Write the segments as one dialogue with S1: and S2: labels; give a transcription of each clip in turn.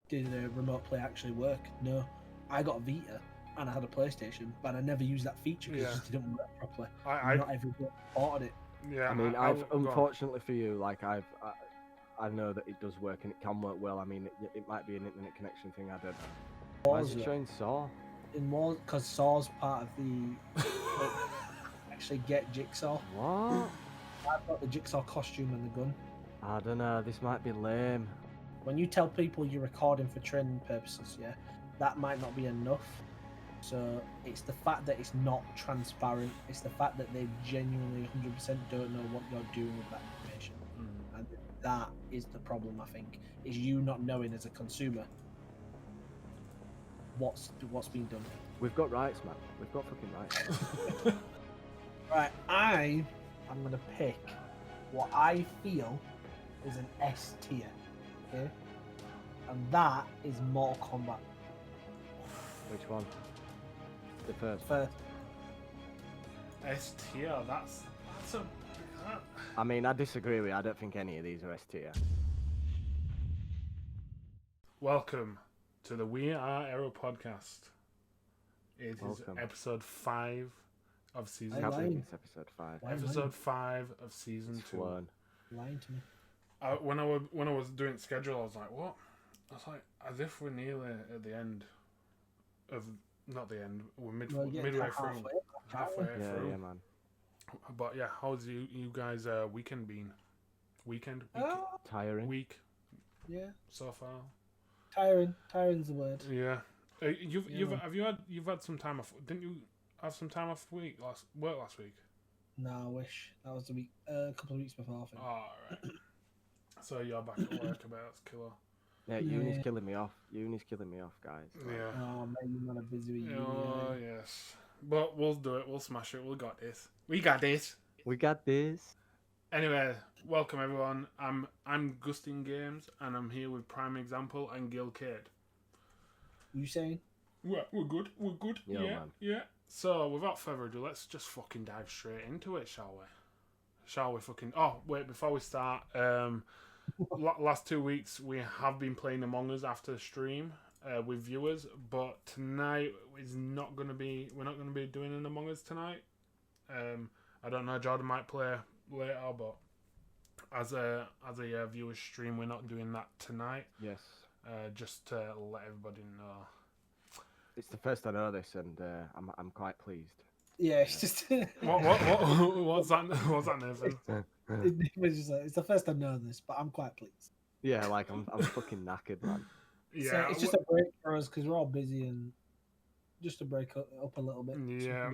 S1: did remote play actually work? No, I got a Vita and I had a PlayStation, but I never used that feature because it just didn't work properly. Not everyone supported it.
S2: Yeah,
S3: I mean, unfortunately for you, like I know that it does work and it can work well. I mean, it might be an internet connection thing. I don't know. Why is it showing Saw?
S1: In more because Saw's part of the actually get Jigsaw.
S3: What?
S1: I've got the Jigsaw costume and the gun.
S3: I don't know. This might be lame.
S1: When you tell people you're recording for training purposes, yeah, that might not be enough. So it's the fact that it's not transparent. It's the fact that they genuinely 100% don't know what you're doing with that information, and that is the problem. I think is you not knowing as a consumer what's being done.
S3: We've got rights, man. We've got fucking rights.
S1: Right, I'm gonna pick what I feel is an S tier, okay, and that is Mortal Kombat.
S3: Which one? The first.
S2: S tier. That's a.
S3: I mean, I disagree with you. I don't think any of these are S tier.
S2: Welcome to the We Are Arrow podcast. It is episode 5 of season 2.
S3: It's episode 5.
S2: Episode 5 of season 2.
S1: Lying to me.
S2: When I was doing the schedule, I was like, what? I was like, as if we're nearly at the end of. Not the end. We're midway through. Halfway through.
S3: Yeah, man.
S2: But yeah, how's you guys' weekend been? Weekend?
S3: Tiring.
S2: Week.
S1: Yeah.
S2: So far.
S1: Tiring's the word.
S2: Yeah. You've had some time off? Didn't you have some time off work last week?
S1: No, I wish that was the week. A couple of weeks before. I think.
S2: Oh, right. So you're back at work about that's killer.
S3: Yeah, uni's killing me off. Uni's killing me off, guys.
S2: Yeah.
S1: Oh man, you're not busy with uni.
S2: Oh yes. But we'll do it. We'll smash it. We got this. We got this.
S3: We got this.
S2: Anyway, welcome everyone. I'm Gustin Games, and I'm here with Prime Example and Gil Cade.
S1: You saying?
S2: We're good. We're good.
S3: Yo,
S2: yeah.
S3: Man.
S2: Yeah. So without further ado, let's just fucking dive straight into it, shall we? Shall we fucking? Oh wait, before we start, last 2 weeks we have been playing Among Us after the stream with viewers, but tonight is not going to be. We're not going to be doing an Among Us tonight. I don't know. Jordan might play later, but as a viewer stream, we're not doing that tonight.
S3: Yes.
S2: Just to let everybody know.
S3: It's the first I know this, and I'm quite pleased.
S1: Yeah, it's just.
S2: What's that? What's that, Nathan?
S1: It's the first I know this, but I'm quite pleased.
S3: Yeah, like I'm fucking knackered, man.
S2: Yeah,
S1: so it's just a break for us because we're all busy and just to break up a little bit.
S2: Yeah.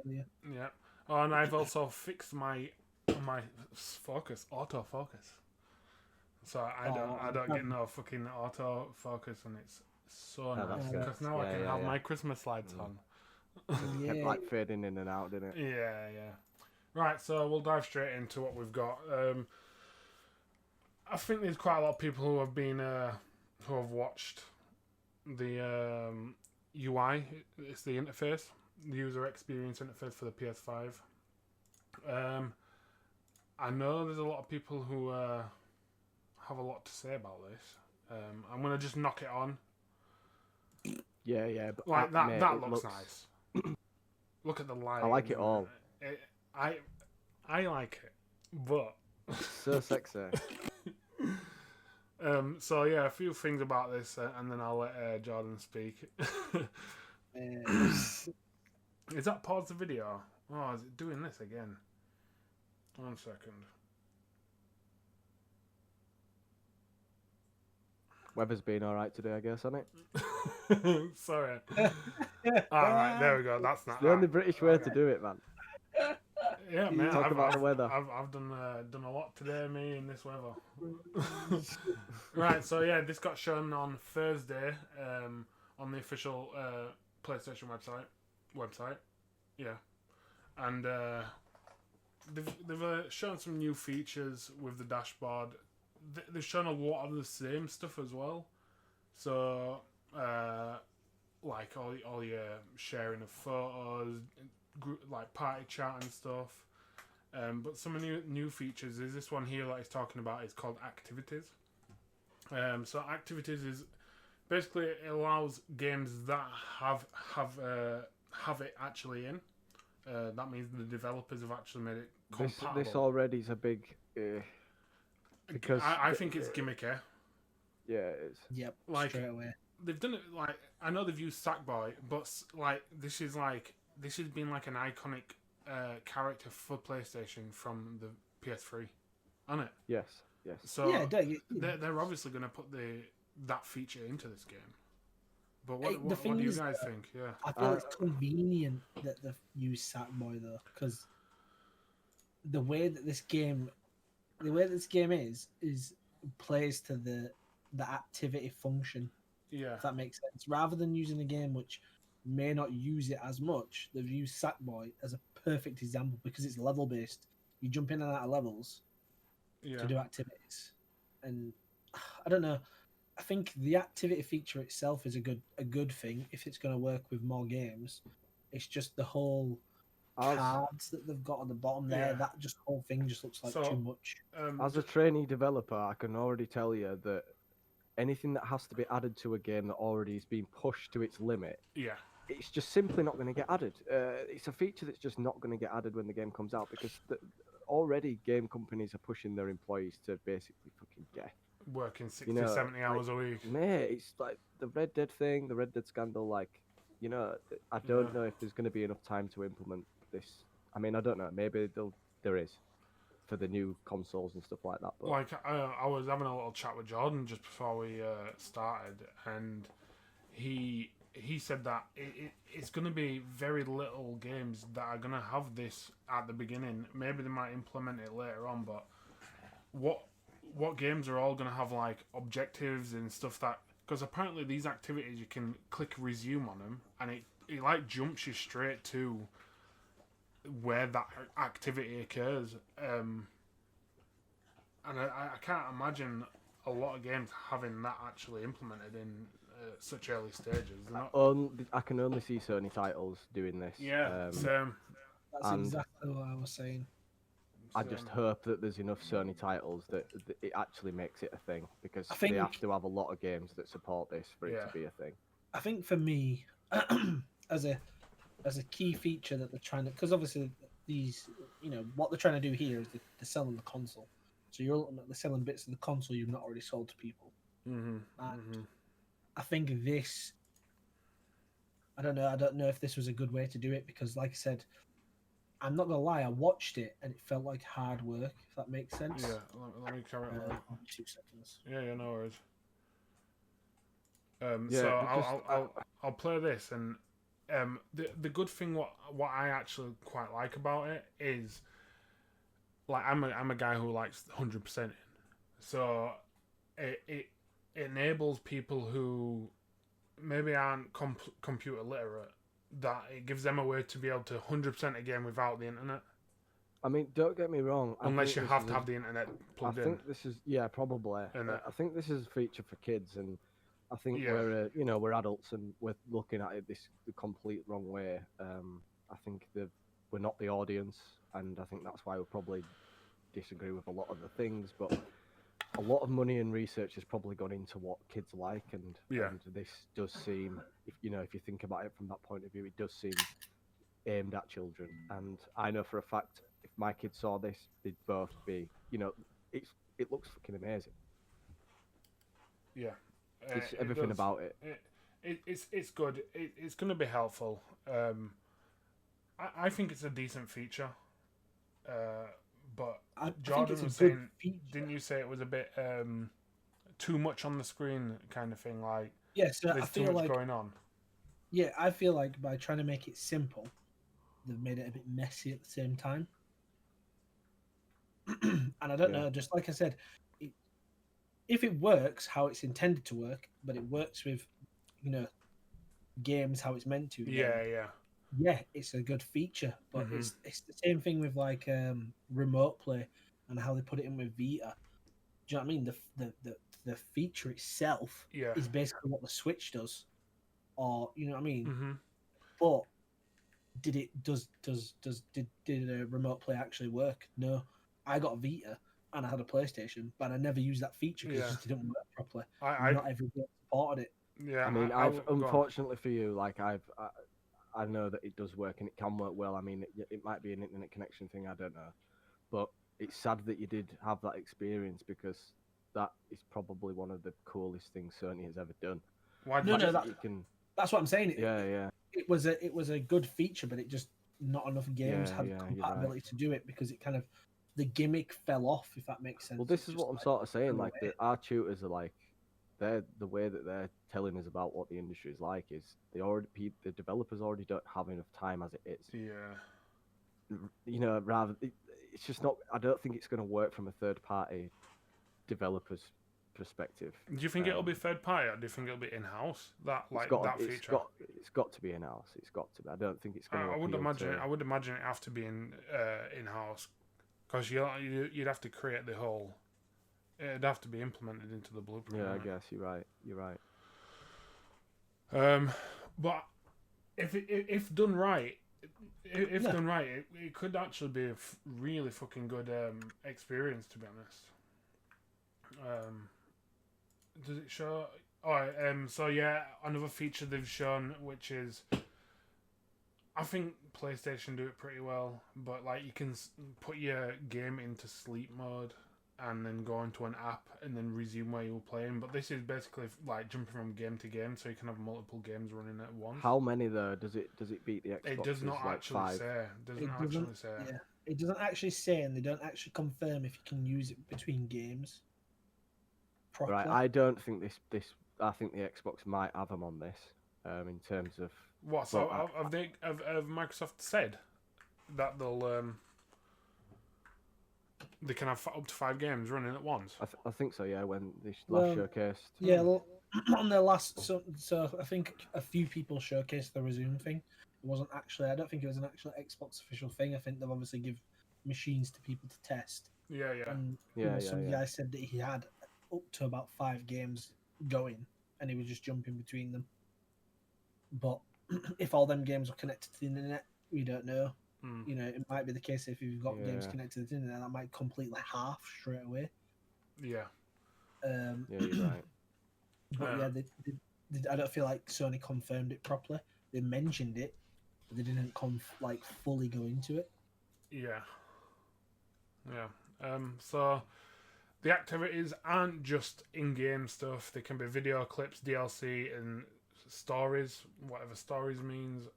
S2: Yeah. Oh, and I've also fixed my autofocus. So I don't get no fucking autofocus, and it's so nice because now I can have my Christmas lights on.
S3: It kept like fading in and out, didn't it?
S2: Yeah. Right, so we'll dive straight into what we've got. I think there's quite a lot of people who have been who have watched the UI. It's the interface, the user experience interface for the PS5. I know there's a lot of people who have a lot to say about this. I'm gonna just knock it on.
S3: Yeah, but
S2: like that. That looks nice. Look at the light.
S3: I like it all.
S2: I like it, but
S3: so sexy.
S2: So yeah, a few things about this, and then I'll let Jordan speak. Is that pause the video? Oh, is it doing this again? 1 second.
S3: Weather's been alright today, I guess, hasn't it?
S2: Sorry. Alright, there we go. That's not
S3: the only British way to do it, man.
S2: Yeah, man.
S3: Talk about the weather.
S2: I've done a lot today, me, in this weather. Right, so yeah, this got shown on Thursday on the official PlayStation website. Yeah, and they've shown some new features with the dashboard. They've shown a lot of the same stuff as well. So, like all your sharing of photos, like party chat and stuff. But some new features is this one here that he's talking about is called activities. So activities is basically it allows games that have it actually in. That means the developers have actually made it compatible.
S3: This already is a big because
S2: I think it's gimmicky.
S3: Yeah, it is.
S1: Yep,
S2: Like,
S1: straight away.
S2: They've done it like I know they've used Sackboy, but this has been like an iconic character for PlayStation from the PS3, hasn't it?
S3: Yes.
S2: So
S1: Yeah,
S2: they're obviously going to put that feature into this game. But
S1: Hey,
S2: what do you guys think? Yeah,
S1: I feel it's convenient that they've used Sackboy though, because the way that this game is plays to the activity function.
S2: yeah,
S1: If that makes sense. Rather than using a game which may not use it as much, they've used Sackboy as a perfect example because it's level based. You jump in and out of levels to do activities, and I don't know. I think the activity feature itself is a good thing if it's going to work with more games. It's just the whole cards that they've got on the bottom there.
S2: Yeah.
S1: That whole thing just looks like too much.
S3: As a trainee developer, I can already tell you that anything that has to be added to a game that already is being pushed to its limit, it's just simply not going to get added. It's a feature that's just not going to get added when the game comes out because already game companies are pushing their employees to basically fucking death.
S2: Working 60, 70 hours a week.
S3: Mate, it's like the Red Dead thing, the Red Dead scandal. Like, I don't know if there's going to be enough time to implement this. I mean, I don't know. Maybe there is for the new consoles and stuff like that. But
S2: like, I was having a little chat with Jordan just before we started, and he said that it's going to be very little games that are going to have this at the beginning. Maybe they might implement it later on, but what games are all going to have like objectives and stuff that, because apparently these activities you can click resume on them and it like jumps you straight to where that activity occurs, and I can't imagine a lot of games having that actually implemented in such early stages.
S3: I can only see Sony titles doing this.
S2: Same.
S1: That's exactly what I was saying.
S3: I just hope that there's enough Sony titles that it actually makes it a thing, because they have to have a lot of games that support this for it to be a thing.
S1: I think for me, as a key feature that they're trying to, because obviously these, what they're trying to do here is they're selling the console, so you're ultimately selling bits of the console you've not already sold to people. I think this, I don't know if this was a good way to do it, because like I said, I'm not gonna lie, I watched it and it felt like hard work, if that makes sense.
S2: Yeah, let me carry on.
S1: 2 seconds.
S2: Yeah, no worries. So I'll play this, and the good thing what I actually quite like about it is, like, I'm a guy who likes 100%, so it enables people who maybe aren't computer literate, that it gives them a way to be able to 100% a game without the internet.
S3: I mean, don't get me wrong.
S2: Unless you have to have the internet plugged in.
S3: I think this is, probably. I think this is a feature for kids, and I think we're adults and we're looking at it the complete wrong way. I think we're not the audience, and I think that's why we'll probably disagree with a lot of the things. But a lot of money and research has probably gone into what kids like, and this does seem, if you think about it from that point of view, it does seem aimed at children. And I know for a fact, if my kids saw this, they'd both be, it looks fucking amazing.
S2: Yeah.
S3: It's everything about it.
S2: It's good. It's going to be helpful. I think it's a decent feature. But Jordan was saying, didn't you say it was a bit too much on the screen kind of thing? Like, there's too much going on.
S1: Yeah, I feel like by trying to make it simple, they've made it a bit messy at the same time. And I don't know, just like I said, if it works how it's intended to work, but it works with, games how it's meant to. Yeah, it's a good feature, but it's the same thing with like remote play and how they put it in with Vita. Do you know what I mean? The feature itself is basically what the Switch does, or you know what I mean. But did remote play actually work? No, I got a Vita and I had a PlayStation, but I never used that feature because it just didn't work properly. Not every game supported it.
S2: Yeah,
S3: I mean, unfortunately for you, like I know that it does work and it can work well. I mean, it might be an internet connection thing. I don't know, but it's sad that you did have that experience because that is probably one of the coolest things Sony has ever done.
S2: Why
S1: No,
S2: did
S1: no,
S2: you...
S1: that's what I'm saying.
S3: Yeah.
S1: It was a good feature, but it just not enough games had compatibility to do it because it kind of the gimmick fell off. If that makes sense.
S3: Well, this is what I'm sort of saying. Like our tutors are like, the way that they're telling us about what the industry is like is the developers already don't have enough time as it is.
S2: Yeah.
S3: You know, it's just not. I don't think it's going to work from a third party developer's perspective.
S2: Do you think it'll be third party, or do you think it'll be in house? That feature.
S3: It's got to be in house. It's got to be. I don't think it's going to.
S2: I would imagine it have to be in house, because you'd have to create the whole. It'd have to be implemented into the blueprint.
S3: Yeah, I guess you're right. You're right.
S2: But if done right, done right, it could actually be a really fucking good experience. To be honest. Does it show? So yeah, another feature they've shown, which is, I think PlayStation do it pretty well, but like you can put your game into sleep mode and then go into an app and then resume where you were playing. But this is basically like jumping from game to game, so you can have multiple games running at once.
S3: How many though? Does it beat the Xbox?
S2: It does not actually say.
S1: Yeah, it doesn't actually say, and they don't actually confirm if you can use it between games. Properly.
S3: Right, I don't think this. I think the Xbox might have them on this, in terms of
S2: what. So have Microsoft said that they can have up to 5 games running at once?
S3: I think so. Yeah, when they last showcased.
S1: Yeah, well, on their last, so I think a few people showcased the resume thing. It wasn't actually. I don't think it was an actual Xbox official thing. I think they've obviously give machines to people to test.
S2: Yeah.
S1: And some guy said that he had up to about 5 games going, and he was just jumping between them. But if all them games are connected to the internet, we don't know. You know, it might be the case if you've got games connected to the internet, that might completely half straight away.
S2: Yeah.
S3: Yeah, you're right.
S1: But they, I don't feel like Sony confirmed it properly. They mentioned it, but they didn't fully go into it.
S2: Yeah. So the activities aren't just in-game stuff. They can be video clips, DLC, and stories, whatever stories means.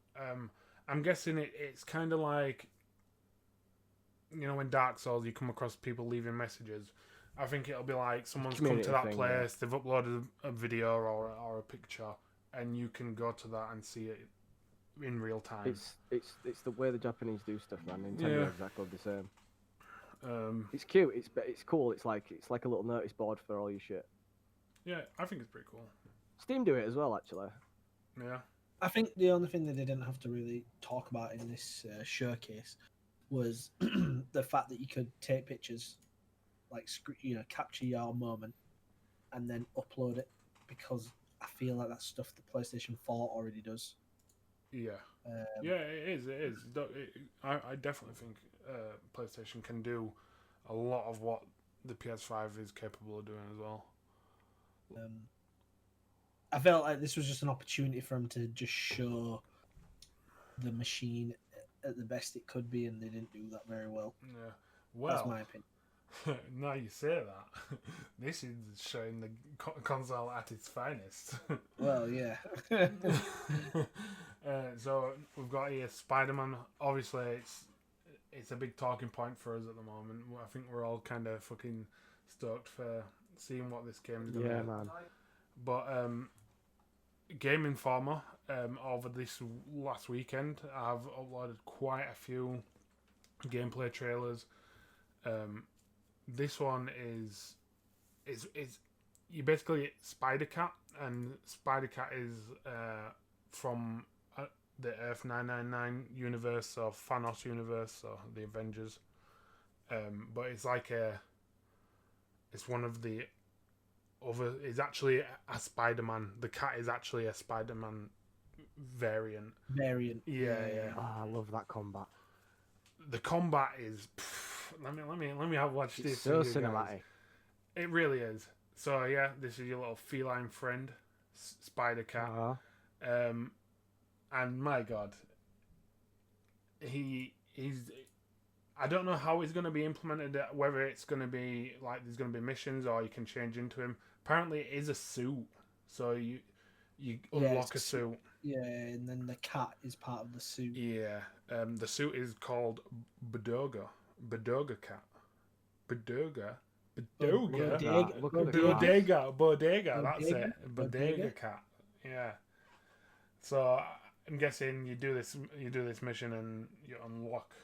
S2: I'm guessing it's kind of like, you know, when Dark Souls you come across people leaving messages. I think it'll be like someone's come to that place, they've uploaded a video or a picture, and you can go to that and see it in real time.
S3: It's the way the Japanese do stuff, man. Nintendo are exactly the same. It's cute. It's cool. It's like a little notice board for all your shit.
S2: Yeah, I think it's pretty cool.
S3: Steam do it as well, actually.
S2: Yeah.
S1: I think the only thing that they didn't have to really talk about in this showcase was the fact that you could take pictures, like capture your moment, and then upload it, because I feel like that's stuff the PlayStation 4 already does.
S2: Yeah. It is. I definitely think PlayStation can do a lot of what the PS5 is capable of doing as well.
S1: I felt like this was just an opportunity for them to just show the machine at the best it could be, and they didn't do that very well.
S2: Yeah, well,
S1: that's my opinion.
S2: Now you say that, this is showing the console at its finest.
S1: Well, yeah.
S2: So we've got here Spider-Man. Obviously, it's a big talking point for us at the moment. I think we're all kind of fucking stoked for seeing what this game is going to be.
S3: Yeah, man.
S2: But Game Informer, over this last weekend, I've uploaded quite a few gameplay trailers. This one is you basically Spider-Cat, and Spider-Cat is from the Earth 999 universe, or Thanos universe, or the Avengers. But it's like it's one of the other. It's actually a Spider-Man. The cat is actually a Spider-Man variant. Yeah.
S3: Oh, I love that combat.
S2: The combat is. Let me have watched this.
S3: It's so cinematic.
S2: It really is. So yeah, this is your little feline friend, Spider Cat. And my God, he's. I don't know how it's going to be implemented. Whether it's going to be like there's going to be missions or you can change into him. Apparently, it is a suit, so you unlock a suit.
S1: Yeah, and then the cat is part of the suit.
S2: Yeah, the suit is called Bodega Cat. Bodega. That's it. Bodega Cat. Yeah. So I'm guessing you do this mission and you unlock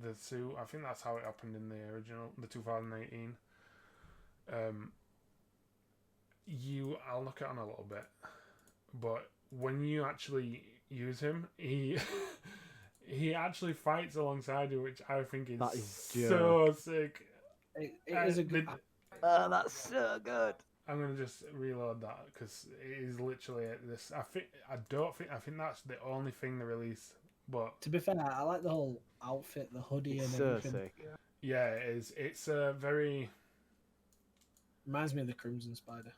S2: the suit. I think that's how it happened in the original, the 2018. I'll look it on a little bit, but when you actually use him, he actually fights alongside you, which I think is so sick.
S1: It is a good.
S3: That's so good.
S2: I'm gonna just reload that because it is literally this. I think that's the only thing they released. But
S1: to be fair, I like the whole outfit, the hoodie, and everything.
S3: Sick.
S2: Yeah, it is. It's a very
S1: reminds me of the Crimson Spider.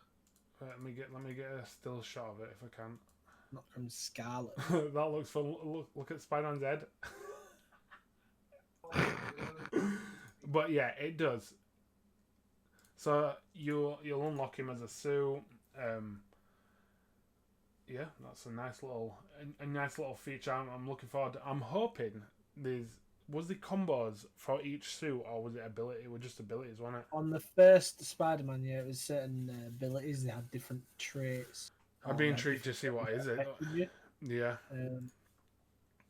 S2: Let me get a still shot of it if I can.
S1: Not from Scarlet.
S2: That looks fun. Look at Spider-Man's head. But yeah, it does. So you'll unlock him as a suit. Yeah, that's a nice little feature. I'm looking forward to. I'm hoping was the combos for each suit or was it ability? It was just abilities, wasn't it?
S1: On the first Spider-Man, yeah, it was certain abilities. They had different traits.
S2: I'd be intrigued to see what is it. Yeah.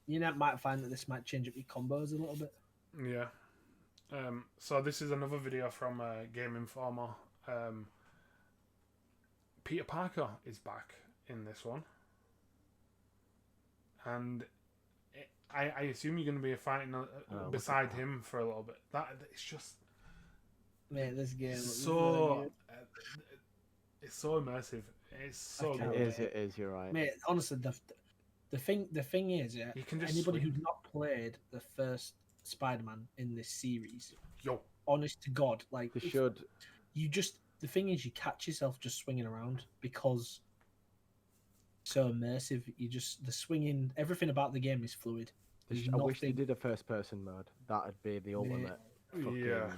S1: You might find that this might change up your combos a little bit.
S2: Yeah. So this is another video from Game Informer. Peter Parker is back in this one, and I assume you're going to be fighting beside him for a little bit. It's just,
S1: mate, this game
S2: so it's so immersive. It's so good.
S3: It is. You're right,
S1: mate. Honestly, the thing is, yeah.
S2: You can just
S1: anybody who's not played the first Spider-Man in this series, honest to God, like
S3: they should.
S1: The thing is, you catch yourself just swinging around because it's so immersive. The swinging, everything about the game is fluid.
S3: I wish they did a first-person mode. That'd be the ultimate.
S2: Yeah.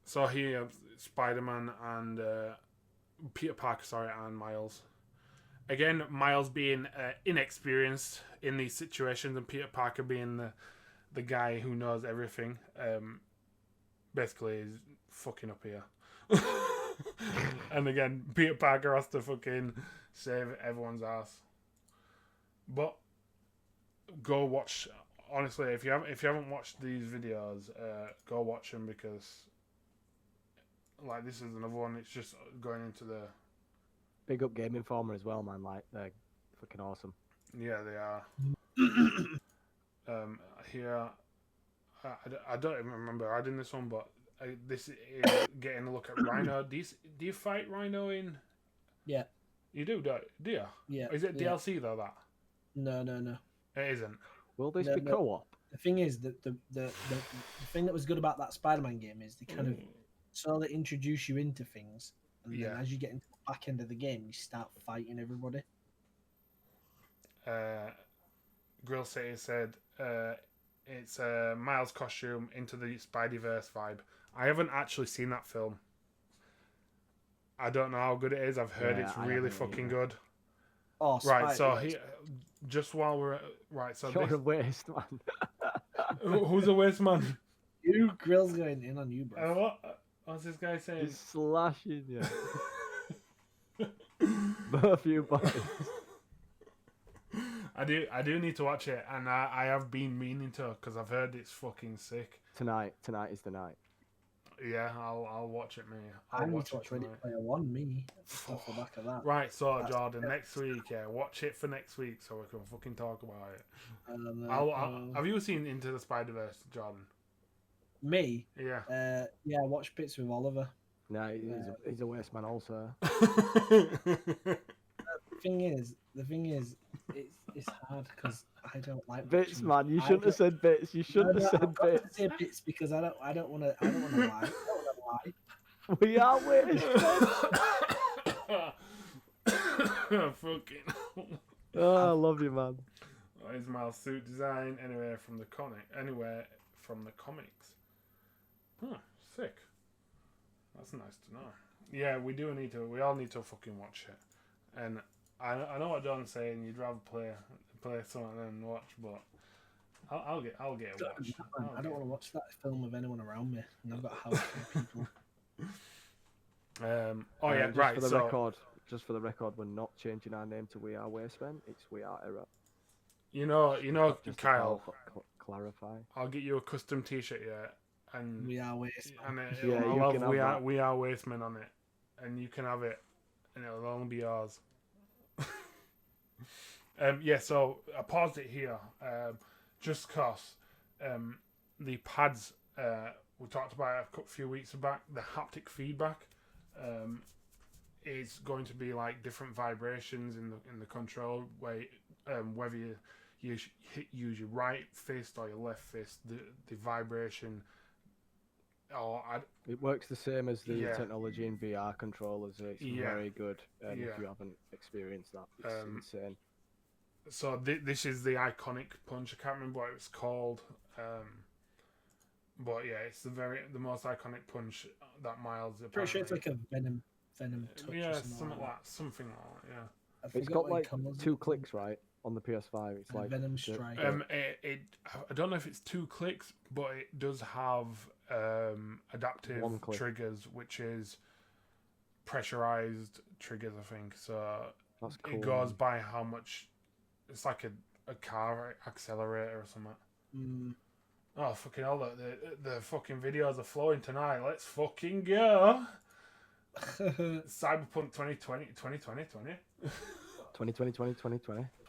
S2: So here, Spider-Man and Peter Parker, and Miles. Again, Miles being inexperienced in these situations, and Peter Parker being the guy who knows everything. Basically, is fucking up here. And again, Peter Parker has to fucking save everyone's ass. But go watch. Honestly, if you haven't watched these videos, go watch them because, like, this is another one. It's just going into the
S3: big up Game Informer as well, man. Like, they're fucking awesome.
S2: Yeah, they are. Here, I don't even remember adding this one, but this is getting a look at Rhino. Do you fight Rhino in?
S1: Yeah.
S2: You do you?
S1: Yeah.
S2: Is it DLC though? That?
S1: No.
S2: It isn't.
S3: Will this be co-op?
S1: The thing is that the thing that was good about that Spider-Man game is they kind of slowly introduce you into things, and then as you get into the back end of the game, you start fighting everybody.
S2: Grill City said it's a Miles costume into the Spideyverse vibe. I haven't actually seen that film. I don't know how good it is. I've heard it's really fucking good.
S1: Oh,
S2: right. So just while we're so
S3: you're a waste man.
S2: Who's a waste man?
S1: You Grill's going in on you, bro.
S2: What's this guy saying?
S3: He's slashing you. Both you boys.
S2: I do need to watch it, and I have been meaning to because I've heard it's fucking sick.
S3: Tonight is the night.
S2: Yeah, I'll watch it, mate.
S1: I need to watch Ready Player One, me. Off the back of that.
S2: Right, so Jordan, next week, watch it for next week so we can fucking talk about it. Have you seen Into the Spider-Verse, Jordan?
S1: Me?
S2: Yeah.
S1: I watched bits with Oliver.
S3: No, he's a waste man also.
S1: The thing is, it's hard because I don't like
S3: bits, man. You shouldn't have said bits. You shouldn't have said bits.
S1: I say bits because I don't want to lie. I don't want to lie.
S3: We are waste men.
S2: Fucking.
S3: Oh, I love you, man.
S2: Is my suit design anywhere from the comics? Huh, sick. That's nice to know. Yeah, we all need to fucking watch it. And I know what John's saying. You'd rather play something than watch, but I'll get a watch.
S1: I don't want to watch that film with anyone around me, and I've got a house full of people.
S3: Just for the record, we're not changing our name to We Are Wastemen. It's We Are Error.
S2: You know,
S3: Just
S2: Kyle.
S3: to clarify.
S2: I'll get you a custom T-shirt, and
S1: We Are Wastemen.
S2: And We Are Wastemen on it, and you can have it, and it'll only be yours. So I paused it here, just cause the pads we talked about a few weeks back, the haptic feedback is going to be like different vibrations in the control, where whether you use your right fist or your left fist, the vibration.
S3: It works the same as the technology in VR controllers. It's very good. If you haven't experienced that, it's insane.
S2: So this is the iconic punch. I can't remember what it was called, but yeah, it's the most iconic punch that Miles.
S1: Pretty sure it's like a venom touch.
S2: Yeah,
S1: or something like that.
S2: Something like that. Yeah.
S3: It's got like 2 clicks, right, on the PS5. It's like
S1: Venom Strike.
S2: I don't know if it's 2 clicks, but it does have adaptive triggers, which is pressurized triggers, I think. So
S3: that's cool.
S2: It goes by how much. It's like a car accelerator or something. Oh, fucking hell, the fucking videos are flowing tonight. Let's fucking go. Cyberpunk 2020.
S3: 2020.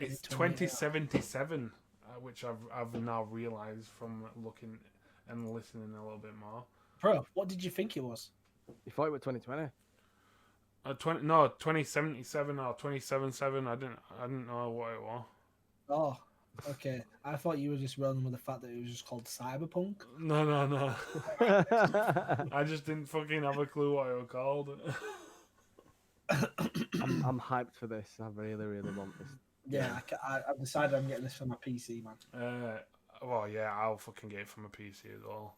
S2: It's 2077, which I've now realised from looking and listening a little bit more.
S1: Bro, what did you think it was?
S3: You thought it was 2020?
S2: 2077 or 277. I didn't know what it was.
S1: Oh, okay. I thought you were just rolling with the fact that it was just called Cyberpunk.
S2: No. I just didn't fucking have a clue what it was called.
S3: I'm hyped for this. I really, really want this.
S1: Yeah, I've decided I'm getting this for my PC, man.
S2: Well, yeah, I'll fucking get it for my PC as well.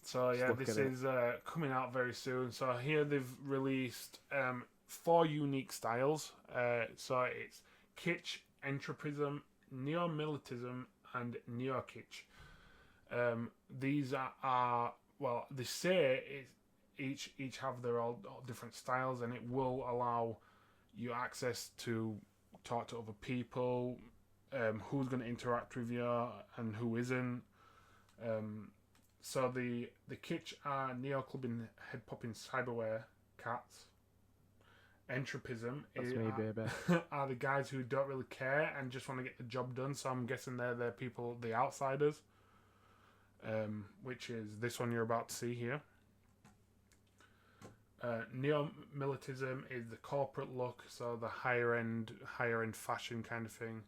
S2: So yeah, this is coming out very soon. So here they've released 4 unique styles. So it's kitsch, entropism, neo-militism, and neo-kitsch. These are well, they say each have their all different styles, and it will allow you access to talk to other people, who's going to interact with you and who isn't. So the kitsch are neo-clubbing, head-popping cyberware cats. Entropism are the guys who don't really care and just want to get the job done. So I'm guessing they're people, the outsiders, which is this one you're about to see here. Neo-militism is the corporate look, so the higher end fashion kind of thing,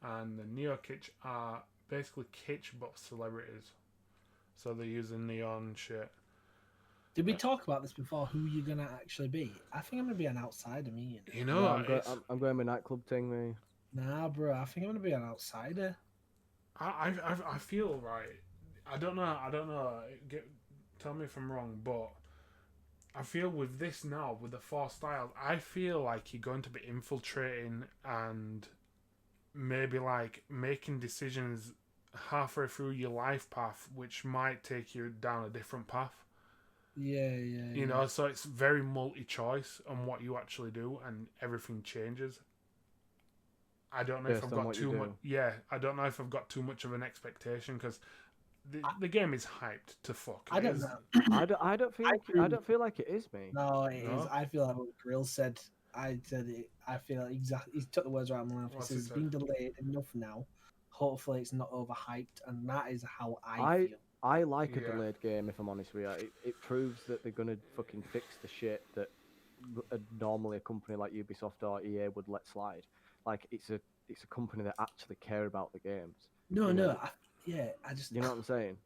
S2: and the neo-kitsch are basically kitsch but celebrities. So they're using neon shit.
S1: Did we talk about this before? Who you're gonna actually be? I think I'm gonna be an outsider, me.
S2: You know,
S3: I'm going with nightclub thing, me.
S1: Nah, bro. I think I'm gonna be an outsider.
S2: I feel right. I don't know. Tell me if I'm wrong, but I feel with this now, with the 4 styles, I feel like you're going to be infiltrating and maybe like making decisions halfway through your life path, which might take you down a different path.
S1: Yeah.
S2: You know, so it's very multi-choice on what you actually do, and everything changes. I don't know if I've got too much. Yeah, I don't know if I've got too much of an expectation, because the game is hyped to fuck.
S1: I don't know.
S3: I don't feel like it is, mate.
S1: No, it is. I feel like what Grill said. I said it. I feel exactly. He took the words right out of my mouth. He says it's been delayed enough now. Hopefully, it's not overhyped, and that is how I feel.
S3: I like a delayed game, if I'm honest with you. It proves that they're gonna fucking fix the shit that normally a company like Ubisoft or EA would let slide. Like it's a company that actually care about the games.
S1: No. I just.
S3: You know what I'm saying?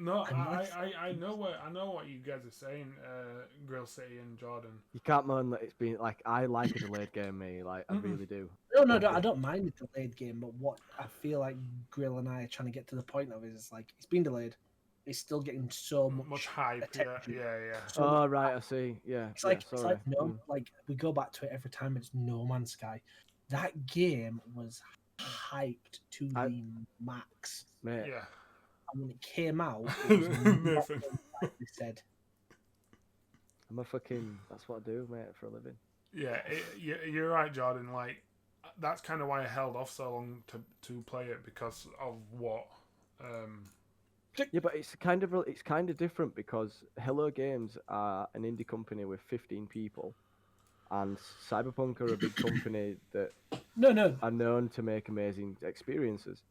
S2: No, I know what you guys are saying, Grill City and Jordan.
S3: You can't moan that it's been like I like a delayed game, me. Like I really do.
S1: No, I don't mind the delayed game, but what I feel like Grill and I are trying to get to the point of is like it's been delayed. It's still getting so much
S2: hype.
S1: attention.
S2: Yeah.
S3: So right, I see. Yeah.
S1: It's like
S3: sorry.
S1: like we go back to it every time. It's No Man's Sky. That game was hyped to the max,
S3: mate.
S2: Yeah.
S1: And when it came out, it was not like they said.
S3: I'm a fucking. That's what I do, mate, for a living.
S2: Yeah, you're right, Jordan. Like that's kind of why I held off so long to play it because of what.
S3: Yeah, but it's kind of different because Hello Games are an indie company with 15 people, and Cyberpunk are a big company that are known to make amazing experiences.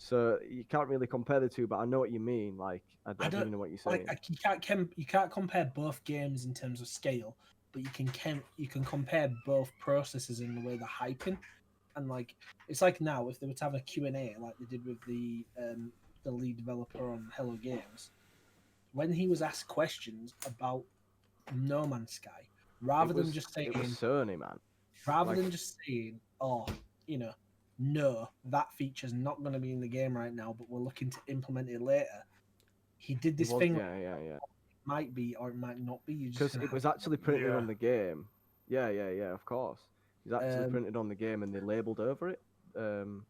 S3: So you can't really compare the two, but I know what you mean. Like I don't know what you're saying.
S1: Like you can't compare both games in terms of scale, but you can compare both processes in the way they're hyping, and like it's like now if they were to have a Q&A like they did with the lead developer on Hello Games, when he was asked questions about No Man's Sky, rather than just saying
S3: it was Sony, man,
S1: rather than just saying, oh, no, that feature's not going to be in the game right now, but we're looking to implement it later. He did this thing.
S3: Yeah.
S1: It might be or it might not be.
S3: Because it was actually printed on the game. Yeah, of course. It's actually printed on the game and they labelled over it. So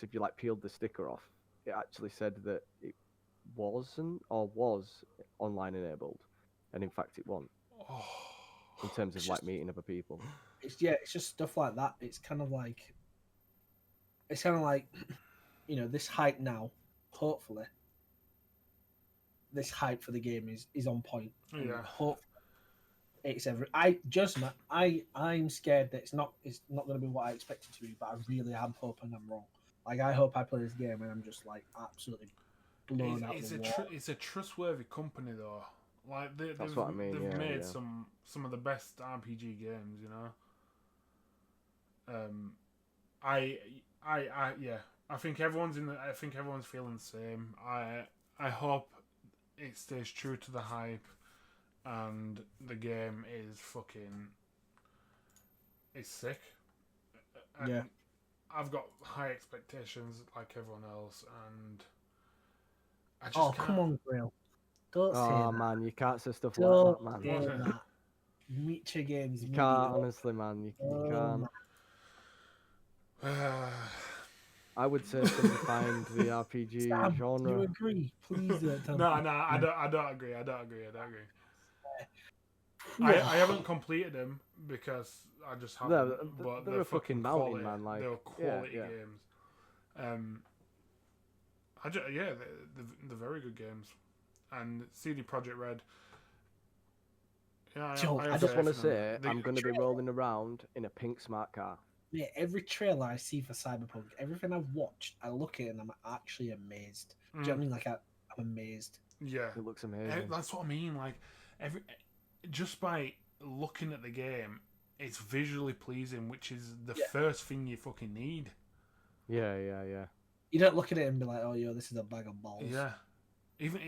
S3: if you like peeled the sticker off, it actually said that it wasn't or was online enabled, and in fact it wasn't. In terms of like meeting other people.
S1: It's just stuff like that. It's kind of like this hype now. Hopefully, this hype for the game is on point.
S2: Yeah.
S1: Hopefully, it's I'm scared that it's not going to be what I expect it to be, but I really am hoping I'm wrong. Like I hope I play this game and I'm just like absolutely blown out of the water.
S2: It's a trustworthy company though. Like
S3: that's what I mean.
S2: They've made some of the best RPG games, you know. I think everyone's feeling the same. I hope it stays true to the hype, and the game is sick. And I've got high expectations like everyone else, and I just
S1: come on, Grail. Don't say that.
S3: Oh man, you can't say stuff like that, man.
S1: Say that. Witcher games.
S3: You can't, honestly, man. You can't. I would say find the RPG
S1: Sam,
S3: genre.
S1: You agree? Please don't tell
S2: No,
S1: me.
S2: I don't agree. I haven't completed them because I just haven't. But
S3: they're a fucking mountain, man. Like
S2: they're quality games. They're very good games. And CD Projekt Red. Yeah,
S3: I just want to say I'm going to be rolling around in a pink smart car.
S1: Yeah, every trailer I see for Cyberpunk, everything I've watched, I look at it and I'm actually amazed. Do you know what I mean? Like I'm amazed.
S2: Yeah,
S3: it looks amazing.
S2: That's what I mean. Like just by looking at the game, it's visually pleasing, which is the first thing you fucking need.
S3: Yeah.
S1: You don't look at it and be like, "Oh, this is a bag of balls."
S2: Yeah, even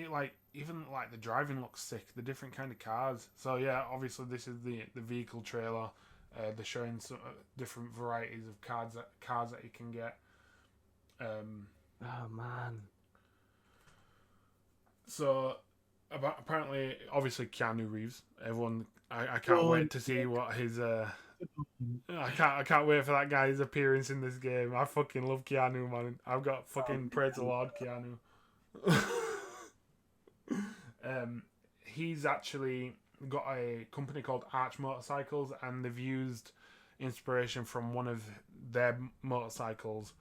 S2: the driving looks sick. The different kind of cars. So yeah, obviously this is the vehicle trailer. They're showing some different varieties of cars that you can get.
S3: Oh man.
S2: So apparently, obviously Keanu Reeves. Everyone, I can't wait to see what his. I can't wait for that guy's appearance in this game. I fucking love Keanu, man. I've got fucking praise the Lord, Keanu. He's actually got a company called Arch Motorcycles, and they've used inspiration from one of their motorcycles.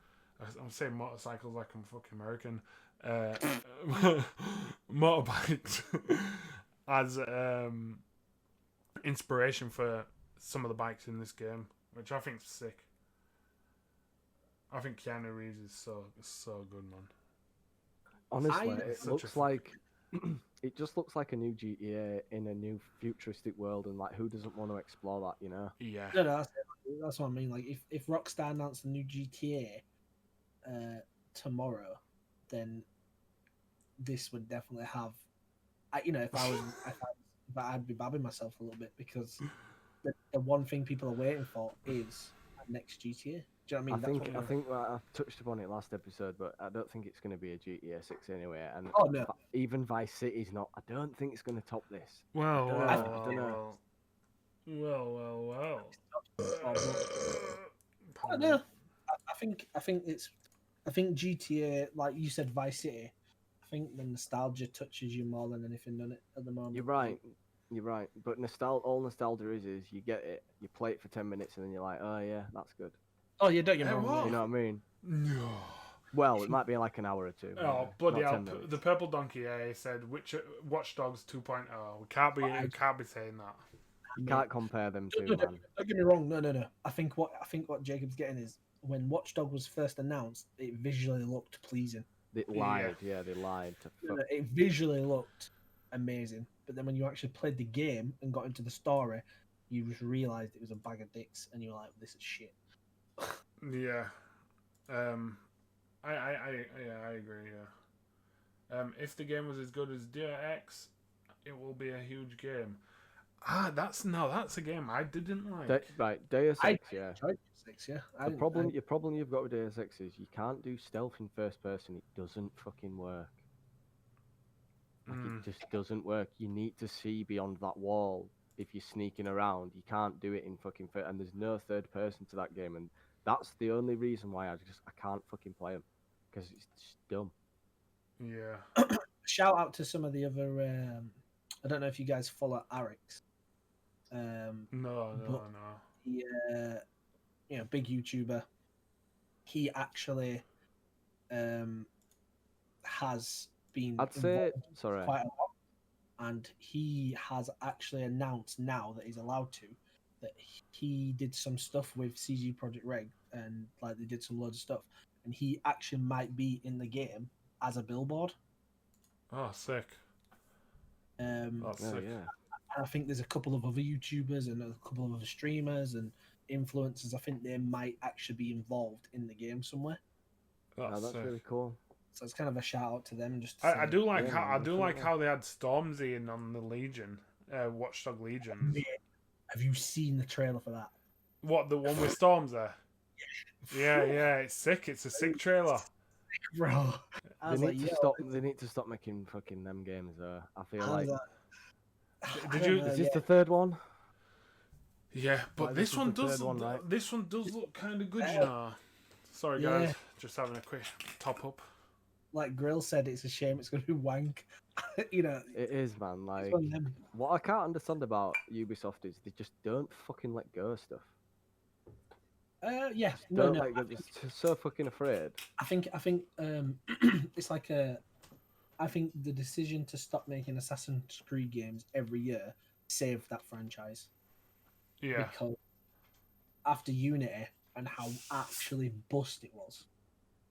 S2: I'm saying motorcycles like I'm fucking American. Motorbikes as inspiration for some of the bikes in this game, which I think is sick. I think Keanu Reeves is so good, man.
S3: Honestly, it looks like it just looks like a new GTA in a new futuristic world, and like who doesn't want to explore that, you know?
S2: Yeah.
S1: No, that's what I mean. Like if Rockstar announced a new GTA tomorrow, then this would definitely have. If I was, if I'd be babbing myself a little bit because the one thing people are waiting for is a next GTA. Do you know what I mean?
S3: I think I touched upon it last episode, but I don't think it's going to be a GTA 6 anyway. And
S1: oh no,
S3: even Vice City's not. I don't think it's going to top this.
S2: Well,
S3: I don't know.
S2: Well.
S1: I know. I think GTA, like you said, Vice City. I think the nostalgia touches you more than anything on it at the moment.
S3: You're right. But all nostalgia is you get it, you play it for 10 minutes, and then you're like, oh yeah, that's good.
S1: Oh, yeah, don't get me wrong.
S3: You know what I mean?
S2: No.
S3: Well, it might be like an hour or two.
S2: Oh, bloody hell! The Purple Donkey said, Watch Dogs 2.0. We can't be saying that.
S3: You can't compare them two, man.
S1: Don't get me wrong. No. I think what Jacob's getting is when Watch Dogs was first announced, it visually looked pleasing.
S3: They lied. Yeah, they lied.
S1: It visually looked amazing, but then when you actually played the game and got into the story, you just realised it was a bag of dicks, and you were like, "This is shit."
S2: Yeah. I agree. Yeah. If the game was as good as Deus Ex, it will be a huge game. That's a game I didn't like.
S3: Right, Deus Ex, yeah.
S1: Deus Ex, yeah.
S3: Your problem you've got with Deus Ex is you can't do stealth in first person. It doesn't fucking work. It just doesn't work. You need to see beyond that wall if you're sneaking around. You can't do it in fucking first, and there's no third person to that game, and that's the only reason why I can't fucking play them, because it's just dumb.
S2: Yeah.
S1: Shout out to some of the other. I don't know if you guys follow Arix.
S2: No.
S1: He, big YouTuber. He actually has been.
S3: I'd say sorry.
S1: Quite a lot, and he has actually announced now that he's allowed to that he did some stuff with CG Project Reg, and like they did some loads of stuff, and he actually might be in the game as a billboard.
S2: Oh, sick.
S1: That's
S2: sick.
S3: Yeah.
S1: I think there's a couple of other YouTubers and a couple of other streamers and influencers. I think they might actually be involved in the game somewhere.
S3: That's really cool.
S1: So it's kind of a shout out to them. Just
S2: I do like how they had Stormzy in on the Legion, Watchdog Legion.
S1: Have you seen the trailer for that?
S2: What, the one with Storms there? Yeah, it's sick. It's a sick trailer,
S1: bro.
S3: They need to stop making fucking them games though. I feel like. Is this the third one?
S2: Yeah, but
S3: Like,
S2: this one does.
S3: right?
S2: This one does look kind of good, you know. Sorry, guys, just having a quick top up.
S1: Like Grill said, it's a shame it's going to be wank. It
S3: is, man. Like, what I can't understand about Ubisoft is they just don't fucking let go of stuff. They're just so fucking afraid.
S1: I think it's like I think the decision to stop making Assassin's Creed games every year saved that franchise.
S2: Yeah.
S1: Because after Unity and how actually bust it was,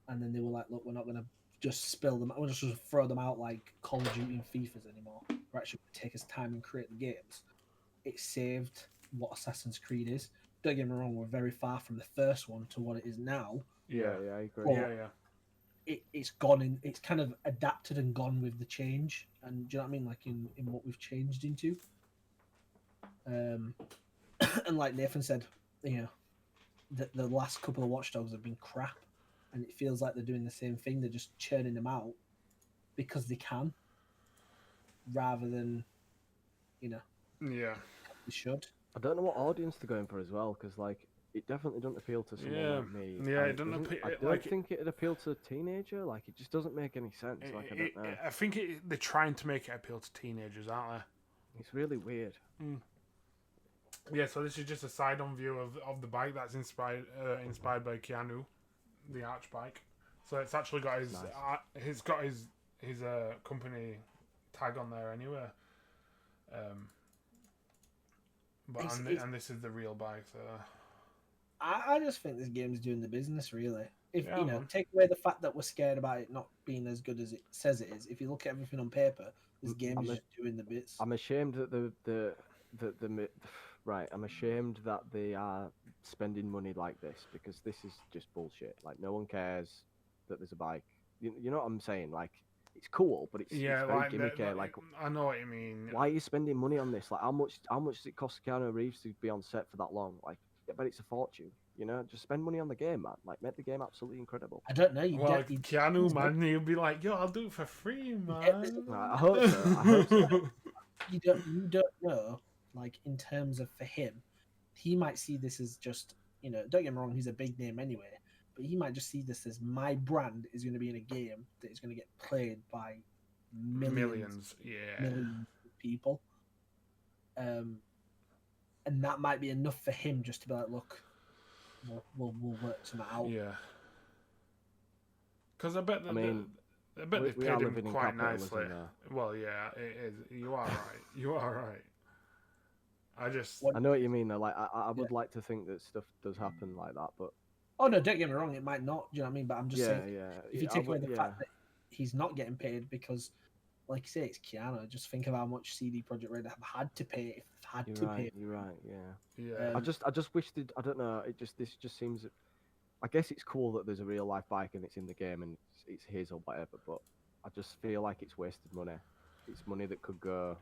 S1: and then they were like, "Look, we're not going to just spill them. We're just going to throw them out like Call of Duty and FIFAs anymore. We're actually going to take us time and create the games." It saved what Assassin's Creed is. Don't get me wrong, we're very far from the first one to what it is now.
S3: Yeah, I agree.
S2: Yeah.
S1: It's gone in. It's kind of adapted and gone with the change, and do you know what I mean? Like in what we've changed into. And like Nathan said, the last couple of Watch Dogs have been crap, and it feels like they're doing the same thing. They're just churning them out because they can, rather than,
S2: Yeah.
S1: They should.
S3: I don't know what audience they're going for as well, because like it definitely doesn't appeal to someone like me.
S2: Yeah, it doesn't appeal.
S3: I don't think it'd appeal to a teenager. Like, it just doesn't make any sense. Like, I don't know.
S2: I think they're trying to make it appeal to teenagers, aren't they?
S3: It's really weird.
S2: Yeah, so this is just a side-on view of the bike that's inspired by Keanu, the Arch bike. So it's actually got his he's got his company tag on there anyway. And this is the real bike. So
S1: I just think this game's doing the business, really. If take away the fact that we're scared about it not being as good as it says it is. If you look at everything on paper, this game is just doing the bits.
S3: I'm ashamed that I'm ashamed that they are spending money like this, because this is just bullshit. Like, no one cares that there's a bike. You know what I'm saying? Like, it's cool, but it's very
S2: like
S3: gimmicky. Like,
S2: I know what you mean.
S3: why are you spending money on this? Like, how much does it cost Keanu Reeves to be on set for that long? Like, I bet it's a fortune. You know, just spend money on the game, man. Like, make the game absolutely incredible.
S1: I don't know.
S2: Keanu, man, he'll be like, yo, I'll do it for free, man.
S3: I hope so. I hope so.
S1: You don't know, like, in terms of for him, he might see this as just, don't get me wrong, he's a big name anyway, but he might just see this as my brand is going to be in a game that is going to get played by millions of people. And that might be enough for him just to be like, look, we'll work something out.
S2: Yeah. Because I bet they've paid him quite nicely. Well, yeah, it is. You are right. You are right. I
S3: know what you mean though. Like, I would like to think that stuff does happen like that, but
S1: oh no, don't get me wrong, it might not. Do you know what I mean? But I'm just saying, if you take away the fact that he's not getting paid because, like you say, it's Keanu. Just think of how much CD Projekt Red have had to pay. If they've had to pay.
S3: You're right. Yeah.
S2: Yeah.
S3: I just wish that, I don't know. This just seems. I guess it's cool that there's a real life bike and it's in the game and it's his or whatever, but I just feel like it's wasted money. It's money that could go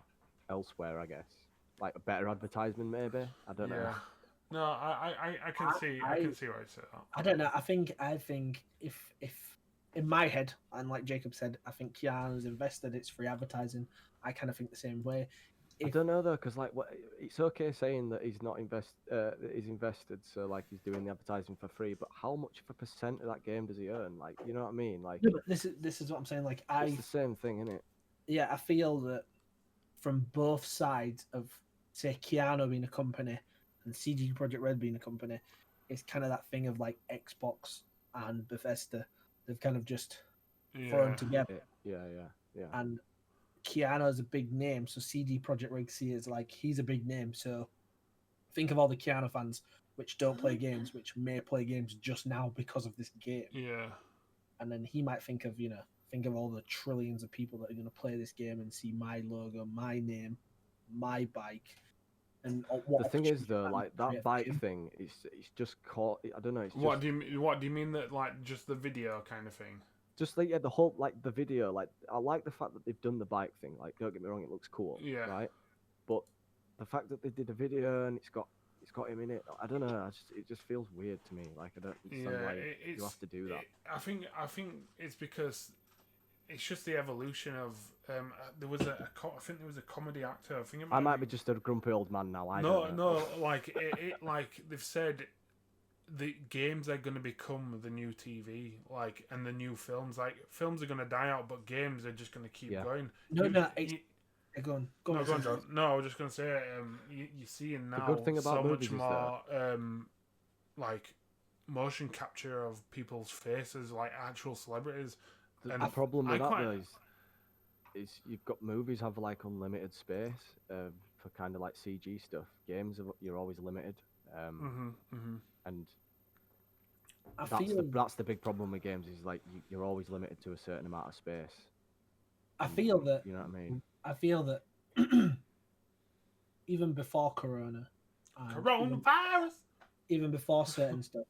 S3: elsewhere, I guess. Like a better advertisement, maybe. I don't know.
S2: No, I can see what you said.
S1: I don't know. I think if in my head, and like Jacob said, I think Keanu's invested. It's free advertising. I kind of think the same way.
S3: I don't know though, because like, it's okay saying that he's not he's invested, so like he's doing the advertising for free. But how much of a percent of that game does he earn? Like, you know what I mean? Like,
S1: no, but this is what I'm saying. Like,
S3: it's the same thing, isn't it?
S1: Yeah, I feel that from both sides of, say, Keanu being a company and CD Projekt Red being a company, it's kind of that thing of like Xbox and Bethesda. They've kind of just thrown together.
S3: Yeah.
S1: And Keanu is a big name, so CD Projekt Red see it as like he's a big name. So think of all the Keanu fans which don't play games, which may play games just now because of this game.
S2: Yeah.
S1: And then he might think of all the trillions of people that are going to play this game and see my logo, my name, my bike. And
S3: the thing is though, like that bike thing, it's just caught. I don't know. It's
S2: what do you mean that, like, just the video kind of thing?
S3: Just like the whole, like, the video, like, I like the fact that they've done the bike thing. Like, don't get me wrong, it looks cool.
S2: Yeah.
S3: Right. But the fact that they did a video and it's got him in it, I don't know. It just feels weird to me. Like, I don't understand why you have to do that.
S2: I think it's because it's just the evolution of there was I think there was a comedy actor. I think
S3: I might be just a grumpy old man now.
S2: No, like like they've said, the games are going to become the new TV, like, and the new films. Like, films are going to die out, but games are just going to keep going.
S1: Go on,
S2: John. No, I was just going to say, you're seeing now
S3: the good thing about
S2: so much
S3: movies
S2: more, like, motion capture of people's faces, like actual celebrities.
S3: The problem with that though is you've got movies have like unlimited space for kind of like CG stuff. Games you're always limited. And that's the big problem with games is like you're always limited to a certain amount of space.
S1: I feel that,
S3: you know what I mean?
S1: I feel that even before coronavirus, even before certain stuff,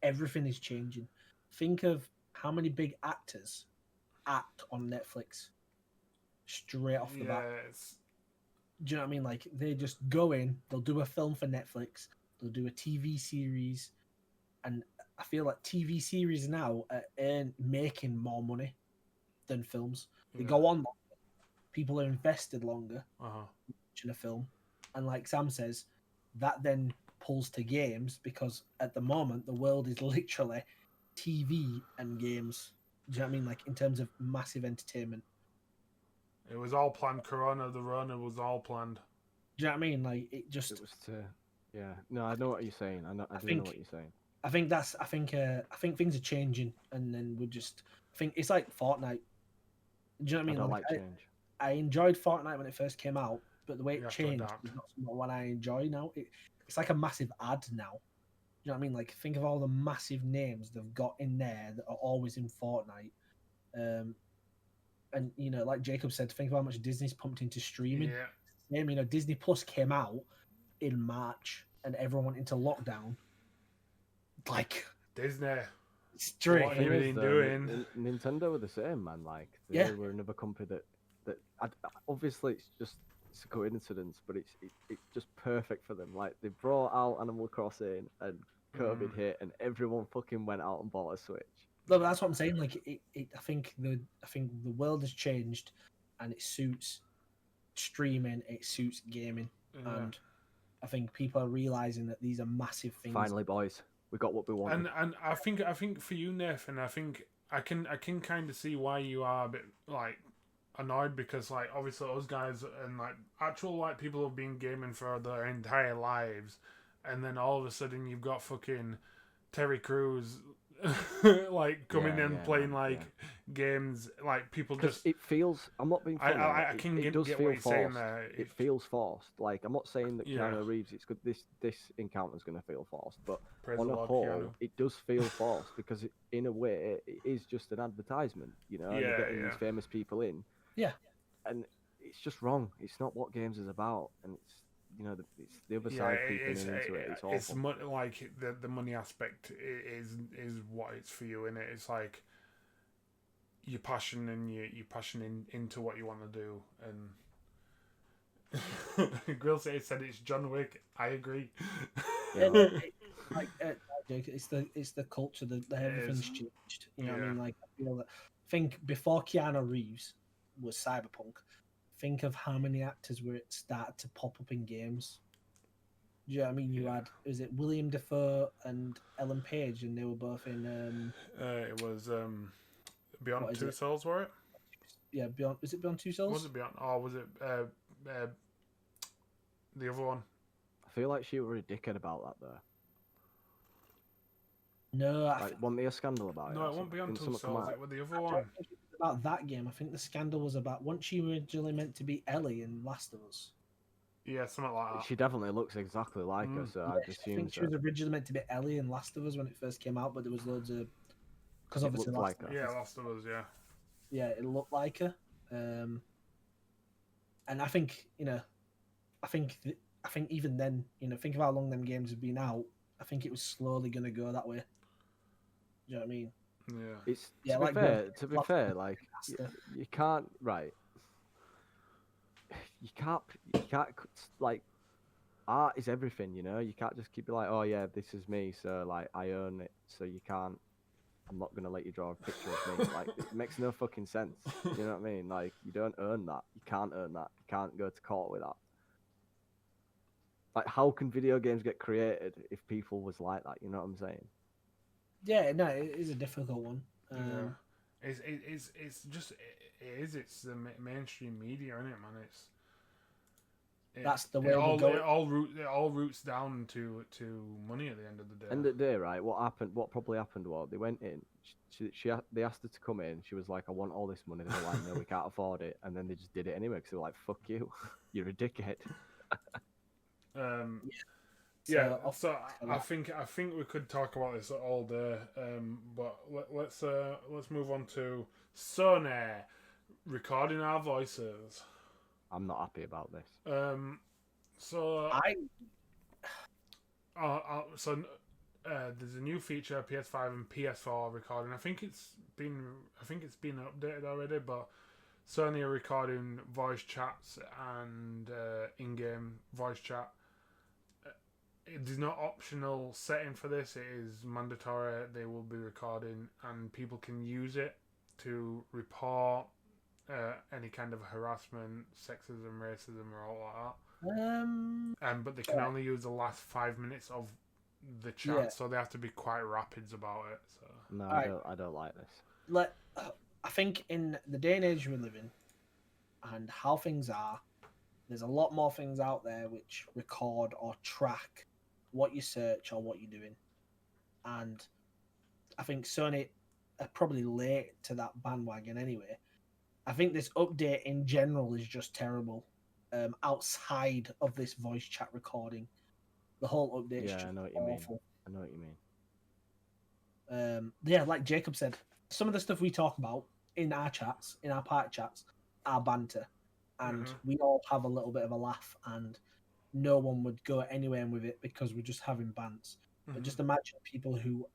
S1: everything is changing. Think of how many big actors act on Netflix straight off the bat. Do you know what I mean? Like, they just go in, they'll do a film for Netflix, they'll do a TV series, and I feel like TV series now are making more money than films. They go on longer, people are invested longer watching a film, and like Sam says, that then pulls to games because at the moment the world is literally TV and games. Do you know what I mean? Like, in terms of massive entertainment.
S2: It was all planned. The Rona was all planned.
S1: Do you know what I mean? Like, it was
S3: yeah. No, I know what you're saying. I know what you're saying.
S1: I think things are changing, and then I think it's like Fortnite. Do you know what I mean?
S3: I don't like change.
S1: I enjoyed Fortnite when it first came out, but the way it changed is not what I enjoy now. It's like a massive ad now. You know what I mean? Like, think of all the massive names they've got in there that are always in Fortnite. And, you know, like Jacob said, think of how much Disney's pumped into streaming. Yeah. You know, Disney Plus came out in March and everyone went into lockdown. Like,
S2: Disney.
S1: Straight.
S2: What are you been doing?
S3: Nintendo were the same, man. Like they were another company that obviously it's a coincidence, but it's just perfect for them. Like they brought out Animal Crossing and COVID hit, and everyone fucking went out and bought a Switch.
S1: No, but that's what I'm saying. Like I think the world has changed, and it suits streaming. It suits gaming, and I think people are realizing that these are massive things.
S3: Finally, boys, we got what we wanted.
S2: And I think for you, Nathan, I think I can kind of see why you are a bit like annoyed, because like obviously those guys and like actual like people who've been gaming for their entire lives, and then all of a sudden you've got fucking Terry Crews like coming in playing games, like people just.
S3: It feels. I'm not being funny.
S2: I can
S3: it does
S2: get
S3: feel
S2: what you're
S3: forced.
S2: saying there.
S3: It feels forced. Like I'm not saying that Keanu Reeves. It's good. This encounter's going to feel forced, but on a whole, it does feel forced because in a way it is just an advertisement. You know, and they're getting these famous people in.
S1: Yeah.
S3: And it's just wrong. It's not what games is about, and it's. You know, it's the other side creeping into it. It's awful.
S2: It's like the money aspect is what it's for you, and it's like your passion and your passion into what you want to do. And Grill said it's John Wick. I agree.
S1: It's the culture that everything's changed. You know what I mean? Like I feel that. Think before Keanu Reeves was Cyberpunk. Think of how many actors were started to pop up in games. Do you know what I mean? You had, was it William Dafoe and Ellen Page, and they were both in.
S2: It was Beyond Two Souls, were it?
S1: Yeah, Beyond. Is it Beyond Two Souls?
S2: Was it Beyond? Or was it the other one?
S3: I feel like she was a dickhead about that though.
S1: No,
S3: wasn't there a scandal about it?
S2: No, it wasn't Beyond Two Souls. It was the other one.
S1: About that game, I think the scandal was about wasn't she originally meant to be Ellie in Last of Us?
S2: Yeah, something like that.
S3: She definitely looks exactly like her, so I'd assume.
S1: I think she was originally meant to be Ellie in Last of Us when it first came out, but there was loads of because obviously
S3: Last of Us.
S2: Yeah, Last of Us, yeah.
S1: Yeah, it looked like her, and I think I think even then, think of how long them games have been out. I think it was slowly going to go that way. Do you know what I mean?
S2: Yeah.
S3: It's to be fair, like you can't you can't like art is everything, you know. You can't just keep it like, oh yeah, this is me, so like I own it, so you can't. I'm not gonna let you draw a picture of me. Like it makes no fucking sense. You know what I mean? Like you don't earn that. You can't earn that. You can't go to court with that. Like how can video games get created if people was like that? You know what I'm saying?
S1: Yeah, no, it is a difficult one.
S2: It's the mainstream media, isn't it, man?
S1: That's the way
S2: it all roots down to money at the end of the day.
S3: End of the day, right? What probably happened was they went in. They asked her to come in. She was like, "I want all this money." They were like, "No, we can't afford it." And then they just did it anyway because they were like, "Fuck you, you're a dickhead."
S2: So I think we could talk about this all day, but let's move on to Sony recording our voices.
S3: I'm not happy about this.
S2: There's a new feature PS5 and PS4 recording. I think it's been updated already, but Sony are recording voice chats and in-game voice chat. It is not optional setting for this. It is mandatory. They will be recording, and people can use it to report any kind of harassment, sexism, racism, or all like that. But they can only use the last 5 minutes of the chat, so they have to be quite rapids about it. So
S3: no, I don't like this.
S1: I think in the day and age we live in, and how things are, there's a lot more things out there which record or track what you search or what you're doing, and I think Sony are probably late to that bandwagon anyway. I think this update in general is just terrible. Outside of this voice chat recording, the whole update is just awful. I know what you mean. Like Jacob said, some of the stuff we talk about in our chats, in our party chats, are banter, and we all have a little bit of a laugh, and no one would go anywhere with it because we're just having bants. But just imagine people who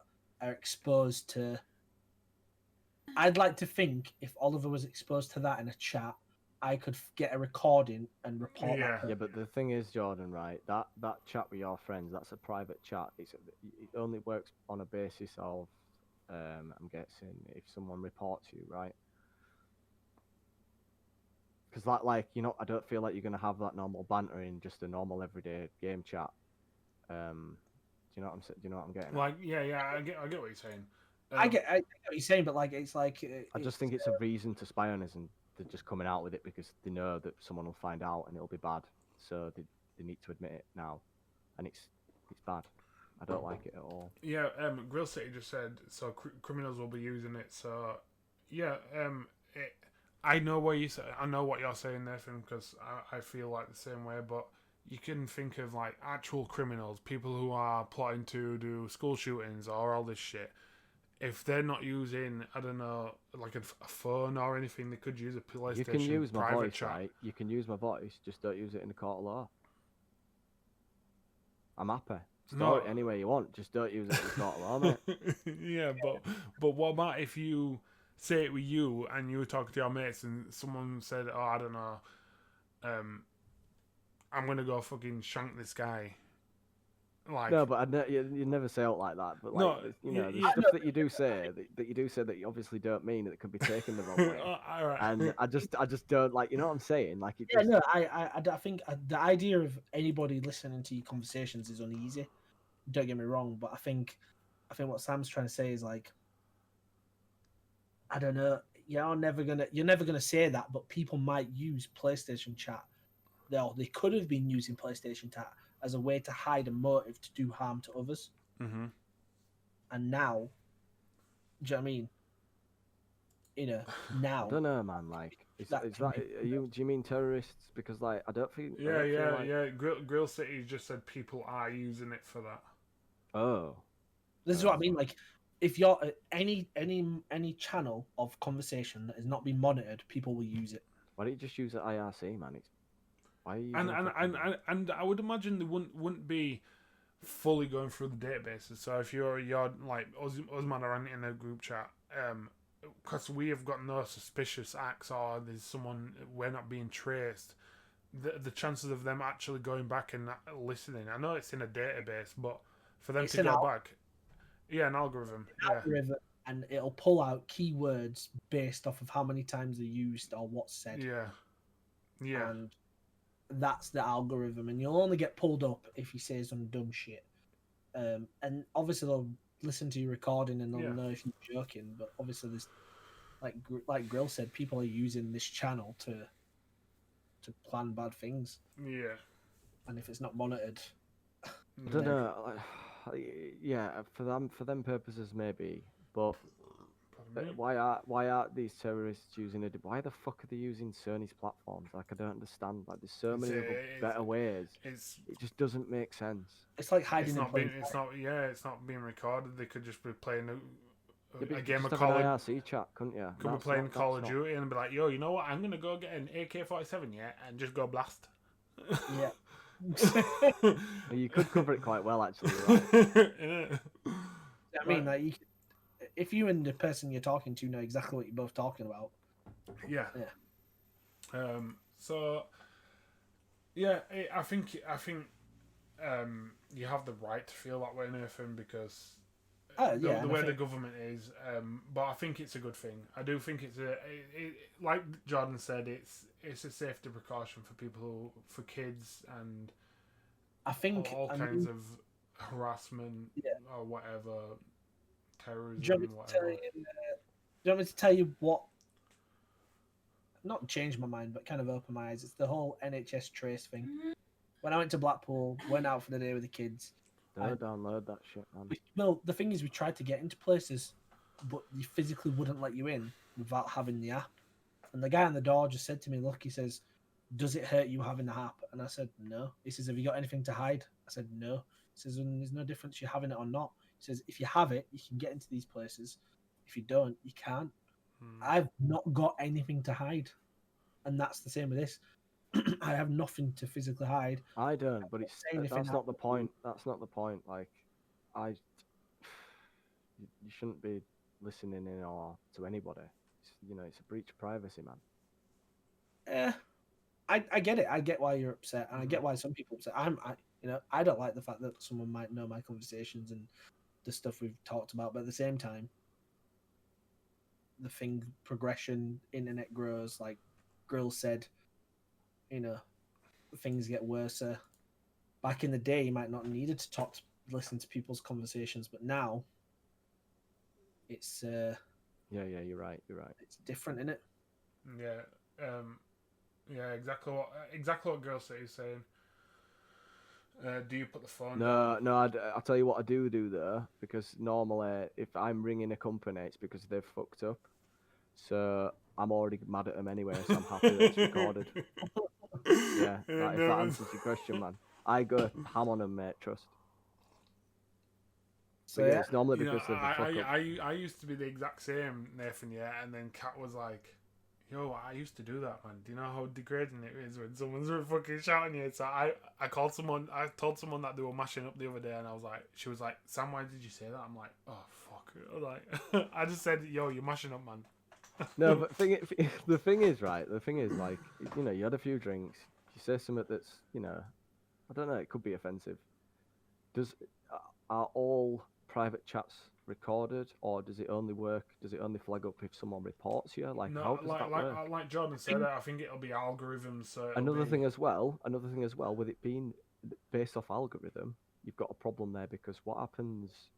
S1: are exposed to. I'd like to think if Oliver was exposed to that in a chat, I could get a recording and report
S2: Yeah.
S1: that.
S3: Yeah, but the thing is, Jordan, right? That chat with your friends, that's a private chat. It only works on a basis of, I'm guessing, if someone reports you, right? Because I don't feel like you're gonna have that normal banter in just a normal everyday game chat. Do you know what Do you know what I'm getting?
S2: Like, I get what you're saying.
S1: I get what you're saying, but like it's like
S3: I just think it's a reason to spy on us, and they're just coming out with it because they know that someone will find out and it'll be bad. So they need to admit it now, and it's bad. I don't like it at all.
S2: Yeah, Grill City just said so. Criminals will be using it. So, yeah, I know what you say. I know what you're saying, Nathan, because I feel like the same way. But you can think of like actual criminals, people who are plotting to do school shootings or all this shit. If they're not using, I don't know, like a phone or anything, they could use a PlayStation.
S3: You can use my
S2: private
S3: voice,
S2: chat.
S3: right? You can use my voice. Just don't use it in the court of law. I'm happy. Store it any way you want. Just don't use it in the court of law, mate.
S2: Yeah, but what about if you say it with you and you were talking to your mates and someone said, "Oh, I don't know, I'm gonna go fucking shank this guy." Like,
S3: no, but you never say out like that. But like,
S2: No,
S3: the
S2: yeah.
S3: stuff that you do say, that you do say that you obviously don't mean, that it could be taken the wrong way.
S2: all right.
S3: And I just don't like. You know what I'm saying? Like it.
S1: yeah,
S3: Just,
S1: no, I think the idea of anybody listening to your conversations is uneasy. Don't get me wrong, but I think what Sam's trying to say is like, I don't know, you're never gonna say that, but people might use PlayStation chat. They could have been using PlayStation chat as a way to hide a motive to do harm to others.
S2: Mm-hmm.
S1: And now, do you know what I mean? You know, now.
S3: I don't know, man. Like, do you mean terrorists? Because like, I don't feel.
S2: Yeah. Grill City just said people are using it for that.
S3: Oh.
S1: This is what I mean. Like, if you're any channel of conversation that is not being monitored, people will use it.
S3: Why don't you just use the IRC, man? Why are you
S2: and I would imagine they wouldn't be fully going through the databases. So if you're like Usman are in a group chat, because we have got no suspicious acts or there's someone, we're not being traced, the chances of them actually going back and listening, I know it's in a database, but for them to go back, an algorithm,
S1: and it'll pull out keywords based off of how many times they're used or what's said.
S2: Yeah.
S1: And that's the algorithm, and you'll only get pulled up if you say some dumb shit. And obviously they'll listen to your recording and they'll know if you're joking. But obviously there's like Grill said, people are using this channel to plan bad things.
S2: Yeah.
S1: And if it's not monitored,
S3: I don't know. Yeah, for them purposes maybe, but why aren't these terrorists using it? Why the fuck are they using Sony's platforms? Like, I don't understand. Like, there's so many better ways. It just doesn't make sense.
S1: It's like hiding.
S2: It's not being recorded. They could just be playing a game of
S3: Call of IRC chat, couldn't you?
S2: Could be playing Call of Duty and be like, "Yo, you know what? I'm gonna go get an AK-47, and just go blast."
S1: Yeah.
S3: You could cover it quite well, actually. Right?
S1: Yeah. I mean, like, if you and the person you're talking to know exactly what you're both talking about.
S2: Yeah. So, yeah, I think you have the right to feel that way, Nathan, because the way the government is. But I think it's a good thing. I do think it's like Jordan said, it's a safety precaution for people, for kids, and
S1: I think
S2: all kinds of harassment or whatever, terrorism,
S1: do you want me to tell you what? Not change my mind, but kind of open my eyes. It's the whole NHS trace thing. When I went to Blackpool, went out for the day with the kids.
S3: Don't download that shit, man.
S1: Well, the thing is, we tried to get into places, but they physically wouldn't let you in without having the app. And the guy on the door just said to me, "Look," he says, "does it hurt you having the app?" And I said, "No." He says, "Have you got anything to hide?" I said, "No." He says, "And there's no difference you having it or not." He says, "If you have it, you can get into these places. If you don't, you can't." I've not got anything to hide, and that's the same with this. I have nothing to physically hide.
S3: I don't, but that's not the point. That's not the point. Like, shouldn't be listening in or to anybody. It's a breach of privacy, man.
S1: I get it. I get why you're upset, and I get why some people are upset. I don't like the fact that someone might know my conversations and the stuff we've talked about, but at the same time, the thing progression, internet grows. Like Grill said, things get worse. Back in the day, you might not needed to listen to people's conversations, but now it's
S3: yeah, you're right.
S1: It's different, isn't it?
S2: Yeah, exactly what Girl City is saying. Do you put the phone
S3: down? No, I'll tell you what I do though, because normally if I'm ringing a company, it's because they've fucked up. So I'm already mad at them anyway, so I'm happy that it's recorded. Yeah, if that answers your question, man. I go ham on them, mate, trust. So yeah, it's normally because of the fuck up.
S2: I used to be the exact same, Nathan, yeah, and then Kat was like, yo, I used to do that, man. Do you know how degrading it is when someone's fucking shouting at you? So I told someone that they were mashing up the other day, and she was like, Sam, why did you say that? I'm like, oh, fuck. I just said, yo, you're mashing up, man.
S3: No, but the thing is, like, you had a few drinks, you say something that's, I don't know, it could be offensive. Are all private chats recorded, or does it only flag up if someone reports you? Like, how does that work?
S2: Like Jordan said, I think it'll be algorithms. So
S3: another thing as well, with it being based off algorithm, you've got a problem there, because what happens?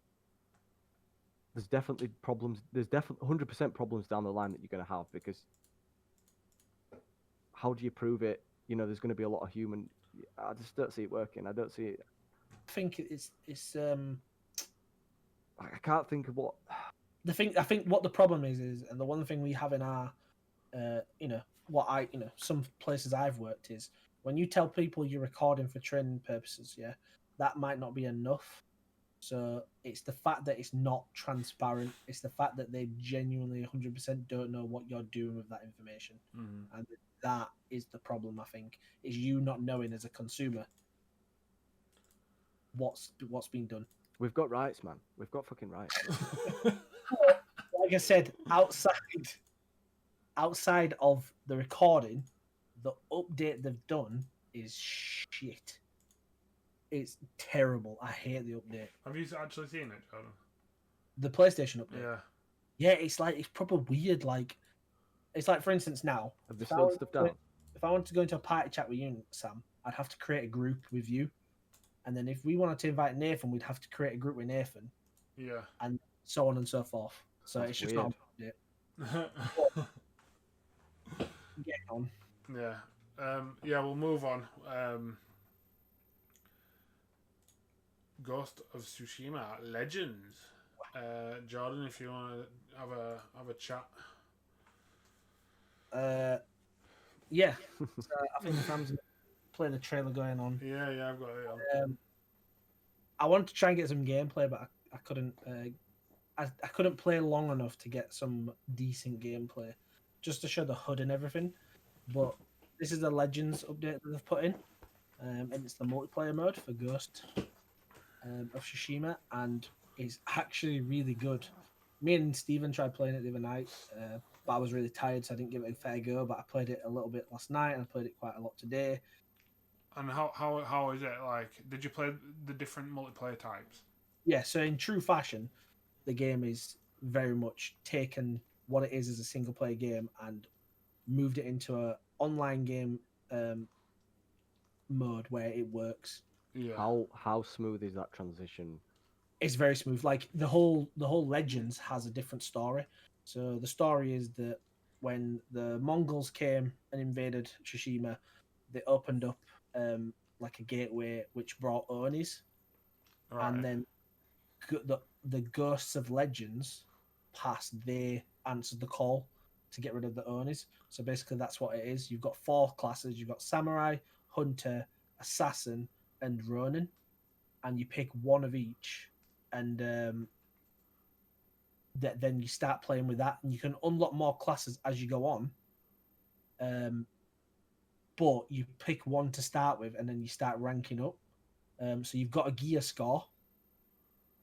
S3: There's definitely problems. There's definitely 100% problems down the line that you're going to have, because how do you prove it? There's going to be a lot of human. I just don't see it working. I don't see it.
S1: I think it's
S3: I can't think of what
S1: the thing. I think what the problem is, and the one thing we have in our, some places I've worked is when you tell people you're recording for training purposes, yeah, that might not be enough. So it's the fact that it's not transparent. It's the fact that they genuinely 100% don't know what you're doing with that information, and that is the problem. I think is you not knowing as a consumer what's being done.
S3: We've got rights, man. We've got fucking rights.
S1: Like I said, outside of the recording, the update they've done is shit. It's terrible. I hate the update.
S2: Have you actually seen it, Jordan?
S1: The PlayStation update?
S2: Yeah.
S1: Yeah, it's proper weird. Like, it's like, for instance, now.
S3: Have they slowed stuff down?
S1: If I wanted to go into a party chat with you, Sam, I'd have to create a group with you. And then if we wanted to invite Nathan, we'd have to create a group with Nathan.
S2: Yeah.
S1: And so on and so forth. So
S3: That's
S1: it's just
S3: weird.
S1: not an update. Get on.
S2: Yeah. We'll move on. Ghost of Tsushima Legends. Jordan, if you want to have a chat.
S1: Yeah. I think Sam's playing the trailer going on.
S2: Yeah, I've got it on.
S1: I wanted to try and get some gameplay, but I couldn't. I couldn't play long enough to get some decent gameplay, just to show the HUD and everything. But this is the Legends update that they've put in, and it's the multiplayer mode for Ghost of Tsushima, and it's actually really good. Me and Steven tried playing it the other night, but I was really tired, so I didn't give it a fair go. But I played it a little bit last night, and I played it quite a lot today.
S2: And how is it like? Did you play the different multiplayer types?
S1: Yeah, so in true fashion, the game is very much taken what it is as a single player game and moved it into a online game mode where it works.
S2: Yeah.
S3: How smooth is that transition?
S1: It's very smooth. Like the whole Legends has a different story. So the story is that when the Mongols came and invaded Tsushima, they opened up like a gateway which brought Onis,
S2: Right.
S1: and then the ghosts of Legends passed. They answered the call to get rid of the Onis. So basically, that's what it is. You've got 4 classes. You've got Samurai, Hunter, Assassin, and Ronin, and you pick one of each, and then you start playing with that, and you can unlock more classes as you go on. But you pick one to start with, and then you start ranking up. So you've got a gear score,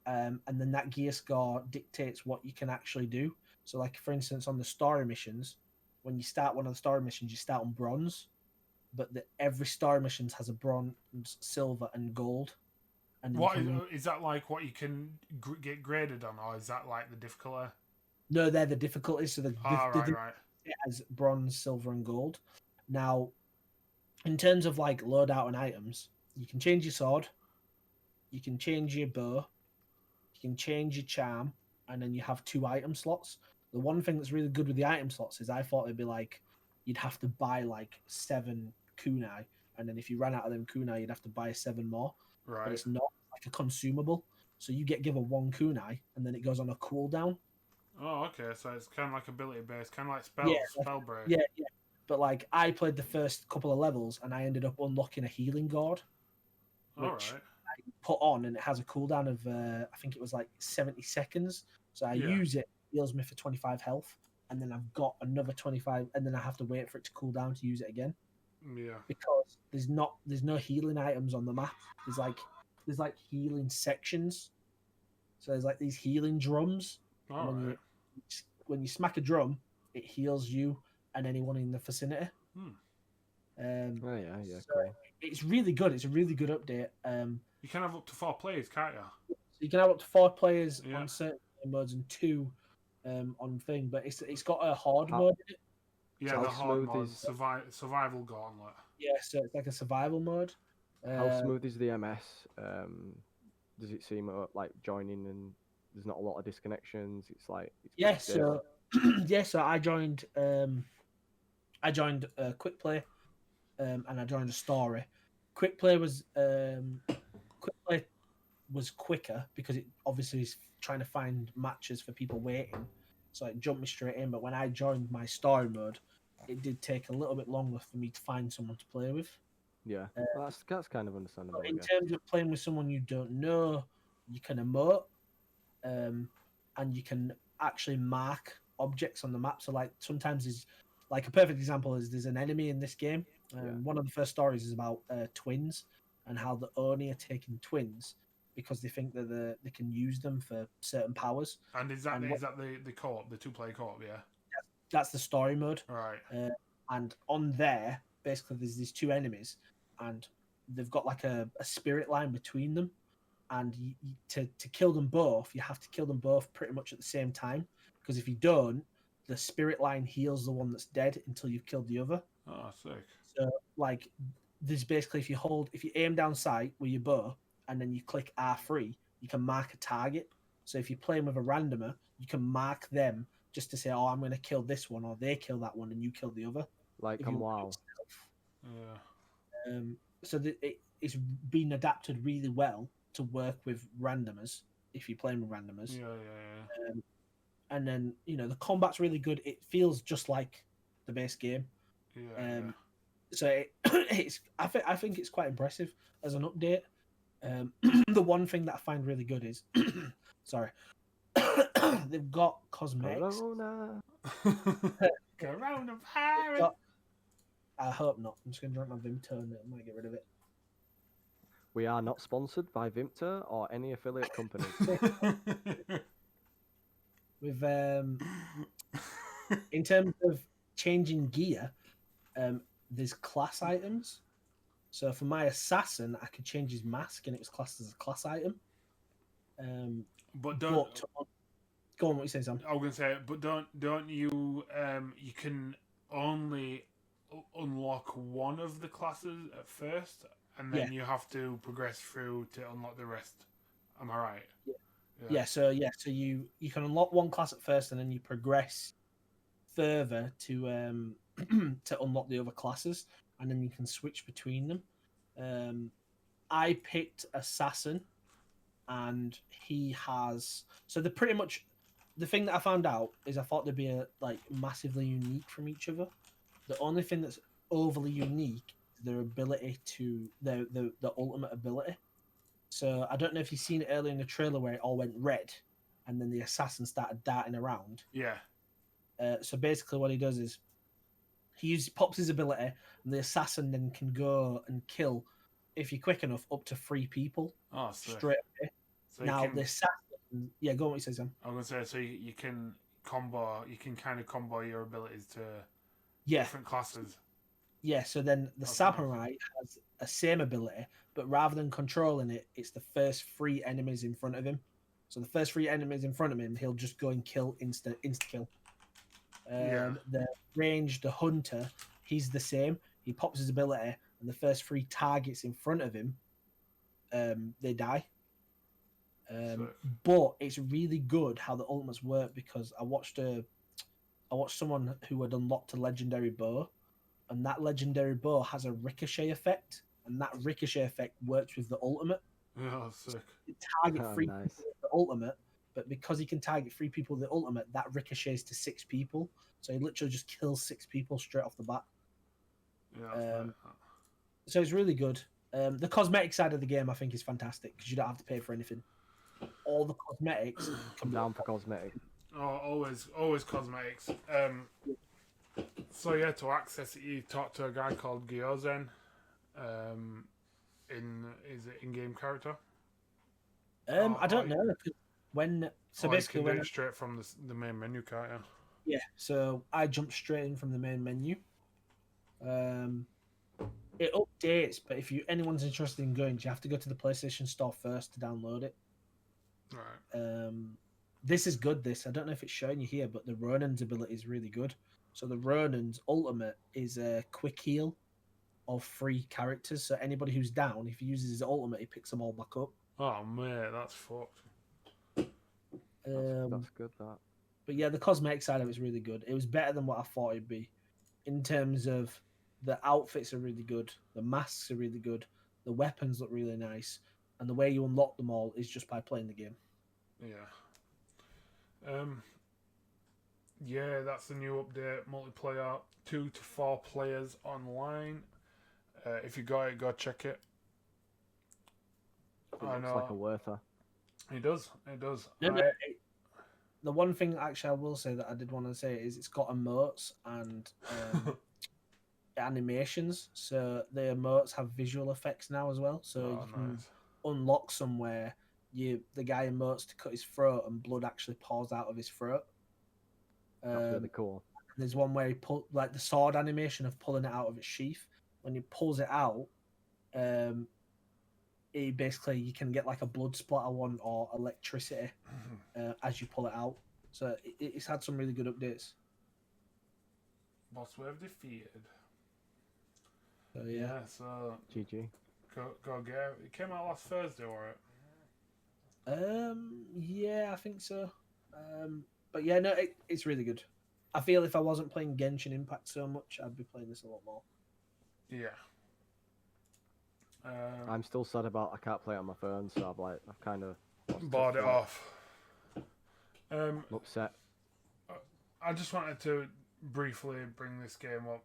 S1: and then that gear score dictates what you can actually do. So, like for instance, on the story missions, when you start one of the story missions, you start on bronze, but every story missions has a bronze, silver, and gold. And
S2: what is that like? What you can get graded on, or is that like the difficulty?
S1: No, they're the difficulties. So
S2: right.
S1: It has bronze, silver, and gold. Now, in terms of like loadout and items, you can change your sword, you can change your bow, you can change your charm, and then you have 2 item slots. The one thing that's really good with the item slots is I thought it'd be like you'd have to buy like 7 kunai, and then if you ran out of them kunai, you'd have to buy 7 more.
S2: Right.
S1: But it's not like a consumable. So you get given 1 kunai, and then it goes on a cooldown.
S2: Oh, okay. So it's kind of like ability based, kind of like spell break.
S1: Yeah. But like I played the first couple of levels, and I ended up unlocking a healing gourd, which I put on, and it has a cooldown of I think it was like 70 seconds. So I use it, heals me for 25 health, and then I've got another 25, and then I have to wait for it to cool down to use it again.
S2: Yeah.
S1: Because there's no healing items on the map. There's like healing sections. So there's like these healing drums. When you smack a drum, it heals you and anyone in the vicinity.
S3: So cool.
S1: It's really good. It's a really good update.
S2: You can have up to 4 players, can't you?
S1: So you can have up to 4 players on certain modes and 2 on thing, but it's got a hard mode in it.
S2: Yeah, so the hard mode, survival gauntlet.
S1: Yeah, so it's like a survival mode.
S3: How smooth is the MS? Does it seem like joining and there's not a lot of disconnections? It's like
S1: so I joined quick play, and I joined a story. Quick play was quicker because it obviously is trying to find matches for people waiting, so it jumped me straight in. But when I joined my story mode, it did take a little bit longer for me to find someone to play with.
S3: Yeah, that's kind of understandable.
S1: In terms of playing with someone you don't know, you can emote, and you can actually mark objects on the map. So like sometimes is like a perfect example is there's an enemy in this game. One of the first stories is about twins and how the Oni are taking twins because they think that they can use them for certain powers.
S2: And is that the co-op, the 2-player co-op? Yeah,
S1: that's the story mode.
S2: Right.
S1: And on there, basically, there's these 2 enemies, and they've got like a spirit line between them. And to kill them both, you have to kill them both pretty much at the same time. Because if you don't, the spirit line heals the one that's dead until you've killed the other.
S2: Oh, sick.
S1: So, like, there's basically if you aim down sight with your bow and then you click R3, you can mark a target. So if you're playing with a randomer, you can mark them just to say, "Oh, I'm going to kill this one," or they kill that one and you kill the other.
S3: Like WoW.
S2: Yeah.
S1: So it's been adapted really well to work with randomers if you're playing with randomers.
S2: Yeah.
S1: And then the combat's really good. It feels just like the base game.
S2: Yeah.
S1: So I think it's quite impressive as an update. The one thing that I find really good is, sorry, they've got cosmetics.
S2: Coronavirus.
S1: I hope not. I'm just going to drink my Vimto and it might get rid of it.
S3: We are not sponsored by Vimto or any affiliate companies.
S1: With in terms of changing gear, there's class items. So for my assassin, I could change his mask, and it was classed as a class item.
S2: But
S1: go on, what you say, Sam?
S2: I was gonna say, but don't you? You can only unlock one of the classes at first, and then you have to progress through to unlock the rest. Am I right?
S1: Yeah. So you can unlock one class at first, and then you progress further to to unlock the other classes, and then you can switch between them. I picked assassin, and he has they're pretty much the thing that I found out is I thought they'd be massively unique from each other. The only thing that's overly unique is their ability to the ultimate ability. So I don't know if you've seen it earlier in the trailer where it all went red, and then the assassin started darting around.
S2: Yeah.
S1: So basically, what he does is he pops his ability, and the assassin then can go and kill, if you're quick enough, up to 3 people
S2: straight
S1: away.
S2: So
S1: now the assassin, yeah, go on. What you say, Sam?
S2: I'm gonna say so you can kind of combo your abilities to
S1: Yeah,
S2: different classes.
S1: yeah. So then the
S2: That's
S1: samurai has a same ability, but rather than controlling it, it's the first three enemies in front of him. So the first three enemies in front of him, he'll just go and kill insta kill.
S2: Yeah.
S1: The range, the hunter, he's the same. He pops his ability, and the first three targets in front of him, they die.
S2: So,
S1: But it's really good how the ultimates work because I watched someone who had unlocked a legendary bow, and that legendary bow has a ricochet effect, and that ricochet effect works with the ultimate.
S2: yeah, sick.
S1: You target
S3: Oh,
S1: three
S3: nice.
S1: people with the ultimate, but because he can target three people with the ultimate, that ricochets to six people. So he literally just kills six people straight off the bat.
S2: Yeah.
S1: So it's really good. The cosmetic side of the game, I think, is fantastic because you don't have to pay for anything. All the cosmetics can be
S3: Down for cosmetic.
S2: Oh, always cosmetics. So yeah, to access it, you talk to a guy called Gyozen. Is it in-game character?
S1: I don't know when. So basically,
S2: you can do
S1: when
S2: it straight from the main menu, can't you?
S1: yeah, so I jumped straight in from the main menu. It updates, but if anyone's interested in going, you have to go to the PlayStation Store first to download it.
S2: Right.
S1: This is good. I don't know if it's showing you here, but the Ronin's ability is really good. So the Ronin's ultimate is a quick heal of 3 characters. So anybody who's down, if he uses his ultimate, he picks them all back up.
S2: Oh mate, that's fucked.
S3: That's good. That.
S1: But yeah, the cosmetic side of it's really good. It was better than what I thought it'd be, in terms of the outfits are really good, the masks are really good, the weapons look really nice, and the way you unlock them all is just by playing the game.
S2: Yeah. Yeah, that's the new update. Multiplayer, 2 to 4 players online. If you got it, go check it.
S3: It looks like a worther.
S2: It does.
S1: The one thing actually I will say that I did want to say is it's got emotes and animations. So the emotes have visual effects now as well. So you can unlock somewhere. The guy emotes to cut his throat and blood actually pours out of his throat.
S3: That's really cool.
S1: There's one where he the sword animation of pulling it out of its sheath. When he pulls it out, you can get like a blood splatter one or electricity as you pull it out. So it's had some really good updates.
S2: Boss wave defeated.
S1: So yeah.
S2: So
S3: GG.
S2: Go get it. It came out last Thursday, or
S1: it? Yeah, I think so. But yeah, no, it's really good. I feel if I wasn't playing Genshin Impact so much, I'd be playing this a lot more.
S2: Yeah.
S3: I'm still sad about I can't play it on my phone, so I've kind of
S2: bought it off.
S3: I'm upset.
S2: I just wanted to briefly bring this game up.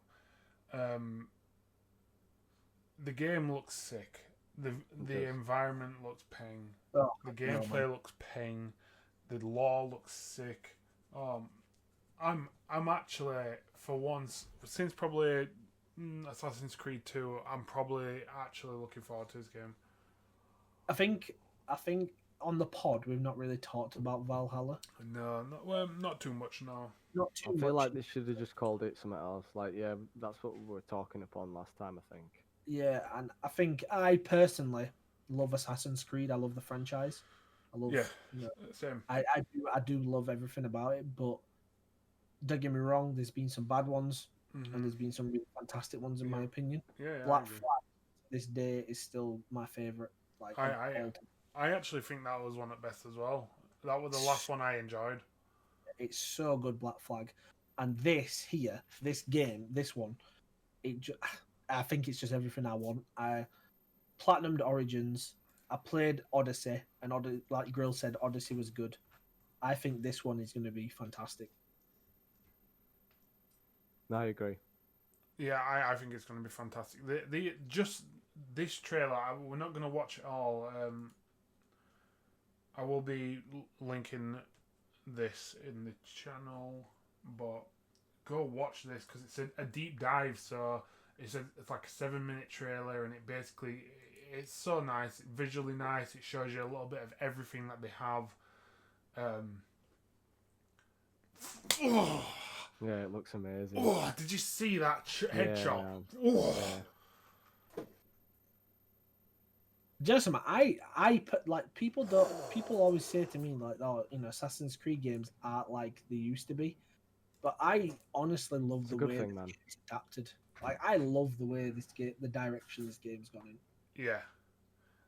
S2: The game looks sick. The environment looks peng.
S1: Oh,
S2: the gameplay looks peng. The lore looks sick. I'm actually, for once, since probably Assassin's Creed 2, I'm probably actually looking forward to this game.
S1: I think on the pod we've not really talked about Valhalla.
S2: No, not too much. No,
S1: not too
S3: much.
S1: I
S3: feel like they should have just called it something else. Like, yeah, that's what we were talking upon last time, I think.
S1: Yeah, and I think I personally love Assassin's Creed. I love the franchise. I love.
S2: Yeah, same.
S1: I do love everything about it, but don't get me wrong. There's been some bad ones, and there's been some really fantastic ones in my opinion.
S2: Yeah,
S1: Black Flag this day is still my favorite. Like
S2: I actually think that was one at best as well. That was the last one I enjoyed.
S1: It's so good, Black Flag, and this game, this one, I think it's just everything I want. I platinumed Origins. I played Odyssey, and like Grill said, Odyssey was good. I think this one is going to be fantastic.
S3: No, I agree.
S2: Yeah, I think it's going to be fantastic. Just this trailer, we're not going to watch it all. I will be linking this in the channel, but go watch this because it's a deep dive. So it's like a 7-minute trailer, and it basically it's so nice, visually nice. It shows you a little bit of everything that they have.
S3: Yeah, it looks amazing.
S2: Oh, did you see that headshot?
S3: Yeah.
S2: Oh.
S1: Just I put like people always say to me like, oh, Assassin's Creed games aren't like they used to be, but I honestly love
S3: It's
S1: the
S3: a good
S1: way
S3: thing, man.
S1: it's adapted. Like I love the way the direction this game's gone in.
S2: Yeah.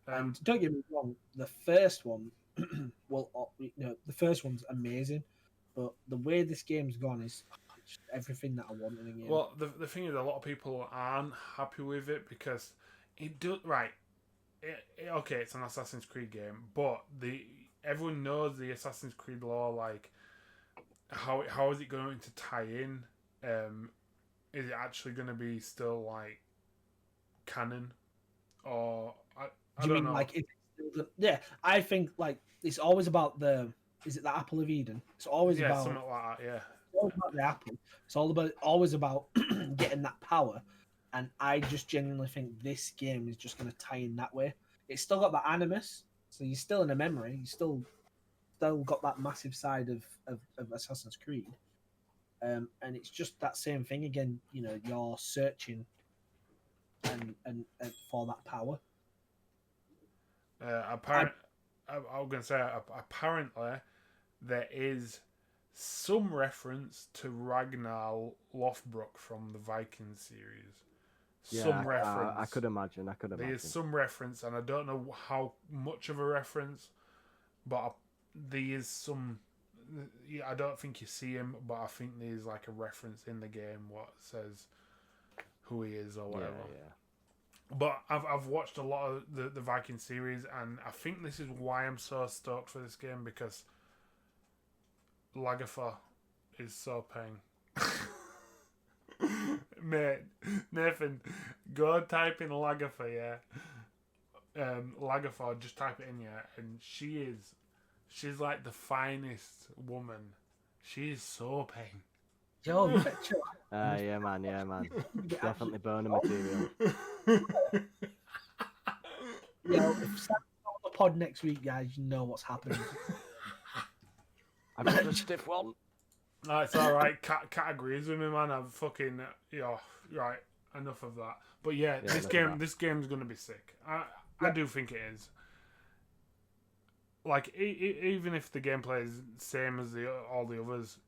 S1: And don't get me wrong, the first one, the first one's amazing, but the way this game's gone is just everything that I want in a game.
S2: Well, the thing is, a lot of people aren't happy with it because it do right. Okay, it's an Assassin's Creed game, but everyone knows the Assassin's Creed lore. Like, how is it going to tie in? Is it actually going to be still like canon, or I
S1: Do you
S2: don't
S1: mean
S2: know.
S1: like yeah? I think like it's always about is it the Apple of Eden? It's always about
S2: something like that. Yeah,
S1: it's all about the apple. It's always about getting that power. And I just genuinely think this game is just going to tie in that way. It's still got that animus, so you're still in a memory. You still got that massive side of Assassin's Creed, and it's just that same thing again. You're searching and for that power.
S2: I was gonna say apparently there is some reference to Ragnar Lothbrok from the Viking series.
S3: Yeah, reference. I could imagine.
S2: There is some reference, and I don't know how much of a reference, but there is some. I don't think you see him, but I think there's like a reference in the game what says who he is or whatever.
S3: Yeah.
S2: But I've watched a lot of the Viking series, and I think this is why I'm so stoked for this game, because Lagertha is so paying. Mate, Nathan, go type in Lagertha, yeah. Lagertha, just type it in, yeah, and she's like the finest woman. She is so paying.
S1: Yo,
S3: yeah, man. Definitely burner material.
S1: Yo, if Sam's on the pod next week, guys, you know what's happening.
S3: I've got a stiff one.
S2: No, it's alright. Cat agrees with me, man. I'm fucking right. Enough of that. But yeah, this game's gonna be sick. I do think it is. Like even if the gameplay is the same as all the others,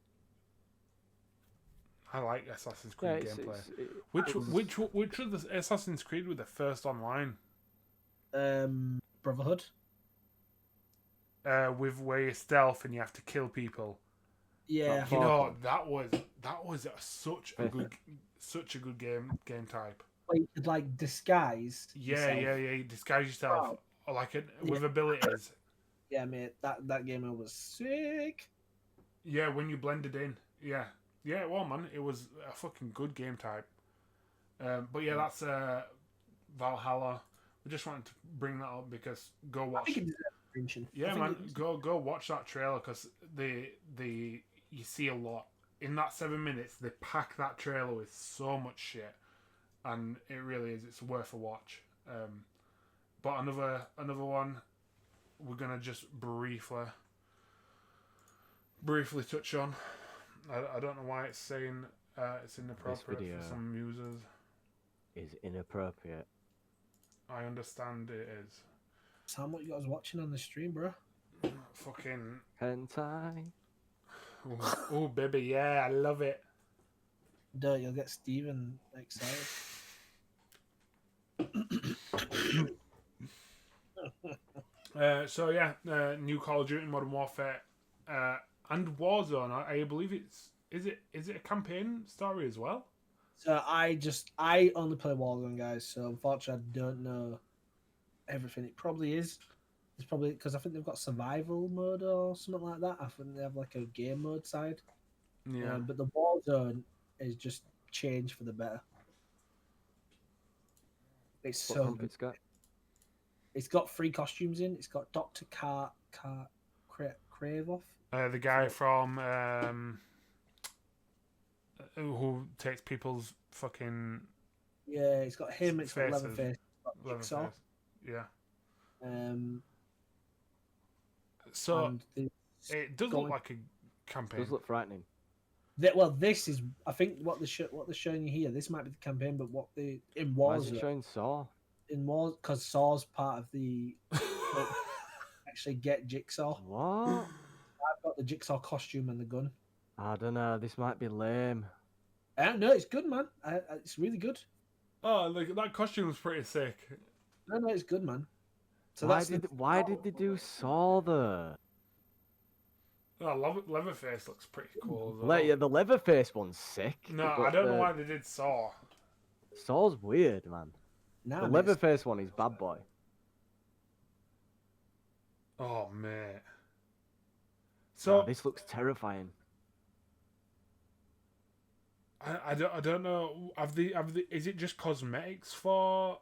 S2: I like Assassin's Creed gameplay. Which was the Assassin's Creed with the first online?
S1: Brotherhood.
S2: With where you stealth and you have to kill people.
S1: Yeah,
S2: that was such a good game type.
S1: Well, you could like disguise.
S2: Yeah. You disguise yourself with abilities.
S1: Yeah, mate, that game was sick.
S2: Yeah, when you blended in. Yeah, well, man, it was a fucking good game type. But yeah, that's Valhalla. We just wanted to bring that up because go watch.
S1: I think it deserves mention.
S2: Yeah, man, go watch that trailer because you see a lot in that 7 minutes. They pack that trailer with so much shit, and it really is. It's worth a watch. But another one, we're gonna just briefly touch on. I don't know why it's saying it's inappropriate for some users.
S3: Is inappropriate.
S2: I understand it is.
S1: Sam, what you guys watching on the stream, bro?
S2: Fucking
S3: hentai.
S2: Oh, baby, yeah, I love it.
S1: Duh, you'll get Steven excited.
S2: So yeah, new Call of Duty Modern Warfare and Warzone. I believe is it a campaign story as well?
S1: So I only play Warzone, guys. So unfortunately, I don't know everything. It probably is. It's probably because I think they've got survival mode or something like that. I think they have like a game mode side.
S2: Yeah.
S1: But the Warzone is just changed for the better. It's
S3: what
S1: so good. It's got 3 costumes in. It's got Dr. Kravov.
S2: The guy from who takes people's fucking
S1: it's got him. It's got
S2: faces.
S1: Leatherface. It's got Jigsaw.
S2: Yeah.
S1: Um,
S2: So
S1: and
S2: it does look like a campaign.
S3: It does look frightening.
S1: well, this is I think what they're showing you here. This might be the campaign, but what the in
S3: Why is
S1: Warzone
S3: it showing Saw?
S1: in War because Saw's part of the actually get Jigsaw.
S3: What?
S1: I've got the Jigsaw costume and the gun.
S3: I don't know. This might be lame.
S1: No, it's good, man. It's really good.
S2: Oh, like that costume's pretty sick.
S1: No, it's good, man. So
S3: Why did they do Saw though?
S2: Oh, Leatherface looks pretty cool as well.
S3: Yeah, the Leatherface one's sick.
S2: No, I don't know why they did Saw.
S3: Saw's weird, man.
S1: Nah,
S3: The
S1: mate,
S3: Leatherface one is bad boy.
S2: Oh mate. So
S3: this looks terrifying.
S2: I don't know. Is it just cosmetics for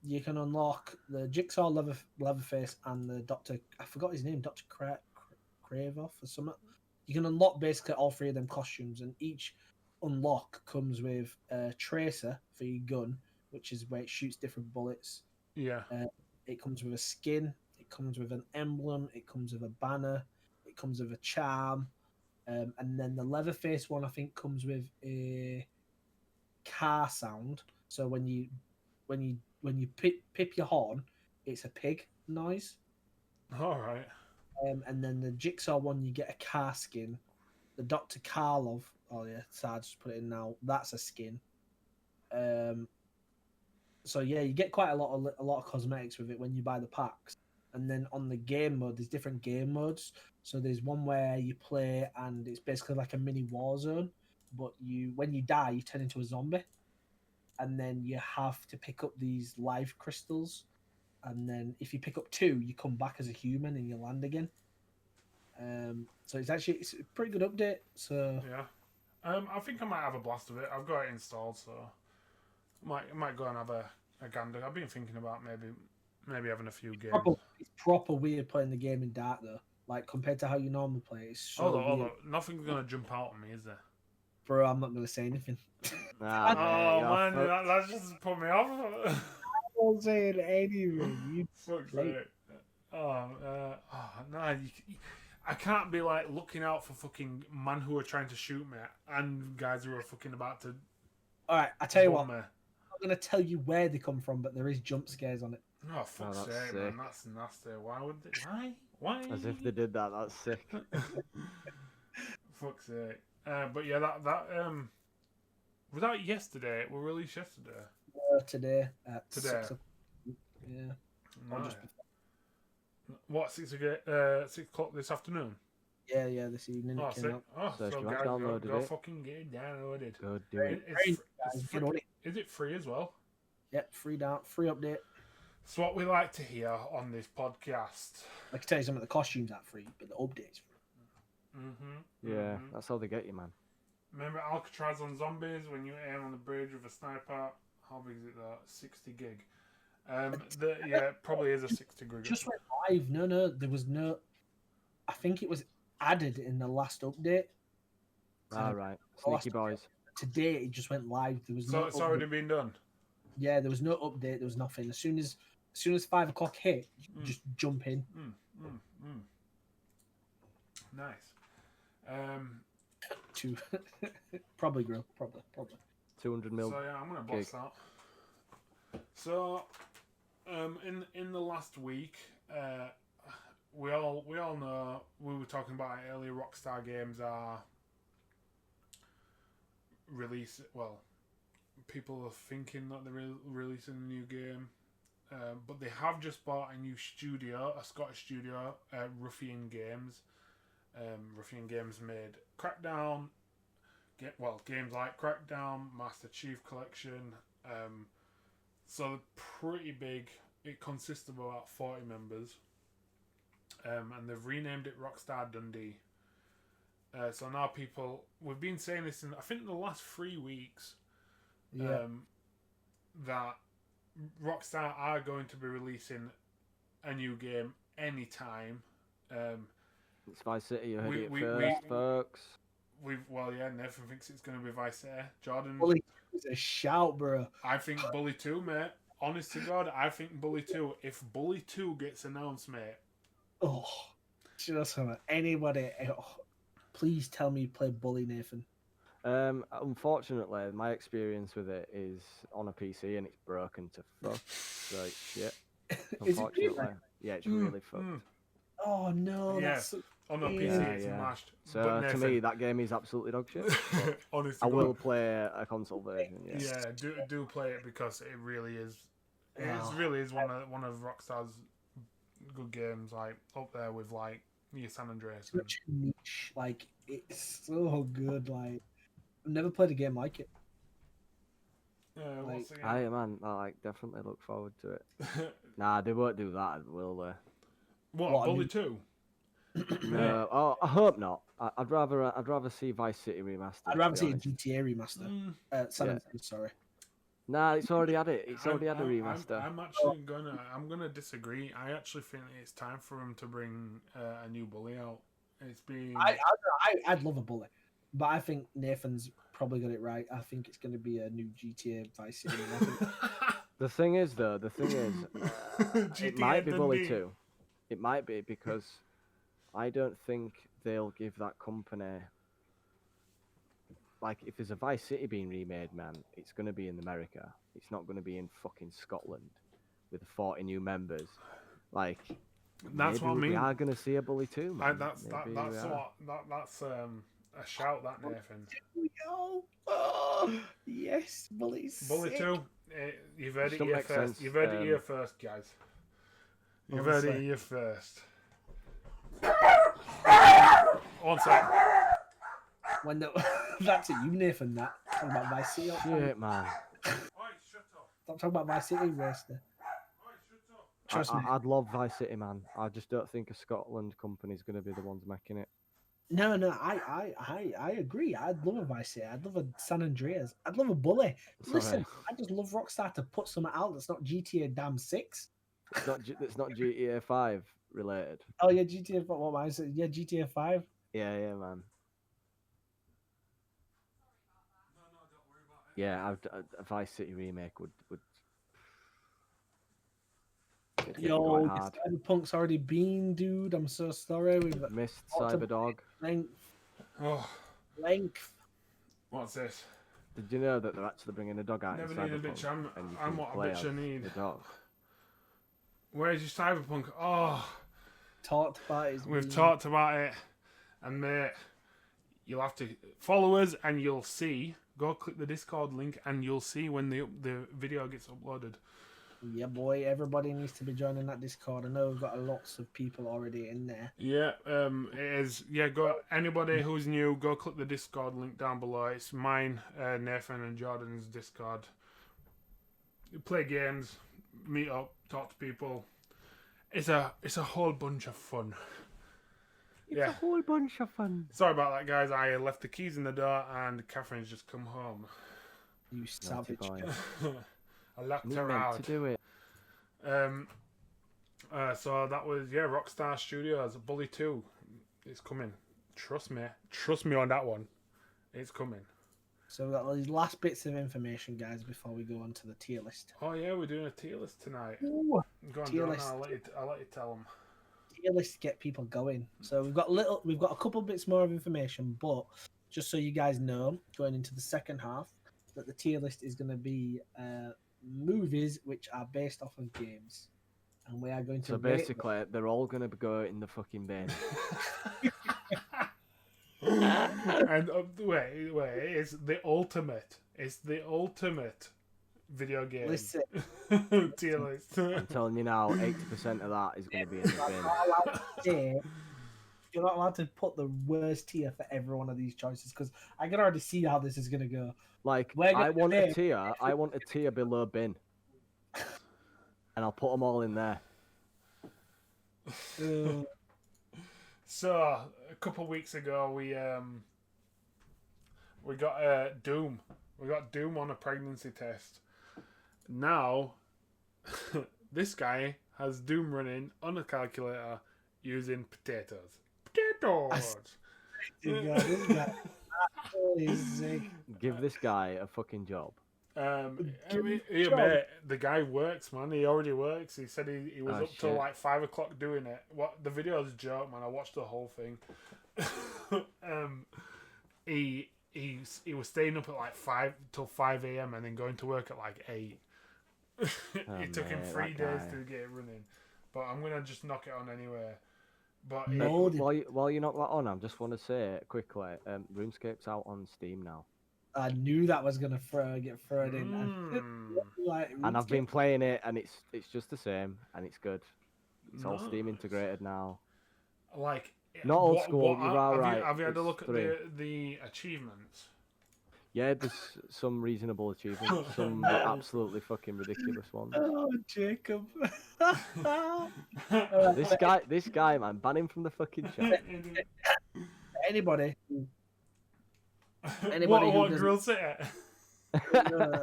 S1: you can unlock the Jigsaw, Leatherface, and the Doctor. I forgot his name, Doctor Cravoff or something. You can unlock basically all three of them costumes, and each unlock comes with a tracer for your gun, which is where it shoots different bullets.
S2: Yeah.
S1: It comes with a skin. It comes with an emblem. It comes with a banner. It comes with a charm. And then the Leatherface one, I think, comes with a car sound. So when you pip your horn, it's a pig noise.
S2: All right.
S1: And then the Jigsaw one, you get a car skin. The Dr. Karlov, oh yeah, so I just put it in now. That's a skin. So yeah, you get quite a lot of cosmetics with it when you buy the packs. And then on the game mode, there's different game modes. So there's one where you play and it's basically like a mini war zone, but when you die, you turn into a zombie. And then you have to pick up these life crystals. And then if you pick up 2, you come back as a human and you land again. So it's a pretty good update. So
S2: yeah, I think I might have a blast of it. I've got it installed, so I might go and have a gander. I've been thinking about maybe having a few games.
S1: It's proper weird playing the game in dark though. Like compared to how you normally play, it's so
S2: Although nothing's gonna jump out on me, is there?
S1: Bro, I'm not gonna say anything.
S2: Man, that's just put me off.
S1: I'm not saying anything.
S2: Fuck's sake. No, I can't be like looking out for fucking man who are trying to shoot me and guys who are fucking about to.
S1: All right, I tell you what.
S2: Me.
S1: I'm not gonna tell you where they come from, but there is jump scares on it.
S2: Oh fuck's sake, man, that's nasty. Why would they? Why?
S3: As if they did that. That's sick.
S2: Fuck's sake. But yeah, that was that yesterday. It was released yesterday.
S1: Today at 6 o'clock. Yeah.
S2: Nice. What 6 o'clock this afternoon?
S1: Yeah, this evening.
S2: Oh, sick. So go fucking get it downloaded.
S3: Go do it.
S2: Is it free as well?
S1: Yep, free update.
S2: It's what we like to hear on this podcast.
S1: I can tell you some of the costumes aren't free, but the update's free.
S3: Yeah, that's how they get you, man.
S2: Remember Alcatraz on zombies when you aim on the bridge with a sniper? How big is it though? 60 gig. Probably is a 60 gig.
S1: Just went live. No, there was no. I think it was added in the last update.
S3: Right, sneaky boys.
S1: Today it just went live. There was
S2: it's already been done.
S1: Yeah, there was no update. There was nothing. As soon as 5 o'clock hit, just jump in.
S2: Nice.
S1: To probably grow. Probably.
S3: 200 mil.
S2: So yeah, I'm gonna boss that. So, in the last week, we all know, we were talking about it earlier. Rockstar Games are people are thinking that they're releasing a new game, but they have just bought a new studio, a Scottish studio, Ruffian Games. Ruffian Games made Crackdown, games like Crackdown, Master Chief Collection. So they're pretty big. It consists of about 40 members, and they've renamed it Rockstar Dundee. So now we've been saying this in I think the last 3 weeks. That Rockstar are going to be releasing a new game anytime.
S3: It's Vice City, you heard it first, folks.
S2: Nathan thinks it's going to be Vice City. Jordan.
S1: Bully is a shout, bro.
S2: I think Bully 2, mate. honest to God, I think Bully 2. If Bully 2 gets announced, mate.
S1: Oh, you know something? Anybody? Please tell me you play Bully, Nathan.
S3: Unfortunately, my experience with it is on a PC and it's broken to fuck. So it's shit. Unfortunately, yeah, it's really fucked.
S1: Oh no,
S2: Yeah.
S1: that's
S2: On a PC, it's mashed.
S3: So
S2: but Nathan,
S3: to me, that game is absolutely dog shit.
S2: honestly,
S3: I will play a console version.
S2: Yeah, do play it because it really is. It really is one of Rockstar's good games, like up there with like your San Andreas.
S1: Such a niche, like it's so good. Like I've never played a game like it.
S2: What's the game?
S3: I definitely look forward to it. Nah, they won't do that, will they?
S2: What Bully 2?
S3: No, I hope not. I'd rather see Vice City remastered.
S1: I'd rather see a GTA remaster. San Andreas, sorry.
S3: Nah, it's already had it. It's already had a remaster.
S2: I'm gonna disagree. I actually think it's time for him to bring a new Bully out. It's been.
S1: I'd love a Bully, but I think Nathan's probably got it right. I think it's going to be a new GTA Vice City.
S3: The thing is, it might be Bully 2. It might be because I don't think they'll give that company. Like, if there's a Vice City being remade, man, it's going to be in America. It's not going to be in fucking Scotland with 40 new members. Like,
S2: that's what I mean.
S3: We are going to see a Bully 2, man.
S2: That's a shout, that Nathan.
S1: Oh, yes, Bully
S2: 2. You've heard it here first. You've heard it here first, guys. You've heard it here first. One sec.
S1: That's it, you Nathan. That talking about Vice City.
S3: Shit, man.
S1: Stop talking about Vice City, Racer. Trust me.
S3: I'd love Vice City, man. I just don't think a Scotland company's going to be the ones making it.
S1: No, I agree. I'd love a Vice City. I'd love a San Andreas. I'd love a Bully. Listen, I just love Rockstar to put something out that's not GTA damn 6.
S3: It's not GTA 5 related.
S1: Oh yeah, GTA 5. What am I saying? Yeah, GTA 5.
S3: Yeah, man. Yeah, a Vice City remake would.
S1: Yo, Cyberpunk's already been, dude. I'm so sorry. We've
S3: missed Cyberdog.
S1: Length.
S2: What's this?
S3: Did you know that they're actually bringing a dog out in Cyberpunk?
S2: Never need a bitch. I'm what a bitch I need.
S3: The dog.
S2: Where's your Cyberpunk? Oh,
S1: talked about it.
S2: We've talked about it, and mate, you'll have to follow us, and you'll see. Go click the Discord link, and you'll see when the video gets uploaded.
S1: Yeah, boy, everybody needs to be joining that Discord. I know we've got lots of people already in there.
S2: Yeah, it is. Yeah, go. Anybody who's new, go click the Discord link down below. It's mine, Nathan, and Jordan's Discord. Play games, meet up, talk to people. It's a whole bunch of fun.
S3: It's a whole bunch of fun.
S2: Sorry about that, guys. I left the keys in the door, and Catherine's just come home.
S1: You savage.
S2: I locked her out.
S3: To do it.
S2: So that was Rockstar Studios Bully 2. It's coming. Trust me on that one. It's coming.
S1: So we've got these last bits of information, guys, before we go on to the tier list.
S2: Oh yeah, we're doing a tier list tonight.
S1: Ooh,
S2: go on,
S1: tier
S2: John,
S1: list.
S2: I'll let you tell them.
S1: Tier list to get people going. So we've got a couple bits more of information, but just so you guys know, going into the second half, that the tier list is going to be movies which are based off of games, and we are going to.
S3: So basically, they're all going to go in the fucking bin.
S2: And wait, it's the ultimate. It's the ultimate video game.
S1: Listen,
S2: tier list.
S3: I'm telling you now, 80% of that is going to be in the bin.
S1: You're not allowed to put the worst tier for every one of these choices because I can already see how this is going to go.
S3: Like, I want a tier below bin. And I'll put them all in there.
S2: So, a couple of weeks ago, we got Doom. We got Doom on a pregnancy test. Now, this guy has Doom running on a calculator using potatoes.
S3: Give this guy a fucking job.
S2: Mate, the guy works, man. He already works. He said he was up till like 5 o'clock doing it. What the video is a joke, man. I watched the whole thing. He was staying up at like 5 till 5 a.m. and then going to work at like 8. It took him 3 days to get it running, but I'm gonna just knock it on anyway. But
S3: while you knock that on, I just want to say quickly, RuneScape's out on Steam now.
S1: I knew that was gonna get thrown in.
S3: And I've been playing it, and it's just the same, and it's good. It's all Steam integrated now.
S2: Like
S3: not old school. You are right.
S2: Have you had a look at the achievements?
S3: Yeah, there's some reasonable achievements, some absolutely fucking ridiculous ones.
S1: Oh, Jacob!
S3: This guy, man, ban him from the fucking chat.
S1: Anybody
S2: what grill sitter? Go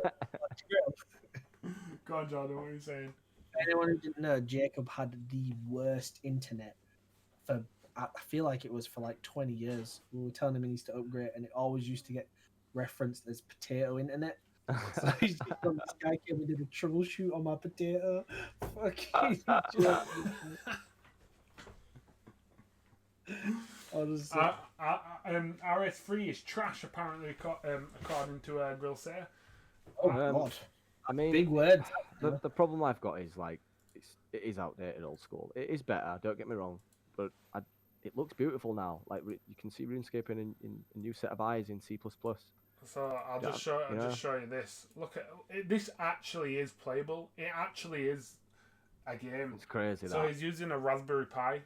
S2: on, Jordan, what are you saying?
S1: Anyone who didn't know, Jacob had the worst internet for, I feel like it was for like 20 years. We were telling him he needs to upgrade, and it always used to get referenced as potato internet. So this guy came and did a troubleshoot on my potato. Fucking
S2: RS3 is trash, apparently, according to Grill Sitter.
S1: Oh God!
S3: I mean,
S1: big words.
S3: The problem I've got is like it is outdated, old school. It is better. Don't get me wrong, but it looks beautiful now. Like you can see RuneScape in a new set of eyes in C++.
S2: So I'll just show you this. Look at it. This actually is playable. It actually is a game.
S3: It's crazy.
S2: So he's using a Raspberry Pi.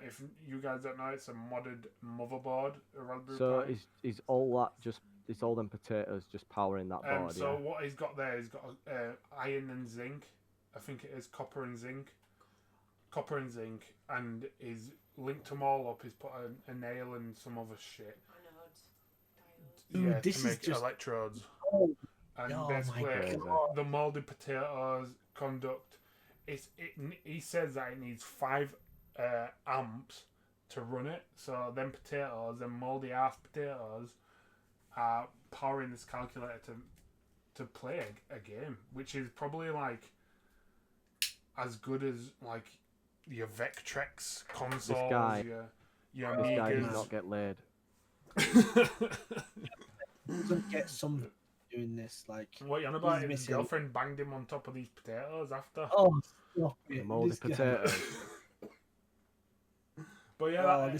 S2: If you guys don't know, it's a modded motherboard. A Raspberry Pi.
S3: So is all that just? It's all them potatoes just powering that board.
S2: So what he's got there, he's got iron and zinc. I think it is copper and zinc. And he's linked them all up. He's put a nail and some other shit. Yeah,
S1: this
S2: to make
S1: is just
S2: electrodes. And
S1: oh
S2: basically, the molded potatoes conduct. He says that it needs 5 amps to run it. So them potatoes, them moldy ass potatoes, are powering this calculator to play a game, which is probably like as good as like your Vectrex consoles.
S3: This guy
S2: Amigas.
S3: does not get laid.
S1: Doesn't get some doing this like.
S2: What you on about? His girlfriend banged him on top of these potatoes after.
S1: Oh, stop it.
S3: The moldy potatoes.
S2: But yeah,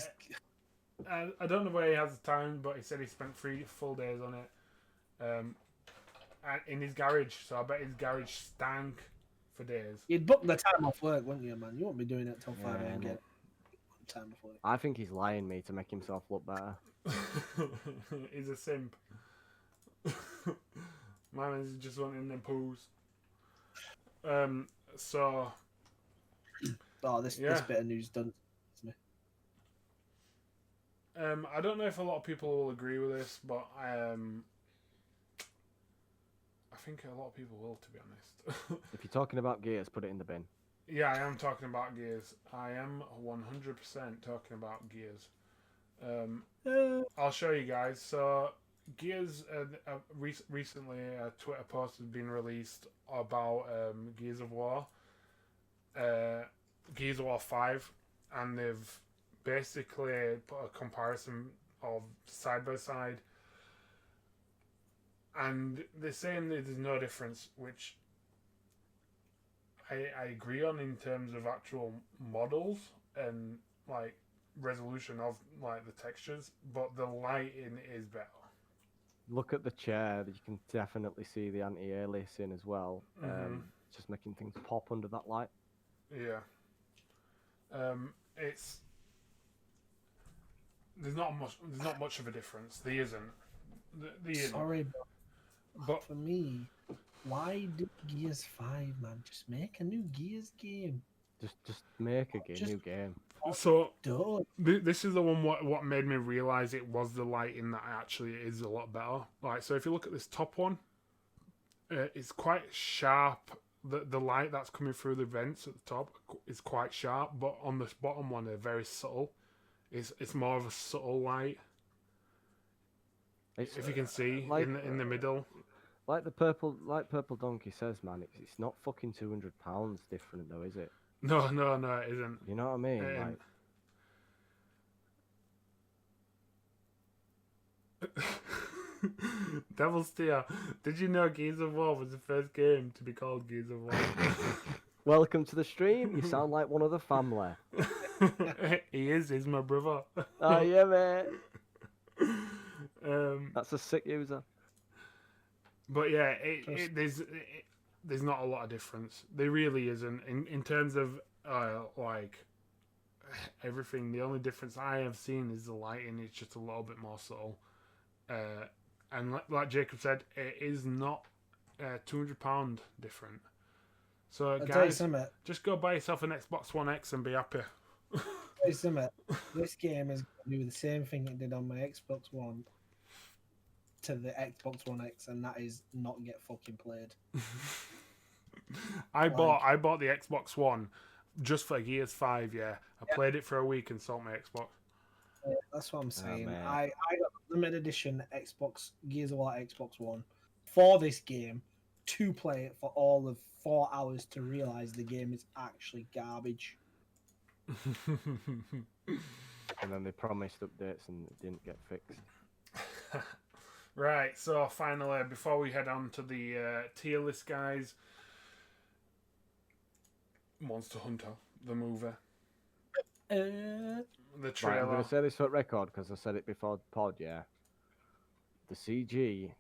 S2: I don't know where he has the time, but he said he spent 3 full days on it, in his garage. So I bet his garage stank for days.
S1: You'd book the time off work, wouldn't you, man? You won't be doing it till 5 a.m. Get time off work.
S3: I think he's lying me to make himself look better.
S2: He's a simp. My man's just wanting them poos. So.
S1: Oh, this bit of news done.
S2: I don't know if a lot of people will agree with this, but I think a lot of people will, to be honest.
S3: If you're talking about Gears, put it in the bin.
S2: Yeah, I am talking about Gears. I am 100% talking about Gears. I'll show you guys. So, Gears, recently a Twitter post has been released about Gears of War. Gears of War 5, and they've basically put a comparison of side by side, and they're saying that there's no difference, which I agree on in terms of actual models and like resolution of like the textures, but the lighting is better.
S3: Look at the chair. You can definitely see the anti-aliasing as well. Just making things pop under that light.
S2: Yeah. There's not much of a difference. There isn't.
S1: Sorry, but for me, why do Gears 5, man? Just make a new Gears game.
S3: Just make a new game.
S2: So this is the one what made me realize it was the lighting that actually is a lot better. Like, so if you look at this top one, it's quite sharp. The light that's coming through the vents at the top is quite sharp, but on this bottom one, they're very subtle. It's more of a subtle light. If you can see, like, in the middle.
S3: Like Purple Donkey says, man, it's not fucking £200 different though, is it?
S2: No, it isn't.
S3: You know what I mean? Like,
S2: Devil's Tear. Did you know Gears of War was the first game to be called Gears of War?
S3: welcome to the stream. You sound like one of the family.
S2: He's my brother.
S3: Oh yeah, mate. That's a sick user.
S2: But yeah, there's not a lot of difference. There really isn't in terms of like everything. The only difference I have seen is the lighting. It's just a little bit more subtle. And like Jacob said, it is not £200 different. So guys, just go buy yourself an Xbox One X and be happy.
S1: This game is going to do the same thing it did on my Xbox One to the Xbox One X, and that is not get fucking played.
S2: I bought the Xbox One just for Gears 5. Yeah, I played it for a week and sold my Xbox.
S1: Yeah, that's what I'm saying. I got the limited edition Gears of War Xbox One for this game to play it for all of 4 hours to realize the game is actually garbage.
S3: And then they promised updates and it didn't get fixed.
S2: Right, so finally, before we head on to the tier list, guys, Monster Hunter, the movie. The trailer.
S3: Right, I'm going to say this for record because I said it before the pod, yeah. The CG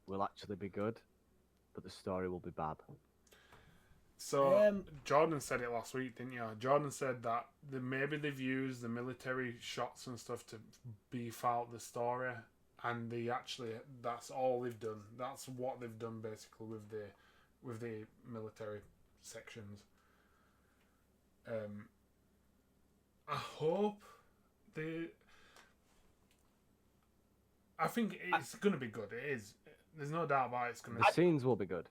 S3: will actually be good, but the story will be bad.
S2: So, Jordan said it last week, didn't you? Jordan said that maybe they've used the military shots and stuff to beef out the story, and that's all they've done. That's what they've done basically with the military sections. I hope I think it's going to be good. It is. There's no doubt about it. It's going to.
S3: The scenes will be good.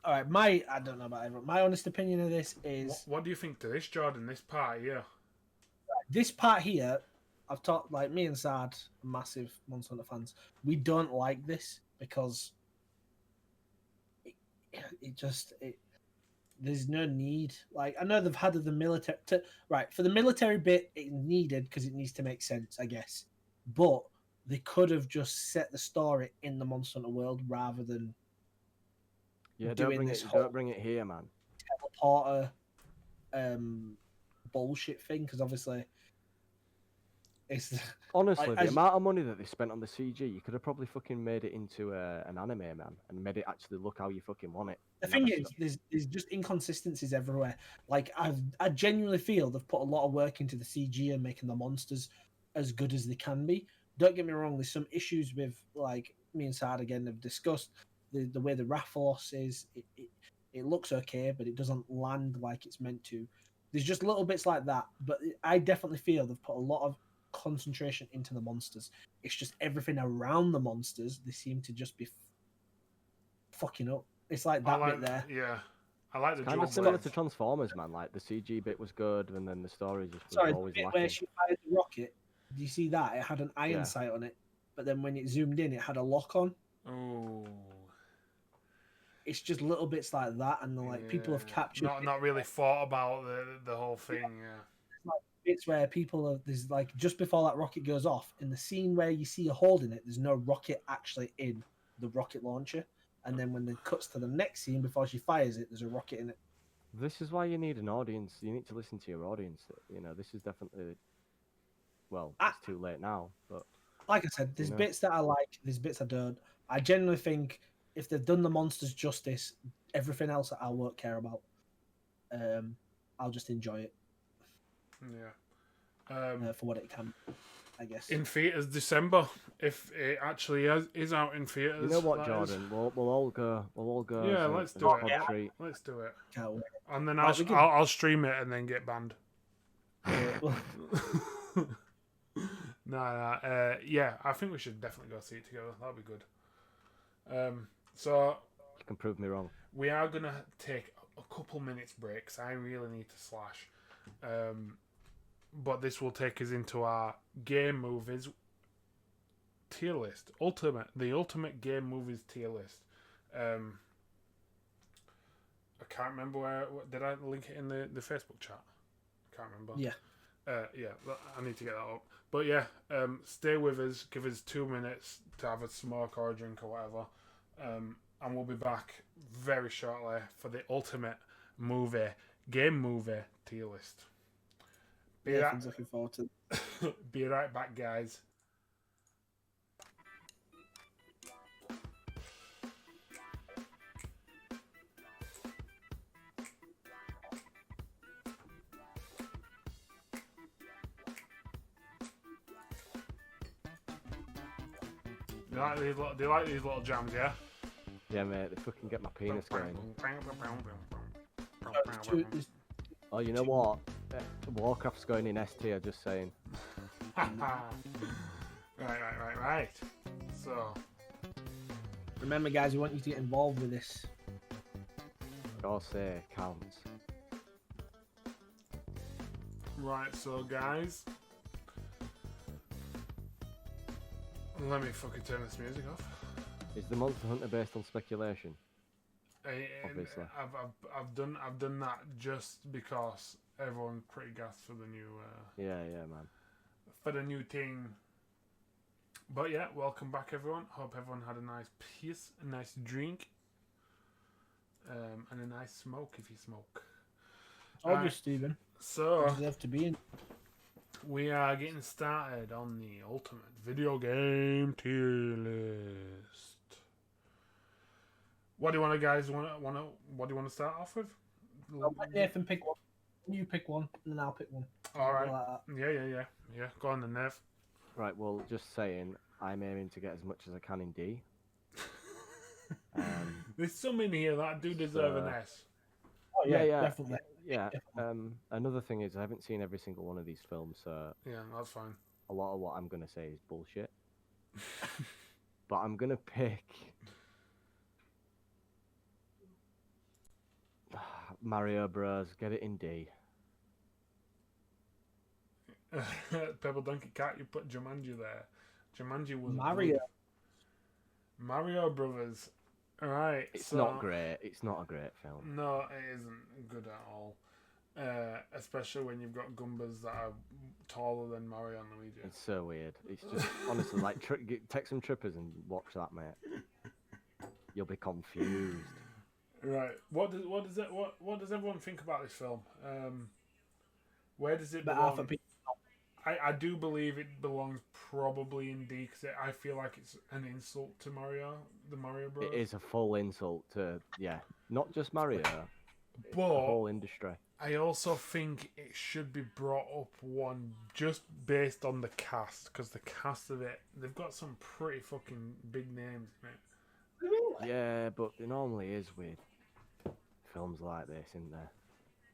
S1: All right, I don't know about everyone. My honest opinion of this is.
S2: What do you think to this, Jordan? This part here.
S1: This part here, I've talked like me and Sad, massive Monster Hunter fans. We don't like this because there's no need. Like I know they've had the military for the military bit, it's needed because it needs to make sense, I guess. But they could have just set the story in the Monster Hunter world rather than.
S3: Yeah, don't bring it here, man.
S1: Teleporter, bullshit thing because obviously, it's
S3: honestly the amount of money that they spent on the CG, you could have probably fucking made it into an anime, man, and made it actually look how you fucking want it.
S1: The thing is, there's just inconsistencies everywhere. Like I genuinely feel they've put a lot of work into the CG and making the monsters as good as they can be. Don't get me wrong. There's some issues with like me and Sad again have discussed. The way the Rathalos is, it looks okay, but it doesn't land like it's meant to. There's just little bits like that, but I definitely feel they've put a lot of concentration into the monsters. It's just everything around the monsters, they seem to just be fucking up. It's like that bit there.
S2: Yeah. I like the
S3: kind of similar to Transformers, man. Like the CG bit was good, and then the story just was always lacking.
S1: Where she fired the rocket, do you see that? It had an iron sight on it, but then when it zoomed in, it had a lock on.
S2: Oh.
S1: It's just little bits like that, and like people have captured.
S2: Not really thought about the whole thing. Yeah.
S1: It's like bits where there's like just before that rocket goes off, in the scene where you see a hole in it, there's no rocket actually in the rocket launcher, and then when it cuts to the next scene before she fires it, there's a rocket in it.
S3: This is why you need an audience. You need to listen to your audience. You know, this is definitely. Well, it's too late now, but.
S1: Like I said, there's bits that I like, there's bits I don't. I genuinely think if they've done the monsters justice, everything else I won't care about. I'll just enjoy it.
S2: Yeah.
S1: For what it can, I guess.
S2: In theaters December, if it actually is out in theaters.
S3: You know what, Jordan? We'll all go.
S2: Yeah, let's do it.
S3: Yeah.
S2: Let's do it.
S1: Can't wait.
S2: And then I'll stream it and then get banned. Yeah, I think we should definitely go see it together. That'll be good. So
S3: you can prove me wrong.
S2: We are gonna take a couple minutes breaks. I really need to slash, but this will take us into our game movies tier list. The ultimate game movies tier list. I can't remember where. Did I link it in the Facebook chat? I can't remember.
S1: Yeah.
S2: Yeah, I need to get that up. But yeah, stay with us. Give us 2 minutes to have a smoke or a drink or whatever. And we'll be back very shortly for the ultimate game movie tier list.
S1: Looking forward to
S2: it. Be right back, guys. Do you like these little jams, yeah?
S3: Yeah, mate, they fucking get my penis going. Oh, you know what? Warcraft's going in S tier, just saying.
S2: Right. So...
S1: Remember, guys, we want you to get involved with this.
S3: Your say counts.
S2: Right, so guys... Let me fucking turn this music off.
S3: Is the Monster Hunter based on speculation? Obviously.
S2: I've done that just because everyone's pretty gassed for the new
S3: yeah, man.
S2: For the new thing. But yeah, welcome back everyone. Hope everyone had a nice piece, a nice drink, and a nice smoke if you smoke.
S1: Obviously, Stephen.
S2: So
S1: you deserve to be in.
S2: We are getting started on the ultimate video game tier list. What do you want to, guys? What do you want to start off with?
S1: I'll let Nathan pick one. You pick one, and then I'll pick one.
S2: All right. Like yeah. Go on then, Nev.
S3: Right. Well, just saying, I'm aiming to get as much as I can in D.
S2: There's some in here that do deserve an S.
S1: Oh yeah, definitely.
S3: Yeah. Another thing is I haven't seen every single one of these films, so
S2: yeah, that's fine.
S3: A lot of what I'm gonna say is bullshit. But I'm gonna pick Mario Bros. Get it in D.
S2: Pebble Donkey Cat, you put Jumanji there. Jumanji was Mario Brothers. Alright.
S3: It's not great. It's not a great film.
S2: No, it isn't good at all. Especially when you've got Goombas that are taller than Mario and Luigi.
S3: It's so weird. It's just honestly like take some trippers and watch that, mate. You'll be confused.
S2: Right. What does everyone think about this film? Where does it belong? I do believe it belongs probably in D because I feel like it's an insult to the Mario Bros.
S3: It is a full insult to not just Mario,
S2: but
S3: the whole industry.
S2: I also think it should be brought up one just based on the cast because the cast of it, they've got some pretty fucking big names in it.
S3: Yeah, but it normally is with films like this, isn't there?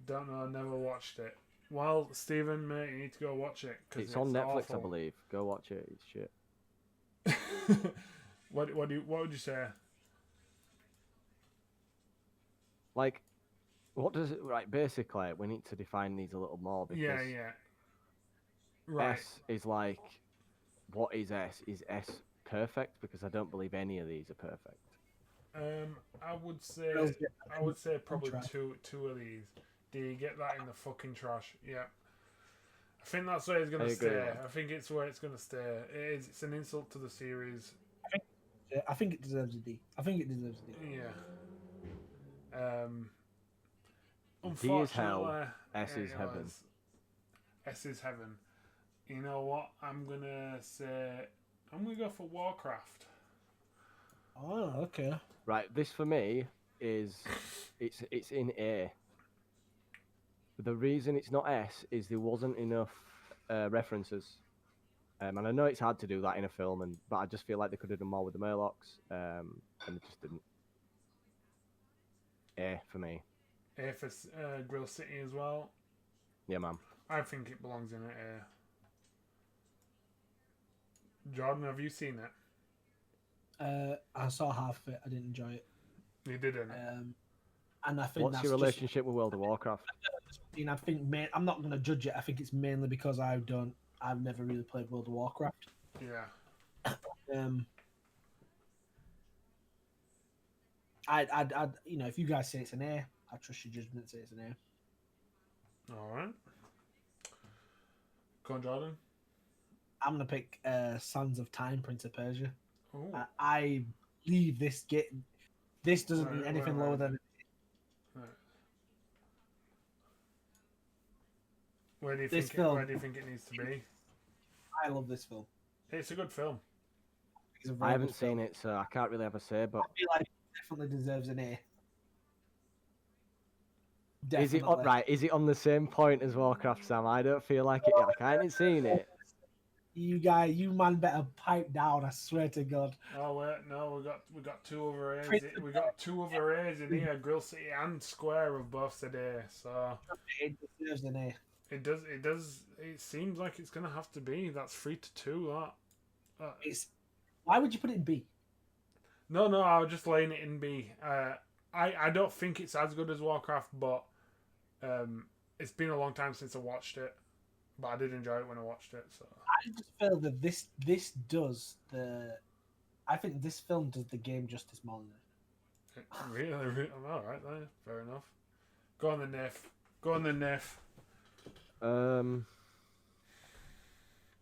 S2: Don't know, I never watched it. Well, Stephen, mate, you need to go watch it.
S3: It's on Netflix, awful. I believe. Go watch it. It's
S2: shit. What would you say?
S3: Like, what does it... Right, basically, we need to define these a little more because...
S2: Yeah. Right.
S3: S is like... What is S? Is S perfect? Because I don't believe any of these are perfect.
S2: I would say probably two of these. Do you get that in the fucking trash? Yeah. I think that's where it's going to stay. I think it's where it's going to stay. It's an insult to the series.
S1: I think it deserves a D.
S2: Yeah.
S3: D is hell. S is heaven.
S2: S is heaven. You know what? I'm going to go for Warcraft.
S1: Oh, okay.
S3: Right, this for me is... It's in A. The reason it's not S is there wasn't enough references. And I know it's hard to do that in a film, but I just feel like they could have done more with the Murlocs, and they just didn't. A for me.
S2: A for Grill City as well.
S3: Yeah, man.
S2: I think it belongs in A. Jordan, have you seen it?
S1: I saw half of it. I didn't enjoy it.
S2: You didn't?
S1: And I think
S3: what's your relationship with World of Warcraft?
S1: I think I'm not going to judge it. I think it's mainly because I've never really played World of Warcraft.
S2: Yeah.
S1: you know, if you guys say it's an A, I trust your judgment. Say it's an A.
S2: All right. Go on, Jordan.
S1: I'm gonna pick Sands of Time, Prince of Persia.
S2: Oh.
S1: I believe this doesn't need anything lower than.
S2: Right. Where do you think it needs to be?
S1: I love this film.
S2: It's a good film.
S3: I haven't seen it, so I can't really have a say. But
S1: I feel like it definitely deserves an A.
S3: Definitely. Is it right? Is it on the same point as Warcraft, Sam? I don't feel like it. Like, I haven't seen it.
S1: You man better pipe down. I swear to God.
S2: Oh wait, no, we got two other A's. We got two other A's in here. Grill City and Square have both said A. So
S1: it deserves an A.
S2: It does. It seems like it's gonna have to be. That's 3-2.
S1: It's. Why would you put it in B?
S2: No, I was just laying it in B. I don't think it's as good as Warcraft, but it's been a long time since I watched it. But I did enjoy it when I watched it. So
S1: I just feel that this does the. I think this film does the game justice more than it.
S2: Really? All right, then. Fair enough. Go on the Niff.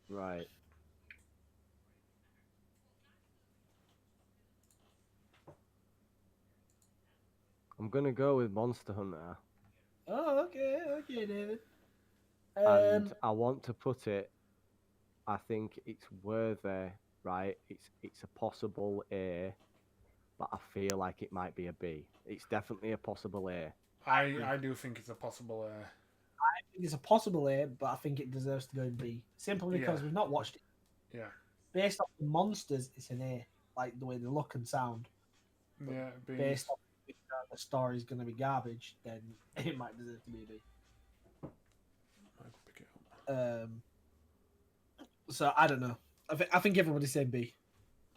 S3: Right. I'm gonna go with Monster Hunter.
S1: Oh, okay, David.
S3: And I want to put it. I think it's worthy, right? It's a possible A, but I feel like it might be a B. It's definitely a possible A.
S2: I do think it's a possible A.
S1: I think it's a possible A, but I think it deserves to go in B. Simply because we've not watched it.
S2: Yeah.
S1: Based on the monsters, it's an A. Like the way they look and sound.
S2: Yeah. B.
S1: Based on the story's going to be garbage, then it might deserve to be a B.
S2: I'd pick it up.
S1: So I don't know. I think everybody's saying B.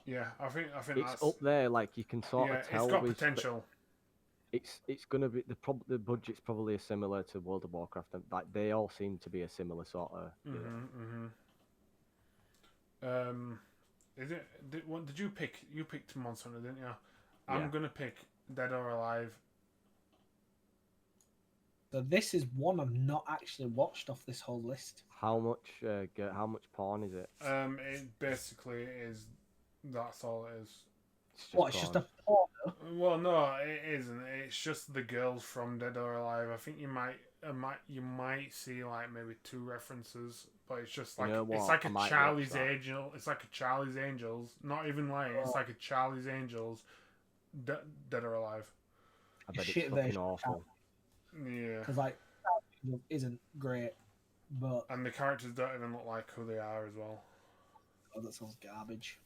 S2: Yeah, I think
S3: it's
S2: that's
S3: up there. Like you can sort of tell.
S2: It's got potential.
S3: It's gonna be the budget's probably similar to World of Warcraft, and like they all seem to be a similar sort of.
S2: Is it? Did you pick? You picked Monster Hunter, didn't you?
S3: Yeah.
S2: I'm gonna pick Dead or Alive.
S1: So this is one I've not actually watched off this whole list.
S3: How much porn is it?
S2: It basically is. That's all it is.
S1: It's just a porno?
S2: Well, no, it isn't. It's just the girls from Dead or Alive. I think you might see like maybe 2 references, but it's just like it's like a Charlie's Angel. It's like a Charlie's Angels. Not even like it's like a Charlie's Angels. Dead or Alive.
S3: I bet it's fucking awful.
S2: Yeah.
S1: Because like isn't great,
S2: and the characters don't even look like who they are as well.
S1: Oh, that sounds garbage.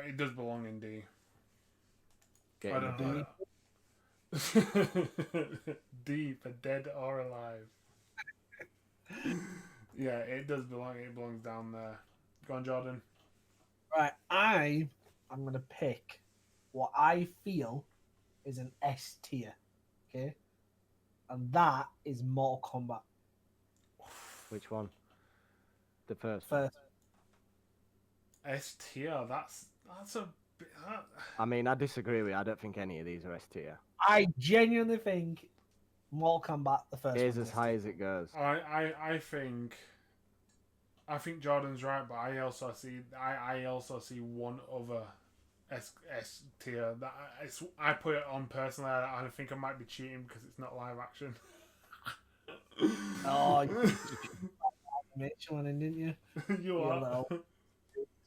S2: It does belong in D.
S3: I
S2: don't know. D for Dead or Alive. Yeah, it does belong. It belongs down there. Go on, Jordan.
S1: Right, I'm gonna pick what I feel is an S tier. Okay, and that is Mortal Kombat.
S3: Which one? The first.
S2: S tier. That's a bit.
S3: I mean, I disagree with you. I don't think any of these are S tier.
S1: I genuinely think Mortal Kombat, the first.
S3: Is as high as it goes.
S2: I think Jordan's right, but I also see one other S tier that I put it on personally. I think I might be cheating because it's not live action.
S1: Oh, you Mitch one in, didn't you?
S2: You are.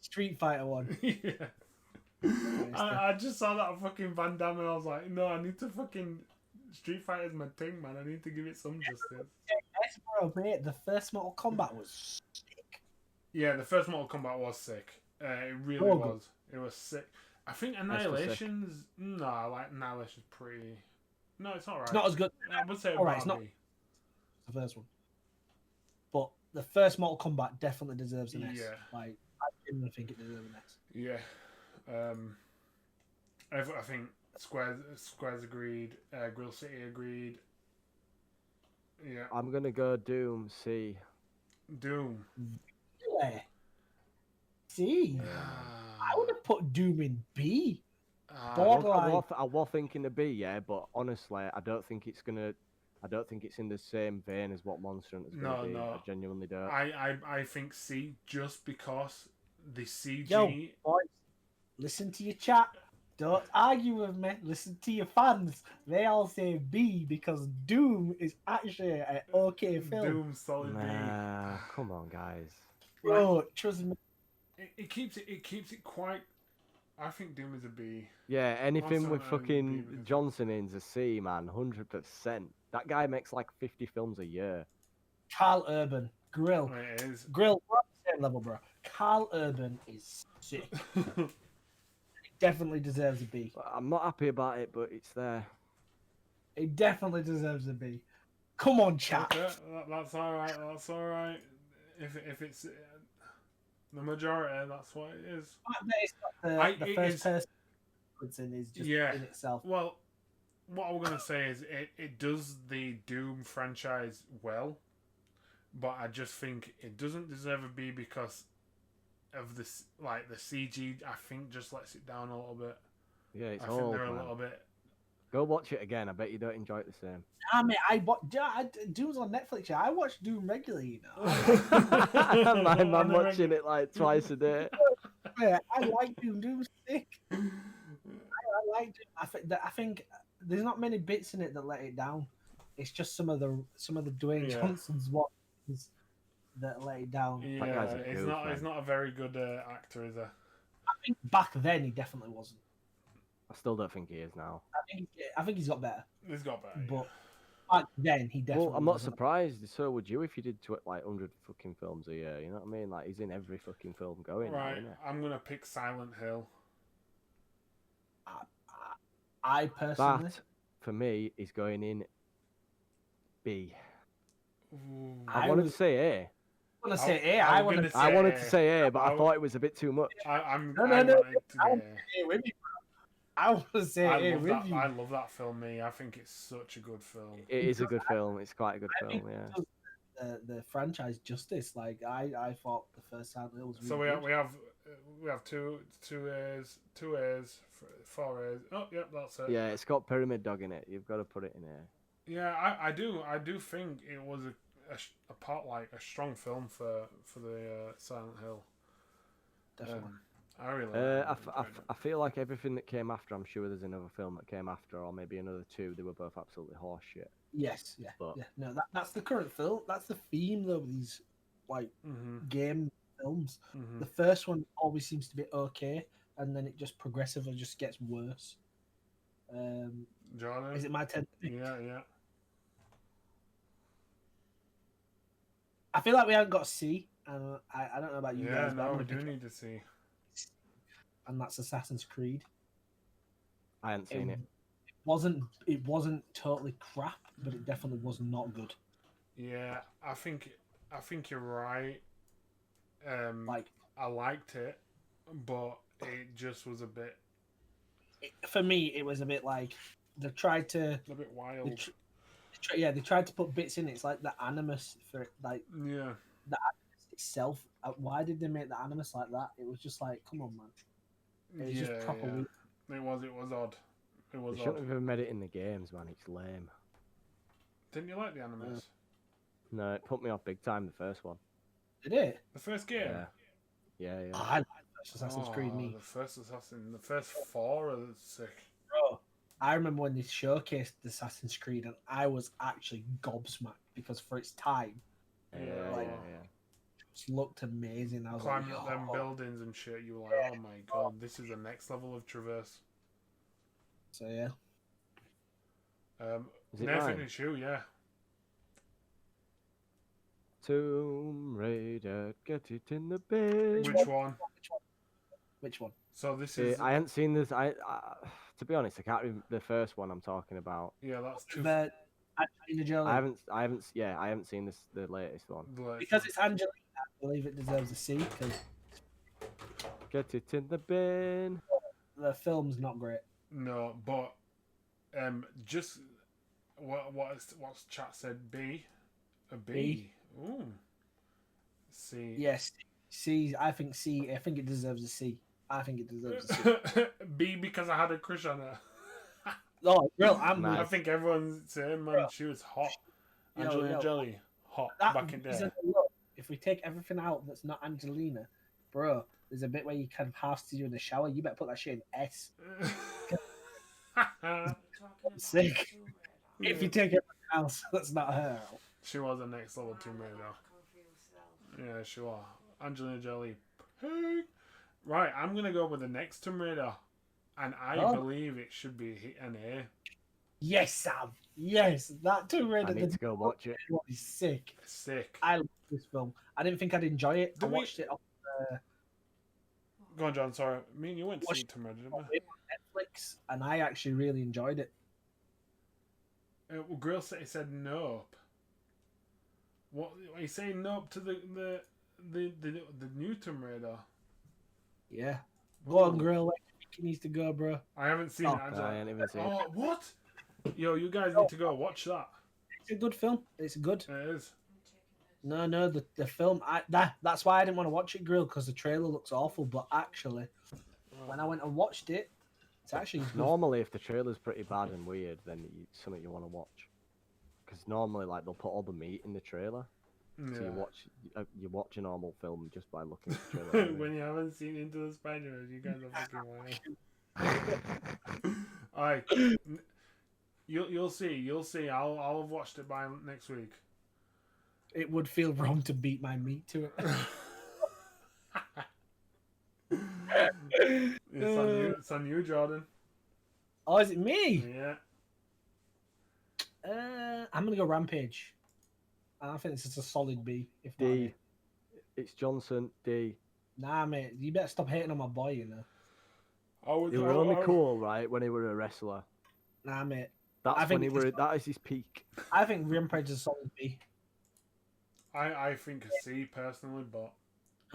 S1: Street Fighter one.
S2: Yeah. I just saw that fucking Van Damme and I was like, no, I need to fucking Street Fighter's my thing, man. I need to give it some justice.
S1: Yes, bro, mate. The first Mortal Kombat was sick.
S2: Yeah, the first Mortal Kombat was sick. It really was. It was sick. I think Annihilation's Annihilation's pretty. No, it's alright.
S1: It's not as good.
S2: I would say
S1: it's not the first one, but the first Mortal Kombat definitely deserves an S.
S2: Yeah.
S1: Like I genuinely think it deserves an S.
S2: Yeah. I think Square's agreed. Grill City agreed. Yeah.
S3: I'm gonna go Doom C.
S2: Doom.
S1: Yeah. C. I would have put Doom in B. Borderline.
S3: I was thinking a B, yeah, but honestly, I don't think it's in the same vein as what Monster Hunter's gonna be. I genuinely don't.
S2: I think C, just because the CG.
S1: Yo, boys, listen to your chat. Don't argue with me. Listen to your fans. They all say B because Doom is actually an okay film.
S2: Doom solid B.
S3: Come on, guys.
S1: Bro, trust me.
S2: It keeps it quite. I think Doom is a B.
S3: Yeah, anything with fucking Johnson in's a C, man, 100%. That guy makes like 50 films a year.
S1: Carl Urban, Grill.
S2: It is.
S1: Grill, we're on the same level, bro. Carl Urban is sick. Definitely deserves a B.
S3: I'm not happy about it, but it's there.
S1: It definitely deserves a B. Come on, chat.
S2: Okay, that's all right. That's all right. If it's the majority, that's what it is.
S1: It's not the first person is just in itself.
S2: Well, what I'm gonna say is it does the Doom franchise well, but I just think it doesn't deserve a B because of this, like the CG. I think just lets it down a little bit.
S3: Yeah, it's
S2: I
S3: old,
S2: think they're
S3: man.
S2: a little bit.
S3: Go watch it again. I bet you don't enjoy it the same.
S1: I mean, Doom's on Netflix. Yeah, I watch Doom regularly, you
S3: know. I'm watching it like twice a day.
S1: Yeah, I like Doom. Doom's sick. I like Doom. I think there's not many bits in it that let it down. It's just some of the Dwayne Johnson's ones that let it down.
S2: Yeah, he's not a very good actor, is he?
S1: I think back then he definitely wasn't.
S3: I still don't think he is now.
S1: I think he's got better.
S2: He's got better.
S1: But back then he definitely.
S3: Well, I'm not surprised. So would you if you did like 100 fucking films a year? You know what I mean? Like he's in every fucking film going.
S2: Right. Now, I'm gonna pick Silent Hill.
S1: I personally.
S3: That for me is going in B.
S2: Ooh.
S3: I wanted to say A.
S1: I wanted
S3: to say A, but I thought it was a bit too much.
S1: I want to say A with you.
S2: I love that film, me. I think it's such a good film.
S3: It is a good film. It's quite a good film, yeah.
S1: The franchise justice. Like I thought the first Silent Hill was really
S2: so
S1: we
S2: have two A's, 4 A's. Oh, yep, that's it.
S3: Yeah, it's got Pyramid Dog in it. You've got to put it in here.
S2: Yeah, I do think it was a part, like a strong film for the Silent Hill.
S1: Definitely.
S2: I really
S3: I feel like everything that came after, I'm sure there's another film that came after, or maybe another two. They were both absolutely horseshit.
S1: Yes, yeah, yeah. No, that's the current film. That's the theme though. These like game films. The first one always seems to be okay, and then it just progressively just gets worse.
S2: Jordan,
S1: is it my turn?
S2: Yeah.
S1: I feel like we haven't got a C, and I don't know about you guys.
S2: Yeah, no, we do need to see.
S1: And that's Assassin's Creed.
S3: I hadn't seen it.
S1: It wasn't totally crap, but it definitely was not good.
S2: Yeah, I think you're right. I liked it, but it just was a bit.
S1: For me, it was a bit like they tried to.
S2: A bit wild.
S1: They tried to put bits in it. It's like the Animus for like.
S2: Yeah.
S1: The Animus itself. Why did they make the Animus like that? It was just like, come on, man. It was just proper weird.
S2: It was odd. It was
S3: they shouldn't have even made it in the games, man. It's lame.
S2: Didn't you like the Animus?
S3: No, it put me off big time, the first one.
S1: Did it?
S2: The first game?
S3: Yeah.
S1: Oh, I like Assassin's Creed, me.
S2: The first 4 are sick.
S1: Bro, I remember when they showcased Assassin's Creed, and I was actually gobsmacked because for its time, looked amazing. I was
S2: climbing up them buildings and shit. You were like, oh my god, this is the next level of traverse.
S1: So yeah.
S2: Nathan, it's you, yeah.
S3: Tomb Raider, get it in the bin.
S2: Which one? So this is.
S3: I haven't seen this. To be honest, I can't remember the first one I'm talking about.
S2: Yeah, that's too.
S1: Angelina
S3: I haven't seen this, the latest one.
S1: Because it's Angelina, I believe it deserves a C. Because
S3: get it in the bin.
S1: The film's not great.
S2: No, but just what's chat said? B, a B. Ooh, C.
S1: Yes, C. I think C. I think it deserves a C. I think it deserves a C.
S2: B because I had a crush on her.
S1: Oh, girl, I'm
S2: I think everyone's saying, man, she was hot. Angelina Jolie, hot back in there.
S1: If we take everything out that's not Angelina, bro, there's a bit where you kind of half see you in the shower. You better put that shit in S. Sick. If you take everything else that's not her out.
S2: She was a next level Tomb Raider. Yeah, she was. Angelina Jolie. Right, I'm going to go with the next Tomb Raider. And I believe it should be an A.
S1: Yes, Sam. Yes, that Tomb Raider.
S3: I need to go watch it.
S1: Is sick.
S2: Sick.
S1: I love this film. I didn't think I'd enjoy it. I watched it on
S2: Go on, John. Sorry, me and you went to see Tomb Raider, didn't we?
S1: On Netflix, and I actually really enjoyed it.
S2: Well, Grill said nope. What are you saying? Nope to the new Tomb Raider?
S1: Yeah. Go on, Grill. He needs to go, bro.
S2: I haven't seen it.
S3: I ain't even seen it.
S2: Oh, what? Yo, you guys need to go watch that.
S1: It's a good film. It's good.
S2: It is.
S1: No, the film. That's why I didn't want to watch it, Grill, because the trailer looks awful. But actually, when I went and watched it, it's actually good.
S3: Normally, if the trailer's pretty bad and weird, then it's something you want to watch. Because normally, like, they'll put all the meat in the trailer. Yeah. So you watch a normal film just by looking at the trailer.
S2: When you haven't seen Into the Spider-Verse, you guys are fucking lying. Alright, you'll see. I'll have watched it by next week.
S1: It would feel wrong to beat my meat to it.
S2: It's on you, Jordan.
S1: Oh, is it me?
S2: Yeah.
S1: I'm gonna go Rampage. I think this is a solid B. If
S3: D.
S1: Not A.
S3: It's Johnson. D.
S1: Nah, mate, you better stop hating on my boy. You know.
S3: He was only cool, right, when he were a wrestler.
S1: Nah, mate.
S3: That is his peak.
S1: I think Rampage is a solid B.
S2: I think a C personally, but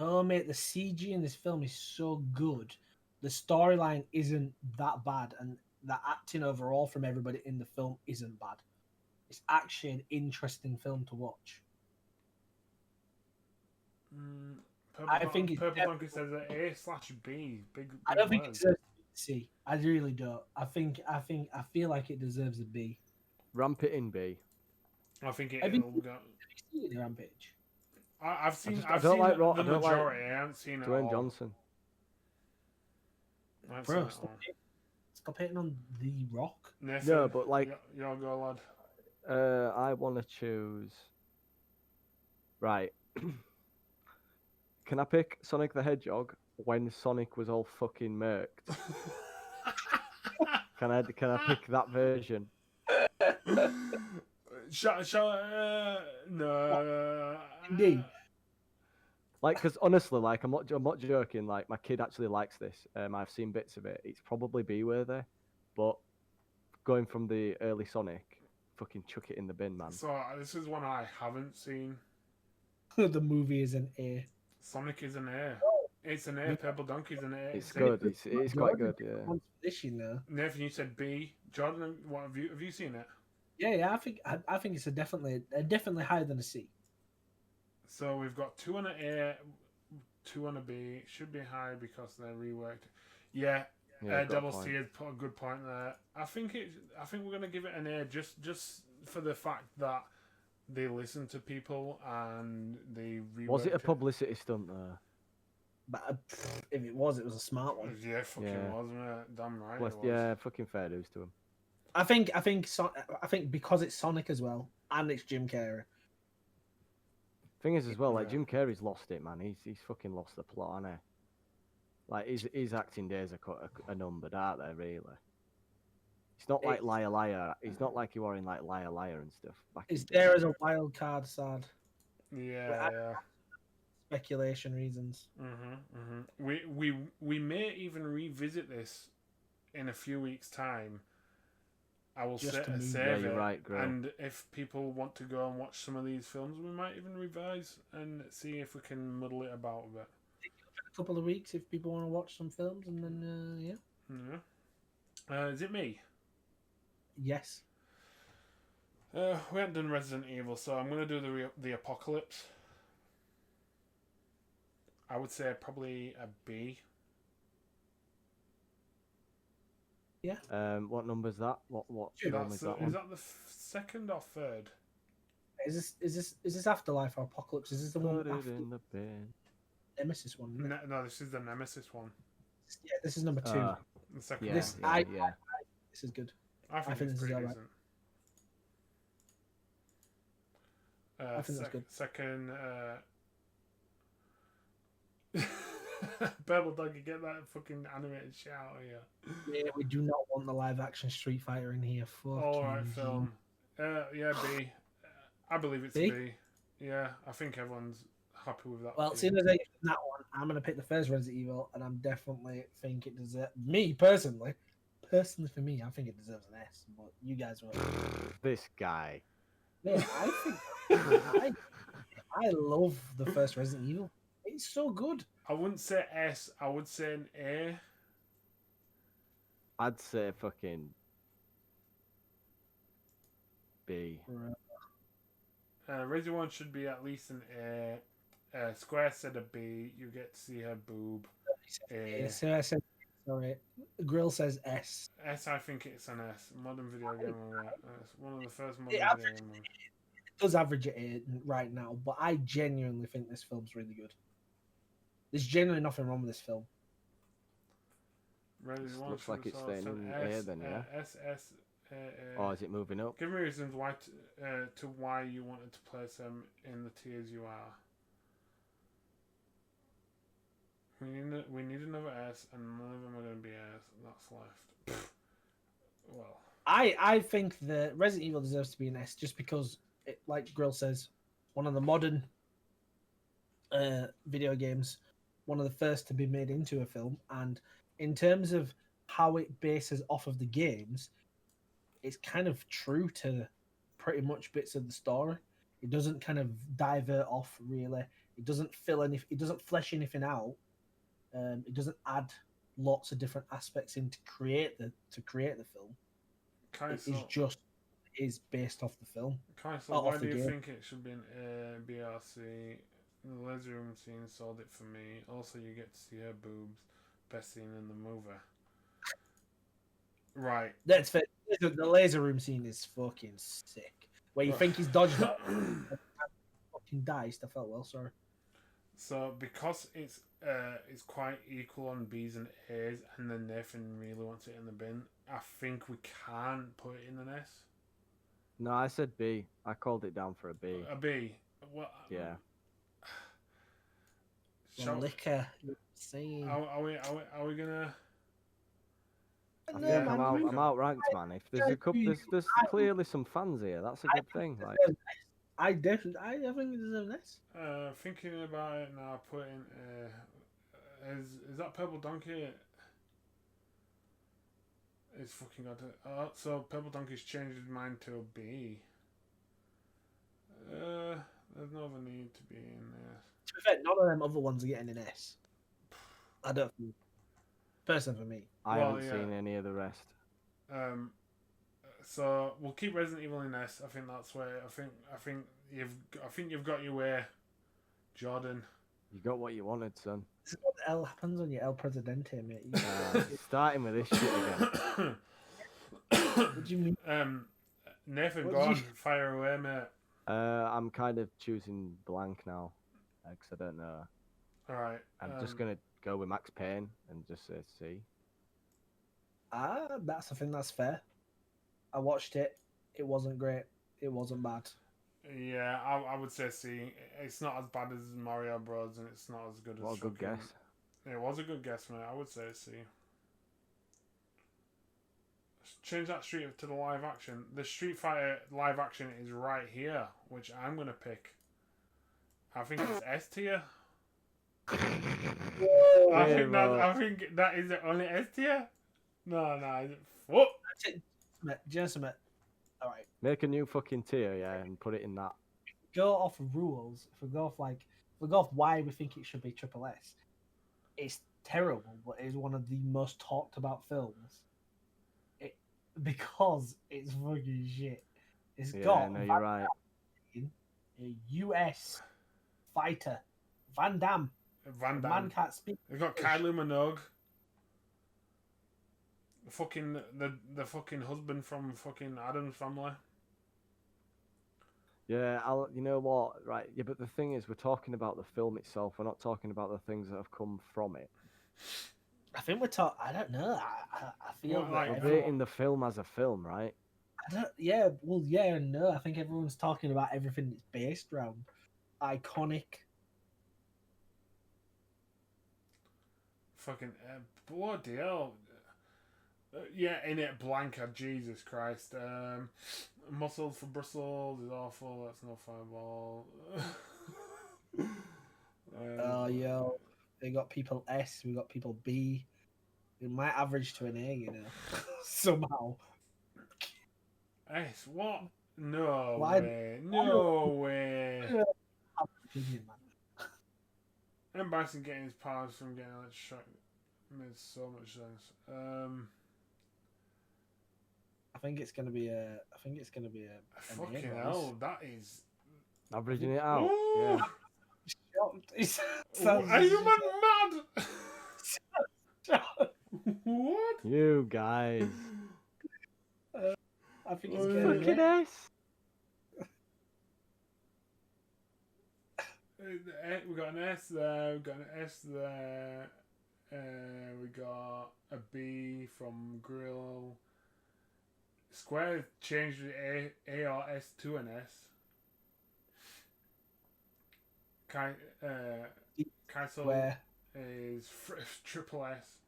S1: oh, mate, the CG in this film is so good. The storyline isn't that bad, and the acting overall from everybody in the film isn't bad. It's actually an interesting film to watch. I think
S2: Purple Donkey says an A/B. Big
S1: I don't think it deserves a C. I really don't. I feel like it deserves a B.
S3: Ramp it in B.
S2: I think it.
S1: Have you seen Rampage?
S2: I've seen.
S3: I
S2: I've
S3: don't
S2: seen
S3: like
S2: the majority. I haven't seen it
S3: Dwayne
S2: all.
S3: Johnson.
S1: Bro, stop hitting on The Rock.
S2: Nathan,
S3: no, but like,
S2: you'll go, lad.
S3: I want to choose. Right. Can I pick Sonic the Hedgehog when Sonic was all fucking murked? Can I pick that version?
S2: No.
S1: Indeed.
S3: Like, because honestly, like, I'm not joking. Like, my kid actually likes this. I've seen bits of it. It's probably B worthy, but going from the early Sonic, fucking chuck it in the bin, man.
S2: So this is one I haven't seen.
S1: The movie is an A.
S2: Sonic is an A. It's an A. Purple Donkey's an A.
S3: It's good. It's quite good. Yeah.
S1: This, you know.
S2: Nathan, you said B. Jordan, what have you seen it?
S1: Yeah. I think it's definitely higher than a C.
S2: So we've got 2 on an A, 2 on a B. Should be high because they're reworked. Yeah. Devil's Tea has put a good point there. I think we're gonna give it an A just for the fact that they listen to people and they reworked.
S3: Was it a publicity stunt there?
S1: But if it was a smart one.
S2: Yeah, fucking was, man. Damn right.
S3: Well, yeah, fucking fair dues to him.
S1: I think because it's Sonic as well and it's Jim Carrey.
S3: Thing is, as well, like Jim Carrey's lost it, man. He's fucking lost the plot, hasn't he? Like his acting days are numbered, aren't they? Really. It's not like Liar Liar. It's not like he were in like Liar Liar and stuff.
S1: It's there as a wild card, sad.
S2: Yeah.
S1: Speculation reasons.
S2: We may even revisit this in a few weeks' time. I will save it,
S3: right,
S2: and if people want to go and watch some of these films, we might even revise and see if we can muddle it about a bit.
S1: A couple of weeks if people want to watch some films, and then
S2: Is it me?
S1: Yes.
S2: We haven't done Resident Evil, so I'm going to do the Apocalypse. I would say probably a B.
S1: Yeah.
S3: What number is that? What film is that one?
S2: Is that the second or third?
S1: Is this Afterlife or Apocalypse? Is this the one
S3: Put it
S1: after
S3: in the bin.
S1: Nemesis one? Isn't it?
S2: No, this is the Nemesis one.
S1: Yeah, this is number 2.
S2: The second
S3: Yeah,
S2: one.
S3: yeah.
S1: This is good.
S2: I think
S1: this
S2: it's
S1: is
S2: pretty
S1: alright.
S2: decent.
S1: I think that's good.
S2: Second, Purple Donkey, get that fucking animated shit out of here.
S1: Yeah, we do not want the live action Street Fighter in here. Fucking
S2: Alright, film. Yeah, B. I believe it's
S1: B?
S2: B. Yeah, I think everyone's happy with that.
S1: Well,
S2: B.
S1: seeing as I used that one, I'm going to pick the first Resident Evil, and I'm definitely think it deserves. Me personally for me, I think it deserves an S. But you guys were.
S3: This guy.
S1: Yeah, I think I love the first Resident Evil. It's so good.
S2: I wouldn't say S. I would say an A.
S3: I'd say fucking B.
S2: Resident 1 should be at least an A. Square said a B. You get to see her boob. A.
S1: So I said, sorry. Grill says S.
S2: S, I think it's an S. Modern video game. It's one of the first modern
S1: Yeah,
S2: video games.
S1: It does average at A right now, but I genuinely think this film's really good. There's genuinely nothing wrong with this film.
S3: Looks like it's staying in A then, yeah?
S2: S.
S3: Or is it moving up?
S2: Give me reasons why to why you wanted to place them in the tiers you are. We need another S, and none of them are going to be S. That's left. Well,
S1: I think that Resident Evil deserves to be an S just because, like Grill says, one of the modern video games, one of the first to be made into a film, and in terms of how it bases off of the games, it's kind of true to pretty much bits of the story. It doesn't kind of divert off really. It doesn't it doesn't flesh anything out. It doesn't add lots of different aspects in to create the film. It is based off the film.
S2: Why do you think it should be an A, B, or C? The laser room scene sold it for me. Also, you get to see her boobs. Best scene in the movie. Right.
S1: That's fair. The laser room scene is fucking sick. Where you think he's dodged it, fucking dies. I felt well, sorry.
S2: So because it's quite equal on B's and A's, and then Nathan really wants it in the bin, I think we can't put it in an S.
S3: No, I said B. I called it down for a B.
S2: A B. Well,
S3: yeah.
S1: Liquor. Scene.
S2: Are we gonna?
S3: I think I'm outranked, man. If there's a couple, there's clearly some fans here. That's a good thing. Like,
S1: I think it deserves this.
S2: Thinking about it now, putting is that Purple Donkey? It's fucking got to. So Purple Donkey's changed his mind to a B. There's no other need to be in there.
S1: To be fair, none of them other ones are getting an S. I don't. Personally, for me,
S3: I haven't seen any of the rest.
S2: So we'll keep Resident Evil in S. I think that's where I think you've got your way, Jordan.
S3: You got what you wanted, son.
S1: This is what the hell happens on your El Presidente, mate.
S3: Starting with this shit again.
S1: What do you mean?
S2: Nathan, go on, fire away, mate.
S3: I'm kind of choosing blank now, because I don't know.
S2: All right.
S3: I'm just gonna go with Max Payne and just say C.
S1: That's I think that's fair. I watched it. It wasn't great. It wasn't bad.
S2: Yeah, I would say C. It's not as bad as Mario Bros. And it's not as good as.
S3: What a good guess.
S2: It was a good guess, mate. I would say C. Change that street to the live action. The Street Fighter live action is right here, which I'm gonna pick. I think it's S tier. I think that is the only S tier. No. What?
S1: Just a minute. All right.
S3: Make a new fucking tier, yeah, and put it in that.
S1: Go off of rules. If we go off why we think it should be triple S, it's terrible, but it's one of the most talked about films. Because it's fucking shit. It's got
S3: no, you're right.
S1: A US fighter, Van Damme.
S2: Man
S1: can't speak.
S2: They've got Kylie Minogue. Fucking the fucking husband from fucking Adam's family.
S3: Yeah, you know what? Right, yeah, but the thing is, we're talking about the film itself. We're not talking about the things that have come from it.
S1: I think we're talking. I don't know. I feel
S2: What,
S1: that
S2: like,
S3: We're
S1: everyone,
S3: rating the film as a film, right?
S1: I don't. Yeah, well, yeah and no. I think everyone's talking about everything it's based around. Iconic.
S2: Fucking bloody hell. Yeah, in it, Blanca, Jesus Christ. Muscles for Brussels is awful. That's no fireball.
S1: Oh, yo, they got people S. We got people B. It might average to an A, you know, somehow.
S2: S, what? No
S1: Why?
S2: way. No way.
S1: Opinion, man.
S2: Embarrassing getting his powers from getting electric made so much sense.
S1: I think it's gonna be a. I think it's gonna be a.
S2: Fucking hell, that is.
S3: Averaging it out.
S2: Ooh.
S3: Yeah.
S2: Are you mad? What?
S3: You guys.
S1: I think it's
S2: Fucking
S1: gonna
S3: Fucking S.
S2: We got an S there. We got an S there. We got a B from Grill. Square changed the A or S to an S. Kaisel
S1: Where
S2: is triple S.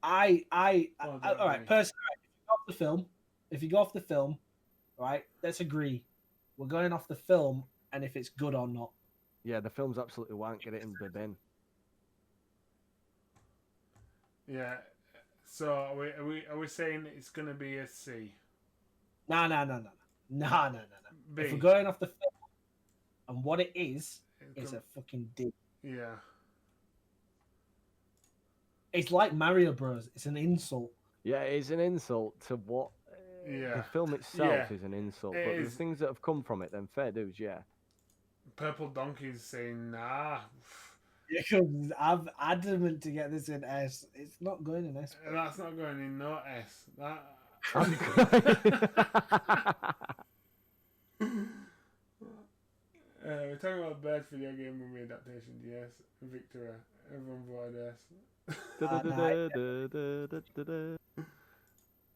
S1: all right.
S2: Right.
S1: Personally, if you go off the film, right? Let's agree. We're going off the film, and if it's good or not.
S3: Yeah, the film's absolutely wank. Get it in the bin.
S2: Yeah. So are we saying it's gonna be a C?
S1: No.
S2: B.
S1: If we're going off the film, and what it is a fucking D.
S2: Yeah.
S1: It's like Mario Bros. It's an insult.
S3: Yeah, it's an insult to what.
S2: Yeah.
S3: The film itself is an insult,
S2: It
S3: but
S2: is.
S3: the things that have come from it, then fair dues, yeah.
S2: Purple Donkey's saying nah.
S1: Because I'm adamant to get this in S. It's not going in S.
S2: That's not going in no S. That. We're talking about best video game movie adaptations. Yes, Victoria. Everyone voted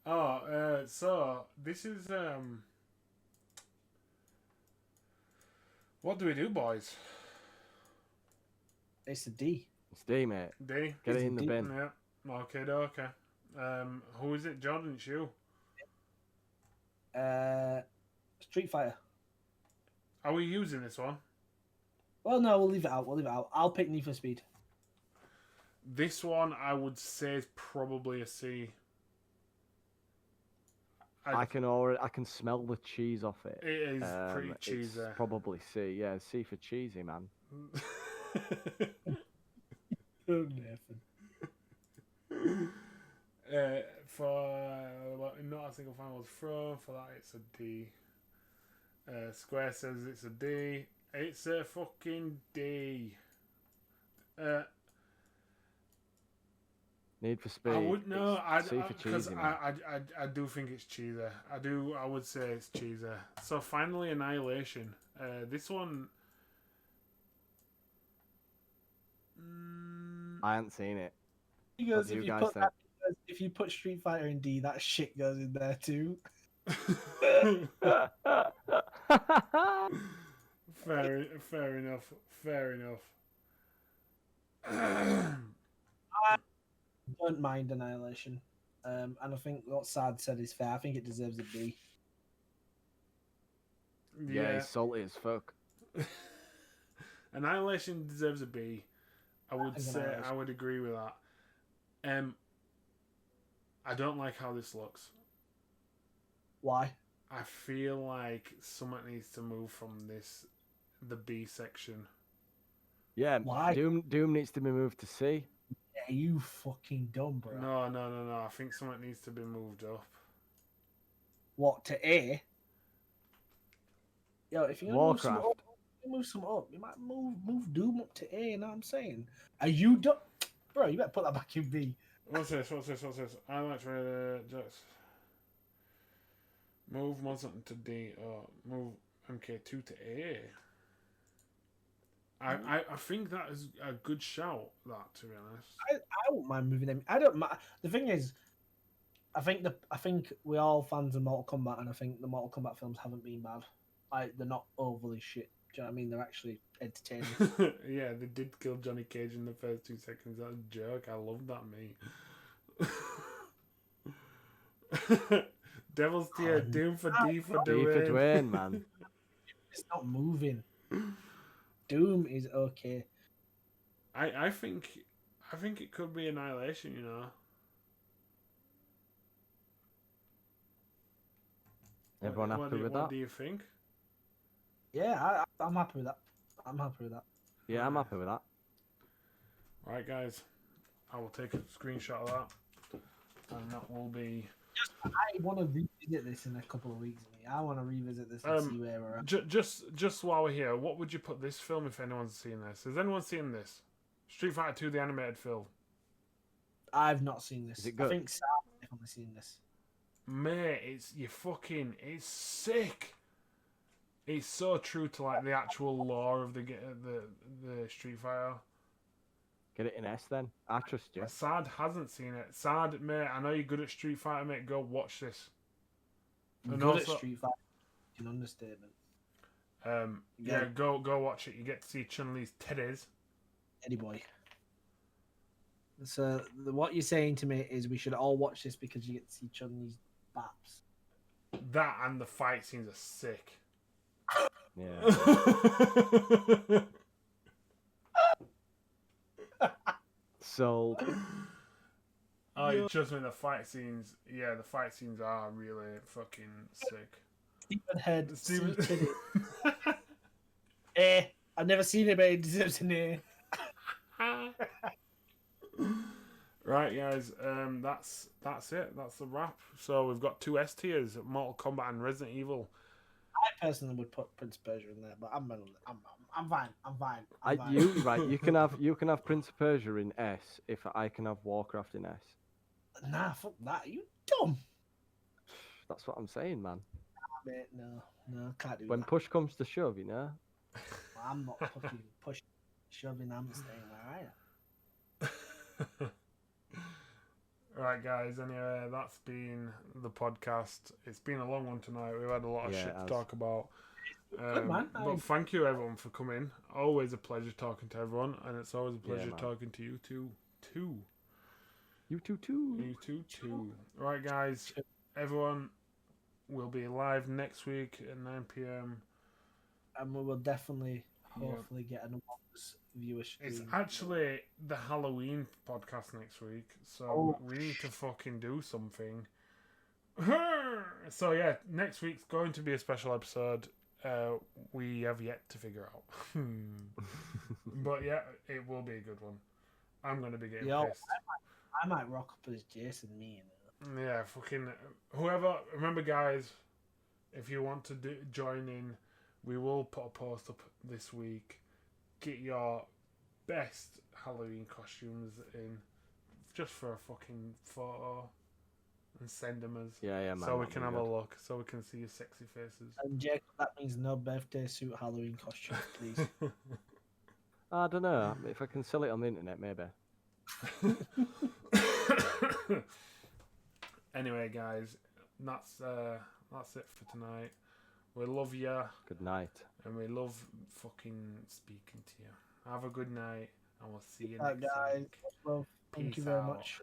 S2: S. So this is what do we do, boys?
S1: It's a D.
S3: It's D, mate.
S2: D.
S3: Get it in the bin.
S2: Yeah. Okay. Who is it? Jordan, it's you.
S1: Street Fighter.
S2: Are we using this one?
S1: Well, no, we'll leave it out. I'll pick Need for Speed.
S2: This one, I would say, is probably a C.
S3: I can smell the cheese off it.
S2: It is pretty cheesy.
S3: It's probably C. Yeah, C for cheesy, man. For not a single fan was thrown. For that, it's a D. Square says it's a D. It's a fucking D. Need for Speed.
S2: I would know. Because
S3: cheesy,
S2: I do think it's cheesy. I would say it's cheesy. So finally, Annihilation. This one.
S3: I haven't seen it.
S1: Because if you put Street Fighter in D, that shit goes in there too.
S2: Fair enough.
S1: I don't mind Annihilation. And I think what Sad said is fair. I think it deserves a B.
S3: Yeah, he's salty as fuck.
S2: Annihilation deserves a B. I would agree with that. I don't like how this looks.
S1: Why?
S2: I feel like someone needs to move from the B section.
S3: Yeah,
S1: why?
S3: Doom needs to be moved to C.
S1: Yeah, you fucking dumb, bro.
S2: No. I think someone needs to be moved up.
S1: What, to A? Yo, if you're gonna move some up, you might move Doom up to A, you know what I'm saying? Are you dumb? Bro, you better put that back in B.
S2: What's this? I like to just move Muslim to D or move MK2 to A. I think that is a good shout. That, to be honest,
S1: I don't mind moving them. I don't mind. The thing is, I think we're all fans of Mortal Kombat, and I think the Mortal Kombat films haven't been bad. They're not overly shit. Do you know what I mean? They're actually entertaining.
S2: Yeah, they did kill Johnny Cage in the first 2 seconds. That's a joke. I love that, mate. Devil's Tier, Doom for D for
S3: D for
S2: Dwayne.
S3: Dwayne, man.
S1: It's not moving. Doom is okay.
S2: I think it could be Annihilation, you know.
S3: Everyone happy with that?
S2: What do you think?
S1: Yeah, I'm happy with that.
S3: Yeah, I'm happy with that.
S2: Right, guys, I will take a screenshot of that, and that will be.
S1: I want to revisit this in a couple of weeks. I want to revisit this and see where we're at.
S2: Just while we're here, what would you put this film if anyone's seen this? Has anyone seen this? Street Fighter 2, the animated film.
S1: I've not seen this.
S3: Is it good?
S1: I think Sam's definitely seen this.
S2: Mate, it's sick. It's so true to like the actual lore of the Street Fighter.
S3: Get it in S then. I trust you.
S2: Sad hasn't seen it. Sad, mate. I know you're good at Street Fighter, mate. Go watch this.
S1: And good at Street Fighter. An understatement.
S2: Yeah, go watch it. You get to see Chun-Li's titties.
S1: Eddie boy. So what you're saying to me is we should all watch this because you get to see Chun-Li's baps.
S2: That and the fight scenes are sick.
S3: Yeah. Sold.
S2: Oh, you trust me, the fight scenes. Yeah, the fight scenes are really fucking sick.
S1: Stephen Head.
S2: Stephen...
S1: I've never seen it, but it deserves an A.
S2: Right, guys. That's it. That's the wrap. So we've got 2 S tiers: Mortal Kombat and Resident Evil.
S1: I personally would put Prince of Persia in there, but I'm fine.
S3: You can have Prince of Persia in S if I can have Warcraft in S.
S1: Nah, fuck that. You dumb.
S3: That's what I'm saying, man.
S1: Nah, mate, no, can't do
S3: when
S1: that.
S3: push comes to shove, you know.
S1: I'm not fucking pushing, shoving. I'm staying where I am.
S2: Right, guys. Anyway, that's been the podcast. It's been a long one tonight. We've had a lot of shit to talk about.
S1: Good, man.
S2: But thank you, everyone, for coming. Always a pleasure talking to everyone, and it's always a pleasure talking to you too. You too. Right, guys. Everyone will be live next week at 9 p.m.
S1: And we will definitely, hopefully, get an viewership.
S2: It's actually the Halloween podcast next week, so we need to fucking do something. So yeah, next week's going to be a special episode. We have yet to figure out. But yeah, it will be a good one. I'm going to be getting pissed.
S1: I might rock up as Jason me.
S2: Yeah, fucking whoever. Remember, guys, if you want to join in, we will put a post up this week. Get your best Halloween costumes in, just for a fucking photo, and send them us.
S3: Yeah, man.
S2: So we can have a look, so we can see your sexy faces.
S1: And Jacob, that means no birthday suit Halloween costume, please.
S3: I don't know. If I can sell it on the internet, maybe.
S2: Anyway, guys, that's it for tonight. We love you.
S3: Good night.
S2: And we love fucking speaking to you. Have a good night, and we'll see you next
S1: guys.
S2: week.
S1: Well, thank you very much.